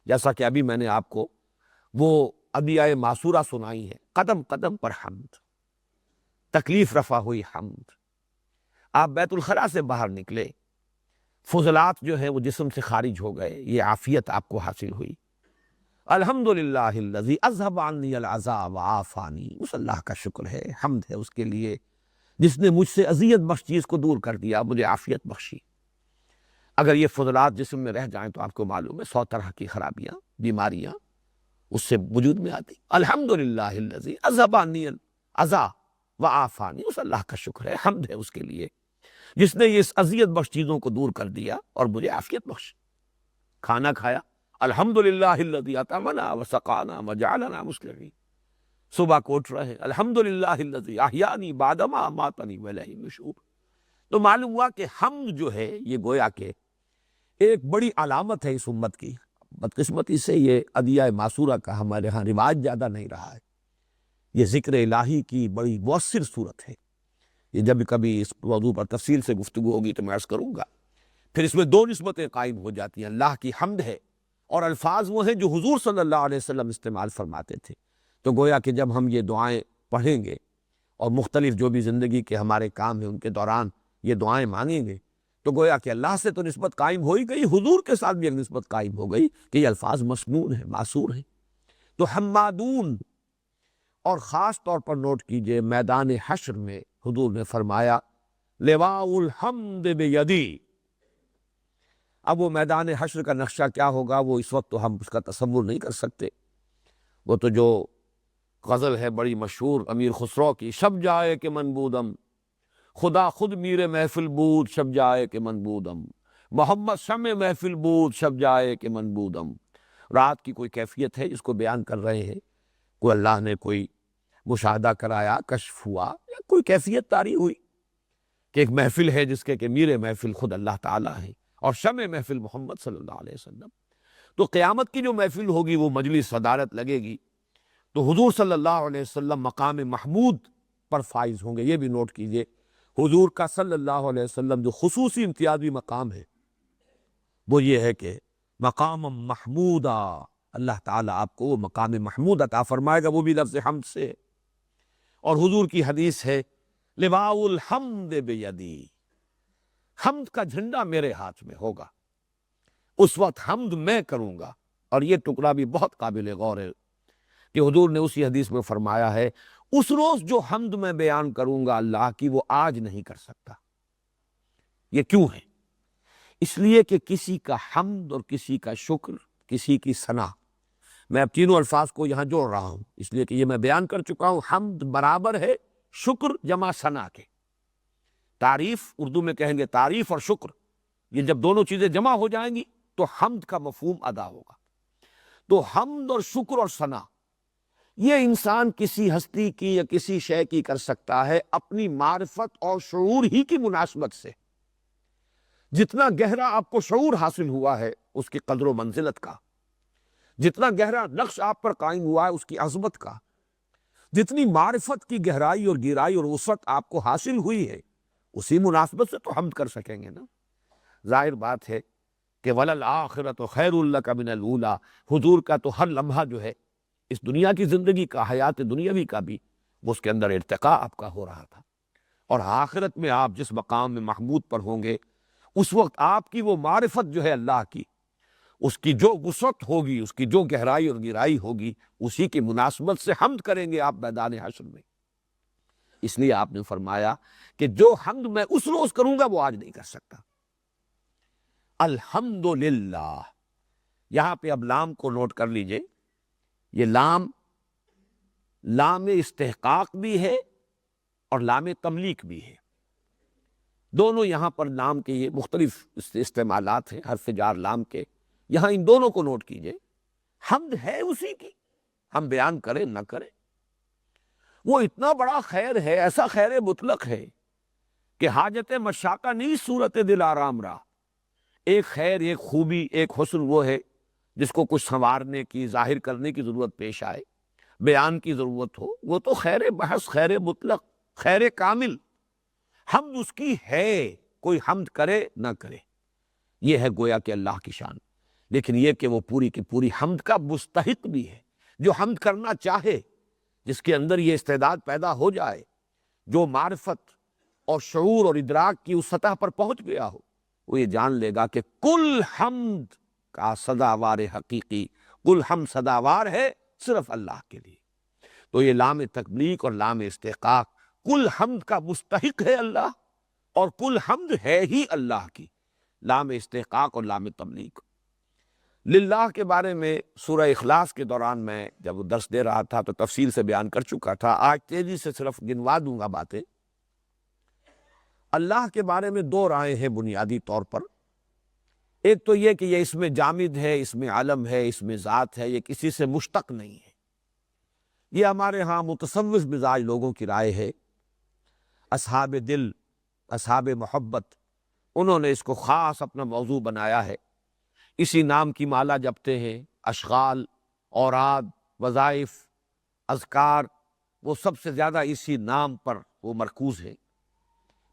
جیسا کہ ابھی میں نے آپ کو وہ ادعیہ معصورہ سنائی ہے، قدم قدم پر حمد، تکلیف رفع ہوئی حمد، آپ بیت الخلاء سے باہر نکلے، فضلات جو ہیں وہ جسم سے خارج ہو گئے، یہ عافیت آپ کو حاصل ہوئی۔ الحمدللہ الذی اذھب عنی العزا وعافانی، اس اللہ کا شکر ہے، حمد ہے اس کے لیے جس نے مجھ سے اذیت بخش چیز کو دور کر دیا، مجھے عافیت بخشی۔ اگر یہ فضلات جسم میں رہ جائیں تو آپ کو معلوم ہے 100 طرح کی خرابیاں، بیماریاں اس سے وجود میں آتی۔ الحمدللہ الذی اذھب عنی العزا وعافانی، اس اللہ کا شکر ہے، حمد ہے اس کے لیے جس نے یہ اس اذیت بخش چیزوں کو دور کر دیا اور مجھے عافیت بخش۔ کھانا کھایا، الحمدللہ الذی اطعمنا وسقانا وجعلنا مسلمین۔ صبح کو اٹھ رہے، الحمدللہ الذی احیانی بعدما اماتنی والیہ النشور۔ تو معلوم ہوا کہ حمد جو ہے یہ گویا کہ ایک بڑی علامت ہے اس امت کی۔ بدقسمتی سے یہ ادعیہ معصورہ کا ہمارے ہاں رواج زیادہ نہیں رہا ہے۔ یہ ذکر الہی کی بڑی مؤثر صورت ہے، یہ جب کبھی اس موضوع پر تفصیل سے گفتگو ہوگی تو میں عرض کروں گا۔ پھر اس میں دو نسبتیں قائم ہو جاتی ہیں، اللہ کی حمد ہے اور الفاظ وہ ہیں جو حضور صلی اللہ علیہ وسلم استعمال فرماتے تھے۔ تو گویا کہ جب ہم یہ دعائیں پڑھیں گے اور مختلف جو بھی زندگی کے ہمارے کام ہیں ان کے دوران یہ دعائیں مانگیں گے، تو گویا کہ اللہ سے تو نسبت قائم ہو ہی گئی، حضور کے ساتھ بھی ایک نسبت قائم ہو گئی کہ یہ الفاظ مسنون ہیں، معصور ہیں۔ تو حمادون، اور خاص طور پر نوٹ کیجئے میدان حشر میں حضور نے فرمایا لواء الحمد بیدی۔ اب وہ میدان حشر کا نقشہ کیا ہوگا وہ اس وقت تو ہم اس کا تصور نہیں کر سکتے۔ وہ تو جو غزل ہے بڑی مشہور امیر خسرو کی، شب جائے کہ من بودم، خدا خود میر محفل بود، شب جائے کہ من بودم، محمد شمع محفل بود شب جائے کہ منبودم. رات کی کوئی کیفیت ہے جس کو بیان کر رہے ہیں، کوئی اللہ نے کوئی مشاہدہ کرایا، کشف ہوا، یا کوئی کیفیت طاری ہوئی کہ ایک محفل ہے جس کے کہ میر محفل خود اللہ تعالیٰ ہے اور شمع محفل محمد صلی اللہ علیہ وسلم. تو قیامت کی جو محفل ہوگی وہ مجلس صدارت لگے گی تو حضور صلی اللہ علیہ وسلم مقام محمود پر فائز ہوں گے. یہ بھی نوٹ کیجئے، حضور کا صلی اللہ علیہ وسلم جو خصوصی امتیازی مقام ہے وہ یہ ہے کہ مقام محمودہ، اللہ تعالیٰ آپ کو وہ مقام محمود عطا فرمائے گا، وہ بھی لفظ حمد سے. اور حضور کی حدیث ہے لواء الحمد بیدی، حمد کا جھنڈا میرے ہاتھ میں ہوگا، اس وقت حمد میں کروں گا. اور یہ ٹکڑا بھی بہت قابل غور ہے کہ حضور نے اسی حدیث میں فرمایا ہے اس روز جو حمد میں بیان کروں گا اللہ کی وہ آج نہیں کر سکتا. یہ کیوں ہے؟ اس لیے کہ کسی کا حمد اور کسی کا شکر، کسی کی ثنا، میں اب تینوں الفاظ کو یہاں جوڑ رہا ہوں اس لیے کہ یہ میں بیان کر چکا ہوں. حمد برابر ہے شکر جمع ثنا کے. تعریف اردو میں کہیں گے تعریف اور شکر، یہ جب دونوں چیزیں جمع ہو جائیں گی تو حمد کا مفہوم ادا ہوگا. تو حمد اور شکر اور ثنا یہ انسان کسی ہستی کی یا کسی شے کی کر سکتا ہے اپنی معرفت اور شعور ہی کی مناسبت سے. جتنا گہرا آپ کو شعور حاصل ہوا ہے اس کی قدر و منزلت کا، جتنا گہرا نقش آپ پر قائم ہوا ہے اس کی عظمت کا، جتنی معرفت کی گہرائی اور گہرائی اور وسعت آپ کو حاصل ہوئی ہے اسی مناسبت سے تو حمد کر سکیں گے نا. ظاہر بات ہے کہ وَلَلْآخِرَةُ خَيْرٌ لَكَ مِنَ الْأُولَىٰ، حضور کا تو ہر لمحہ جو ہے اس دنیا کی زندگی کا، حیات دنیاوی کا بھی، وہ اس کے اندر ارتقاء آپ کا ہو رہا تھا. اور آخرت میں آپ جس مقام میں محمود پر ہوں گے اس وقت آپ کی وہ معرفت جو ہے اللہ کی، اس کی جو وسعت ہوگی، اس کی جو گہرائی اور گہرائی ہوگی، اسی کی مناسبت سے حمد کریں گے آپ میدان حشر میں. اس لیے آپ نے فرمایا کہ جو حمد میں اس روز کروں گا وہ آج نہیں کر سکتا. الحمدللہ، یہاں پہ اب لام کو نوٹ کر لیجئے. یہ لام استحقاق بھی ہے اور لام تملیک بھی ہے. دونوں یہاں پر لام کے یہ مختلف استعمالات ہیں، حرف جار لام کے. یہاں ان دونوں کو نوٹ کیجئے. حمد ہے اسی کی، ہم بیان کریں نہ کریں. وہ اتنا بڑا خیر ہے، ایسا خیر مطلق ہے کہ حاجت مشاقہ نہیں صورت دل آرام را. ایک خیر، ایک خوبی، ایک حسن وہ ہے جس کو کچھ سنوارنے کی، ظاہر کرنے کی ضرورت پیش آئے، بیان کی ضرورت ہو، وہ تو خیر محض، خیر مطلق، خیر کامل. حمد اس کی ہے، کوئی حمد کرے نہ کرے. یہ ہے گویا کہ اللہ کی شان. لیکن یہ کہ وہ پوری کی پوری حمد کا مستحق بھی ہے. جو حمد کرنا چاہے، جس کے اندر یہ استعداد پیدا ہو جائے، جو معرفت اور شعور اور ادراک کی اس سطح پر پہنچ گیا ہو، وہ یہ جان لے گا کہ کل حمد کا سزاوار حقیقی، کل حمد سزاوار ہے صرف اللہ کے لیے. تو یہ لام تکلیق اور لام استحقاق، کل حمد کا مستحق ہے اللہ اور کل حمد ہے ہی اللہ کی. لام استحقاق اور لام تملیک. للہ کے بارے میں سورہ اخلاص کے دوران میں جب درس دے رہا تھا تو تفصیل سے بیان کر چکا تھا. آج تیزی سے صرف گنوا دوں گا باتیں. اللہ کے بارے میں دو رائے ہیں بنیادی طور پر. ایک تو یہ کہ یہ اس میں جامد ہے، اس میں علم ہے، اس میں ذات ہے، یہ کسی سے مشتق نہیں ہے. یہ ہمارے ہاں متصوف مزاج لوگوں کی رائے ہے. اصحاب دل، اصحاب محبت، انہوں نے اس کو خاص اپنا موضوع بنایا ہے. اسی نام کی مالا جپتے ہیں. اشغال، اوراد، وظائف، اذکار، وہ سب سے زیادہ اسی نام پر وہ مرکوز ہے.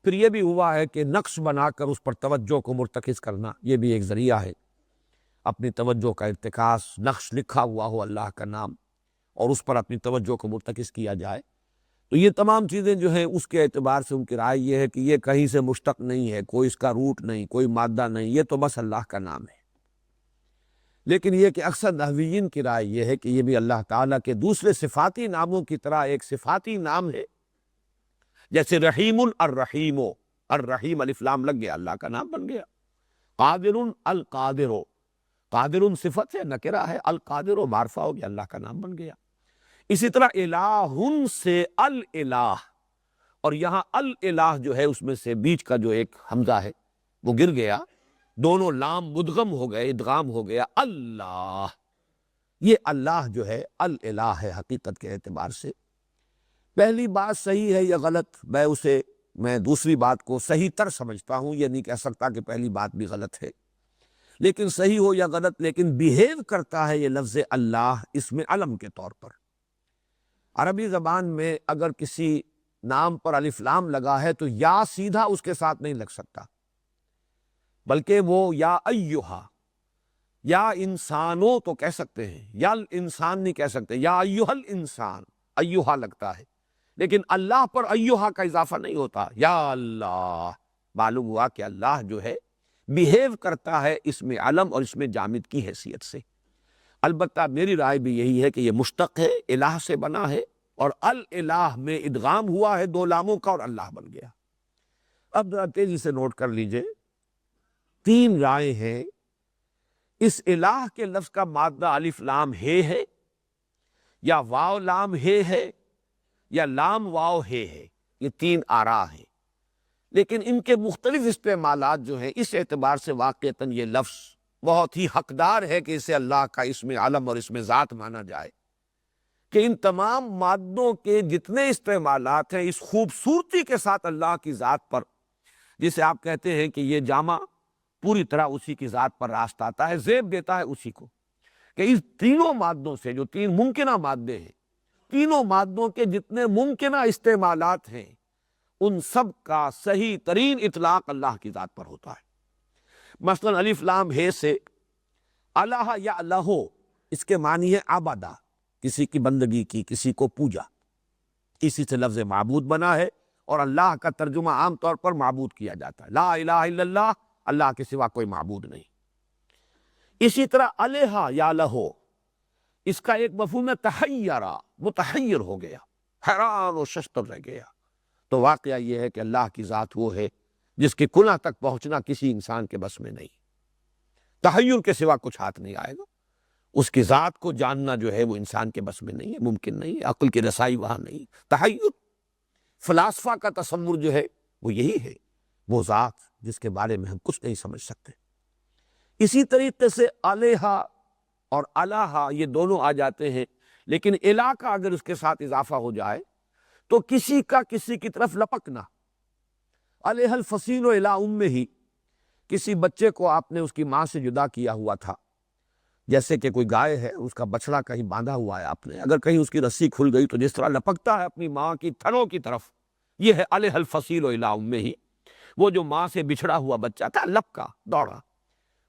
پھر یہ بھی ہوا ہے کہ نقش بنا کر اس پر توجہ کو مرتکز کرنا، یہ بھی ایک ذریعہ ہے. اپنی توجہ کا ارتکاز، نقش لکھا ہوا ہو اللہ کا نام اور اس پر اپنی توجہ کو مرتکز کیا جائے. تو یہ تمام چیزیں جو ہیں اس کے اعتبار سے ان کی رائے یہ ہے کہ یہ کہیں سے مشتق نہیں ہے، کوئی اس کا روٹ نہیں، کوئی مادہ نہیں، یہ تو بس اللہ کا نام ہے. لیکن یہ کہ اکثر نحویین کی رائے یہ ہے کہ یہ بھی اللہ تعالیٰ کے دوسرے صفاتی ناموں کی طرح ایک صفاتی نام ہے. جیسے رحیم الرحیم، الرحیم الف لام لگ گیا، اللہ کا نام بن گیا. قادر القادر، قادر صفت ہے، نکرہ ہے، القادر معرفہ ہو گیا، اللہ کا نام بن گیا. اسی طرح الہ سے الالہ، اور یہاں الالہ جو ہے اس میں سے بیچ کا جو ایک حمزہ ہے وہ گر گیا. دونوں لام مدغم ہو گئے، ادغام ہو گیا اللہ۔ یہ اللہ جو ہے الالہ ہے حقیقت کے اعتبار سے۔ پہلی بات صحیح ہے یا غلط، میں دوسری بات کو صحیح تر سمجھتا ہوں، یہ نہیں کہہ سکتا کہ پہلی بات بھی غلط ہے، لیکن صحیح ہو یا غلط، لیکن بیہیو کرتا ہے یہ لفظ اللہ اس میں علم کے طور پر۔ عربی زبان میں اگر کسی نام پر الف لام لگا ہے تو یا سیدھا اس کے ساتھ نہیں لگ سکتا، بلکہ وہ یا ایہا، یا انسانوں تو کہہ سکتے ہیں، یا انسان نہیں کہہ سکتے، یا ایہا الانسان، ایہا لگتا ہے، لیکن اللہ پر ایہا کا اضافہ نہیں ہوتا، یا اللہ۔ معلوم ہوا کہ اللہ جو ہے بیہیو کرتا ہے اس میں علم اور اس میں جامد کی حیثیت سے۔ البتہ میری رائے بھی یہی ہے کہ یہ مشتق ہے، الہ سے بنا ہے، اور الالہ میں ادغام ہوا ہے دو لاموں کا اور اللہ بن گیا۔ اب ذرا تیزی سے نوٹ کر لیجئے، تین رائے ہیں۔ اس الہ کے لفظ کا مادہ الف لام ہے یا واو لام ہے یا لام واو ہے، یہ تین آراء ہیں، لیکن ان کے مختلف استعمالات جو ہیں اس اعتبار سے واقعتاً یہ لفظ بہت ہی حقدار ہے کہ اسے اللہ کا اسم علم اور اسم ذات مانا جائے، کہ ان تمام مادوں کے جتنے استعمالات ہیں اس خوبصورتی کے ساتھ اللہ کی ذات پر، جسے آپ کہتے ہیں کہ یہ جامع پوری طرح اسی کی ذات پر راست آتا ہے، زیب دیتا ہے اسی کو، کہ اس تینوں مادوں سے جو تین ممکنہ مادے ہیں، تینوں مادوں کے جتنے ممکنہ استعمالات ہیں ان سب کا صحیح ترین اطلاق اللہ کی ذات پر ہوتا ہے۔ مثلا الف لام ہے سے الہ یا الہو، اس کے معنی ہے عبادہ، کسی کی بندگی کی، کسی کو پوجا، اسی سے لفظ معبود بنا ہے، اور اللہ کا ترجمہ عام طور پر معبود کیا جاتا ہے، لا الہ الا اللہ، اللہ کے سوا کوئی معبود نہیں۔ اسی طرح الہ یا الہو، اس کا ایک مفہوم ہے تحیرہ، متحیر ہو گیا، حیران و ششدر رہ گیا۔ تو واقعہ یہ ہے کہ اللہ کی ذات وہ ہے جس کے کنہ تک پہنچنا کسی انسان کے بس میں نہیں، تحیر کے سوا کچھ ہاتھ نہیں آئے گا، اس کی ذات کو جاننا جو ہے وہ انسان کے بس میں نہیں ہے، ممکن نہیں ہے، عقل کی رسائی وہاں نہیں۔ تحیر، فلاسفہ کا تصور جو ہے وہ یہی ہے، وہ ذات جس کے بارے میں ہم کچھ نہیں سمجھ سکتے۔ اسی طریقے سے الہ اور الہ یہ دونوں آ جاتے ہیں، لیکن الہ کا اگر اس کے ساتھ اضافہ ہو جائے تو کسی کا کسی کی طرف لپکنا۔ الہ الفصیل الی امہ، کسی بچے کو آپ نے اس کی ماں سے جدا کیا ہوا تھا، جیسے کہ کوئی گائے ہے، اس کا بچڑا کہیں باندھا ہوا ہے آپ نے، اگر کہیں اس کی رسی کھل گئی تو جس طرح لپکتا ہے اپنی ماں کی تھنوں کی طرف، یہ ہے الہ الفصیل الی امہ۔ وہ جو ماں سے بچھڑا ہوا بچہ تھا، لپکا، دوڑا،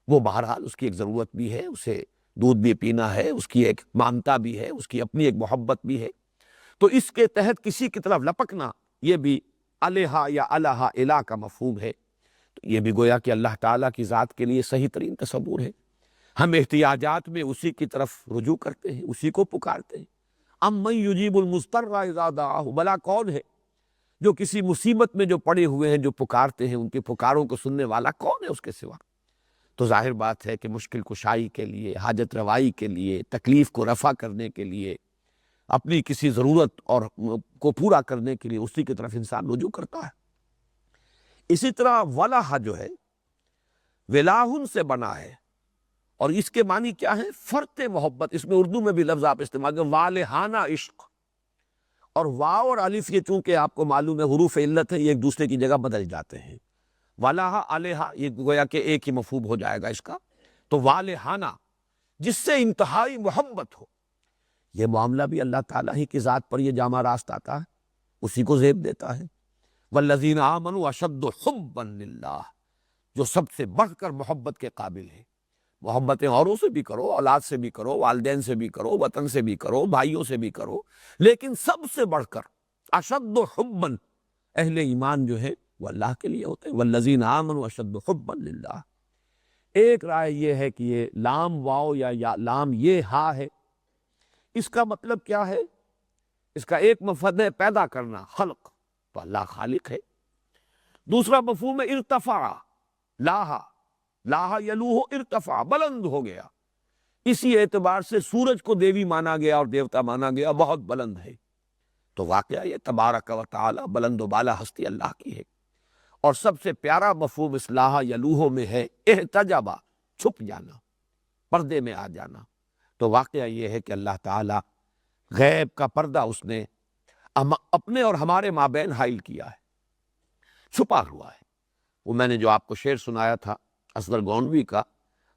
وہ بہرحال اس کی ایک ضرورت بھی ہے، اسے دودھ بھی پینا ہے، اس کی ایک مامتا بھی ہے، اس کی اپنی ایک محبت بھی ہے، تو اس کے تحت کسی کی طرف لپکنا یہ بھی الہ یا الہ الہ کا مفہوم ہے۔ تو یہ بھی گویا کہ اللہ تعالیٰ کی ذات کے لیے صحیح ترین تصور ہے۔ ہم احتیاجات میں اسی کی طرف رجوع کرتے ہیں، اسی کو پکارتے ہیں۔ امن یجیب المضطر اذا دعاہ، بھلا کون ہے جو کسی مصیبت میں جو پڑے ہوئے ہیں جو پکارتے ہیں، ان کی پکاروں کو سننے والا کون ہے اس کے سوا؟ تو ظاہر بات ہے کہ مشکل کشائی کے لیے، حاجت روائی کے لیے، تکلیف کو رفع کرنے کے لیے، اپنی کسی ضرورت اور کو پورا کرنے کے لیے اسی کی طرف انسان رجوع کرتا ہے۔ اسی طرح ولہ جو ہے ولاہن سے بنا ہے، اور اس کے معنی کیا ہے؟ فرط محبت۔ اس میں اردو میں بھی لفظ آپ استعمال کریں، والہانہ عشق، اور واو اور الف یہ چونکہ آپ کو معلوم ہے حروف علت ہے، یہ ایک دوسرے کی جگہ بدل جاتے ہیں۔ والہ الہ یہ گویا کہ ایک ہی مفہوم ہو جائے گا اس کا۔ تو والہانہ جس سے انتہائی محبت ہو، یہ معاملہ بھی اللہ تعالیٰ ہی کی ذات پر یہ جامع راست آتا ہے، اسی کو زیب دیتا ہے۔ والذین آمنوا اشد حبا للہ، جو سب سے بڑھ کر محبت کے قابل ہے۔ محبتیں اوروں سے بھی کرو، اولاد سے بھی کرو، والدین سے بھی کرو، وطن سے بھی کرو، بھائیوں سے بھی کرو، لیکن سب سے بڑھ کر اشد حبا اہل ایمان جو ہے وہ اللہ کے لیے ہوتے ہیں۔ والذین آمنوا اشد حبا للہ۔ ایک رائے یہ ہے کہ یہ لام واو یا لام یہ ہا ہے، اس کا مطلب کیا ہے؟ اس کا ایک مفہوم ہے پیدا کرنا، خلق، تو اللہ خالق ہے۔ دوسرا مفہوم ہے ارتفاع، لاہا، لاہا یلوہ، ارتفاع، بلند ہو گیا۔ اسی اعتبار سے سورج کو دیوی مانا گیا اور دیوتا مانا گیا، بہت بلند ہے۔ تو واقعہ یہ تبارک و تعالی بلند و بالا ہستی اللہ کی ہے۔ اور سب سے پیارا مفہوم اس لاہا یلوہ میں ہے احتجابا، چھپ جانا، پردے میں آ جانا۔ تو واقعہ یہ ہے کہ اللہ تعالی غیب کا پردہ اس نے اپنے اور ہمارے مابین حائل کیا ہے، چھپا ہوا ہے۔ وہ میں نے جو آپ کو شعر سنایا تھا اصغر گونوی کا،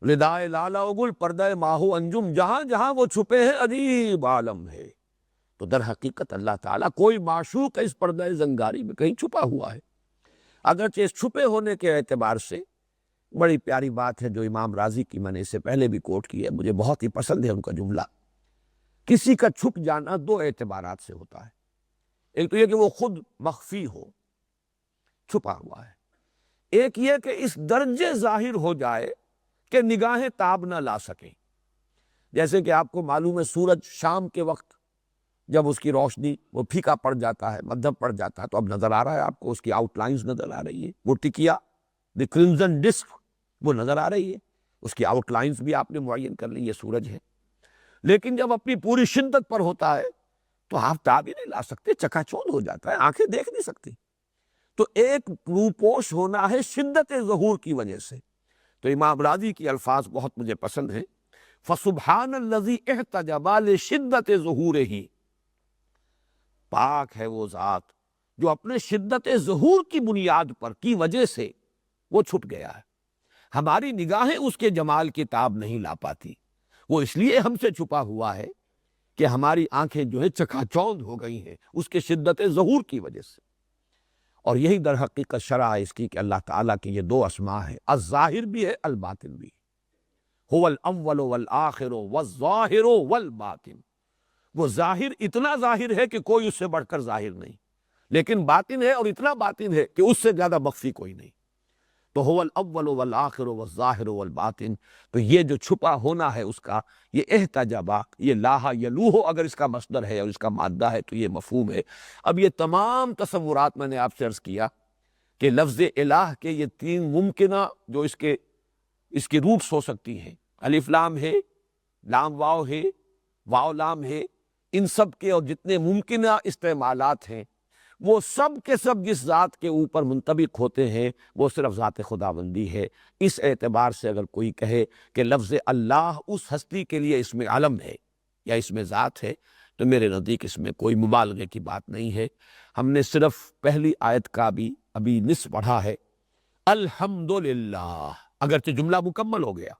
ردائے لالا اگل پردہ ماہو انجم، جہاں جہاں وہ چھپے ہیں عجیب عالم ہے۔ تو در حقیقت اللہ تعالیٰ کوئی معشوق اس پردہ زنگاری میں کہیں چھپا ہوا ہے۔ اگرچہ اس چھپے ہونے کے اعتبار سے بڑی پیاری بات ہے جو امام راضی کی میں نے اس سے پہلے بھی کوٹ کی ہے، مجھے بہت ہی پسند ہے ان کا جملہ۔ کسی کا چھپ جانا دو اعتبارات سے ہوتا ہے، ایک تو یہ کہ وہ خود مخفی ہو، چھپا ہوا ہے، ایک یہ کہ اس درجے ظاہر ہو جائے کہ نگاہیں تاب نہ لا سکیں۔ جیسے کہ آپ کو معلوم ہے سورج شام کے وقت جب اس کی روشنی وہ پھیکا پڑ جاتا ہے، مدھم پڑ جاتا ہے، تو اب نظر آ رہا ہے آپ کو، اس کی آؤٹ لائنز نظر آ رہی ہے، وہ ٹکیا دی کرمزن ڈسک وہ نظر آ رہی ہے، اس کی آؤٹ لائنز بھی آپ نے معین کر لی، یہ سورج ہے۔ لیکن جب اپنی پوری شدت پر ہوتا ہے تو آپ تاب ہی نہیں لا سکتے، چکا چوندھ ہو جاتا ہے، آنکھیں دیکھ نہیں سکتی۔ تو ایک روپوش ہونا ہے شدت ظہور کی وجہ سے۔ تو امام راضی کی الفاظ بہت مجھے پسند ہیں، فَسُبْحَانَ الَّذِي احْتَجَبَ لِشِدَّتِ ظُہُورِهِ، پاک ہے وہ ذات جو اپنے شدت ظہور کی بنیاد پر کی وجہ سے وہ چھپ گیا ہے۔ ہماری نگاہیں اس کے جمال کی تاب نہیں لا پاتی، وہ اس لیے ہم سے چھپا ہوا ہے کہ ہماری آنکھیں جو ہے چکا چوندھ ہو گئی ہیں اس کے شدت ظہور کی وجہ سے۔ اور یہی در حقیقت شرح ہے اس کی کہ اللہ تعالیٰ کے یہ دو اسماء ہیں، الظاہر بھی ہے الباطن بھی، هو الاول والآخر والظاہر والباطن۔ وہ ظاہر اتنا ظاہر ہے کہ کوئی اس سے بڑھ کر ظاہر نہیں، لیکن باطن ہے اور اتنا باطن ہے کہ اس سے زیادہ مخفی کوئی نہیں۔ تو هو الاول والآخر والظاہر والباطن، تو یہ جو چھپا ہونا ہے اس کا، یہ احتجابا، یہ لاہا یلوہ اگر اس کا مصدر ہے اور اس کا مادہ ہے تو یہ مفہوم ہے۔ اب یہ تمام تصورات میں نے آپ سے عرض کیا کہ لفظ الہ کے یہ تین ممکنہ جو اس کے روٹس ہو سکتی ہیں، الف لام ہے، لام واو ہے، واو لام ہے، ان سب کے اور جتنے ممکنہ استعمالات ہیں وہ سب کے سب جس ذات کے اوپر منطبق ہوتے ہیں وہ صرف ذات خداوندی ہے۔ اس اعتبار سے اگر کوئی کہے کہ لفظ اللہ اس ہستی کے لیے اس میں علم ہے یا اس میں ذات ہے تو میرے نزدیک اس میں کوئی مبالغے کی بات نہیں ہے۔ ہم نے صرف پہلی آیت کا بھی ابھی نصف پڑھا ہے، الحمدللہ، اگرچہ جملہ مکمل ہو گیا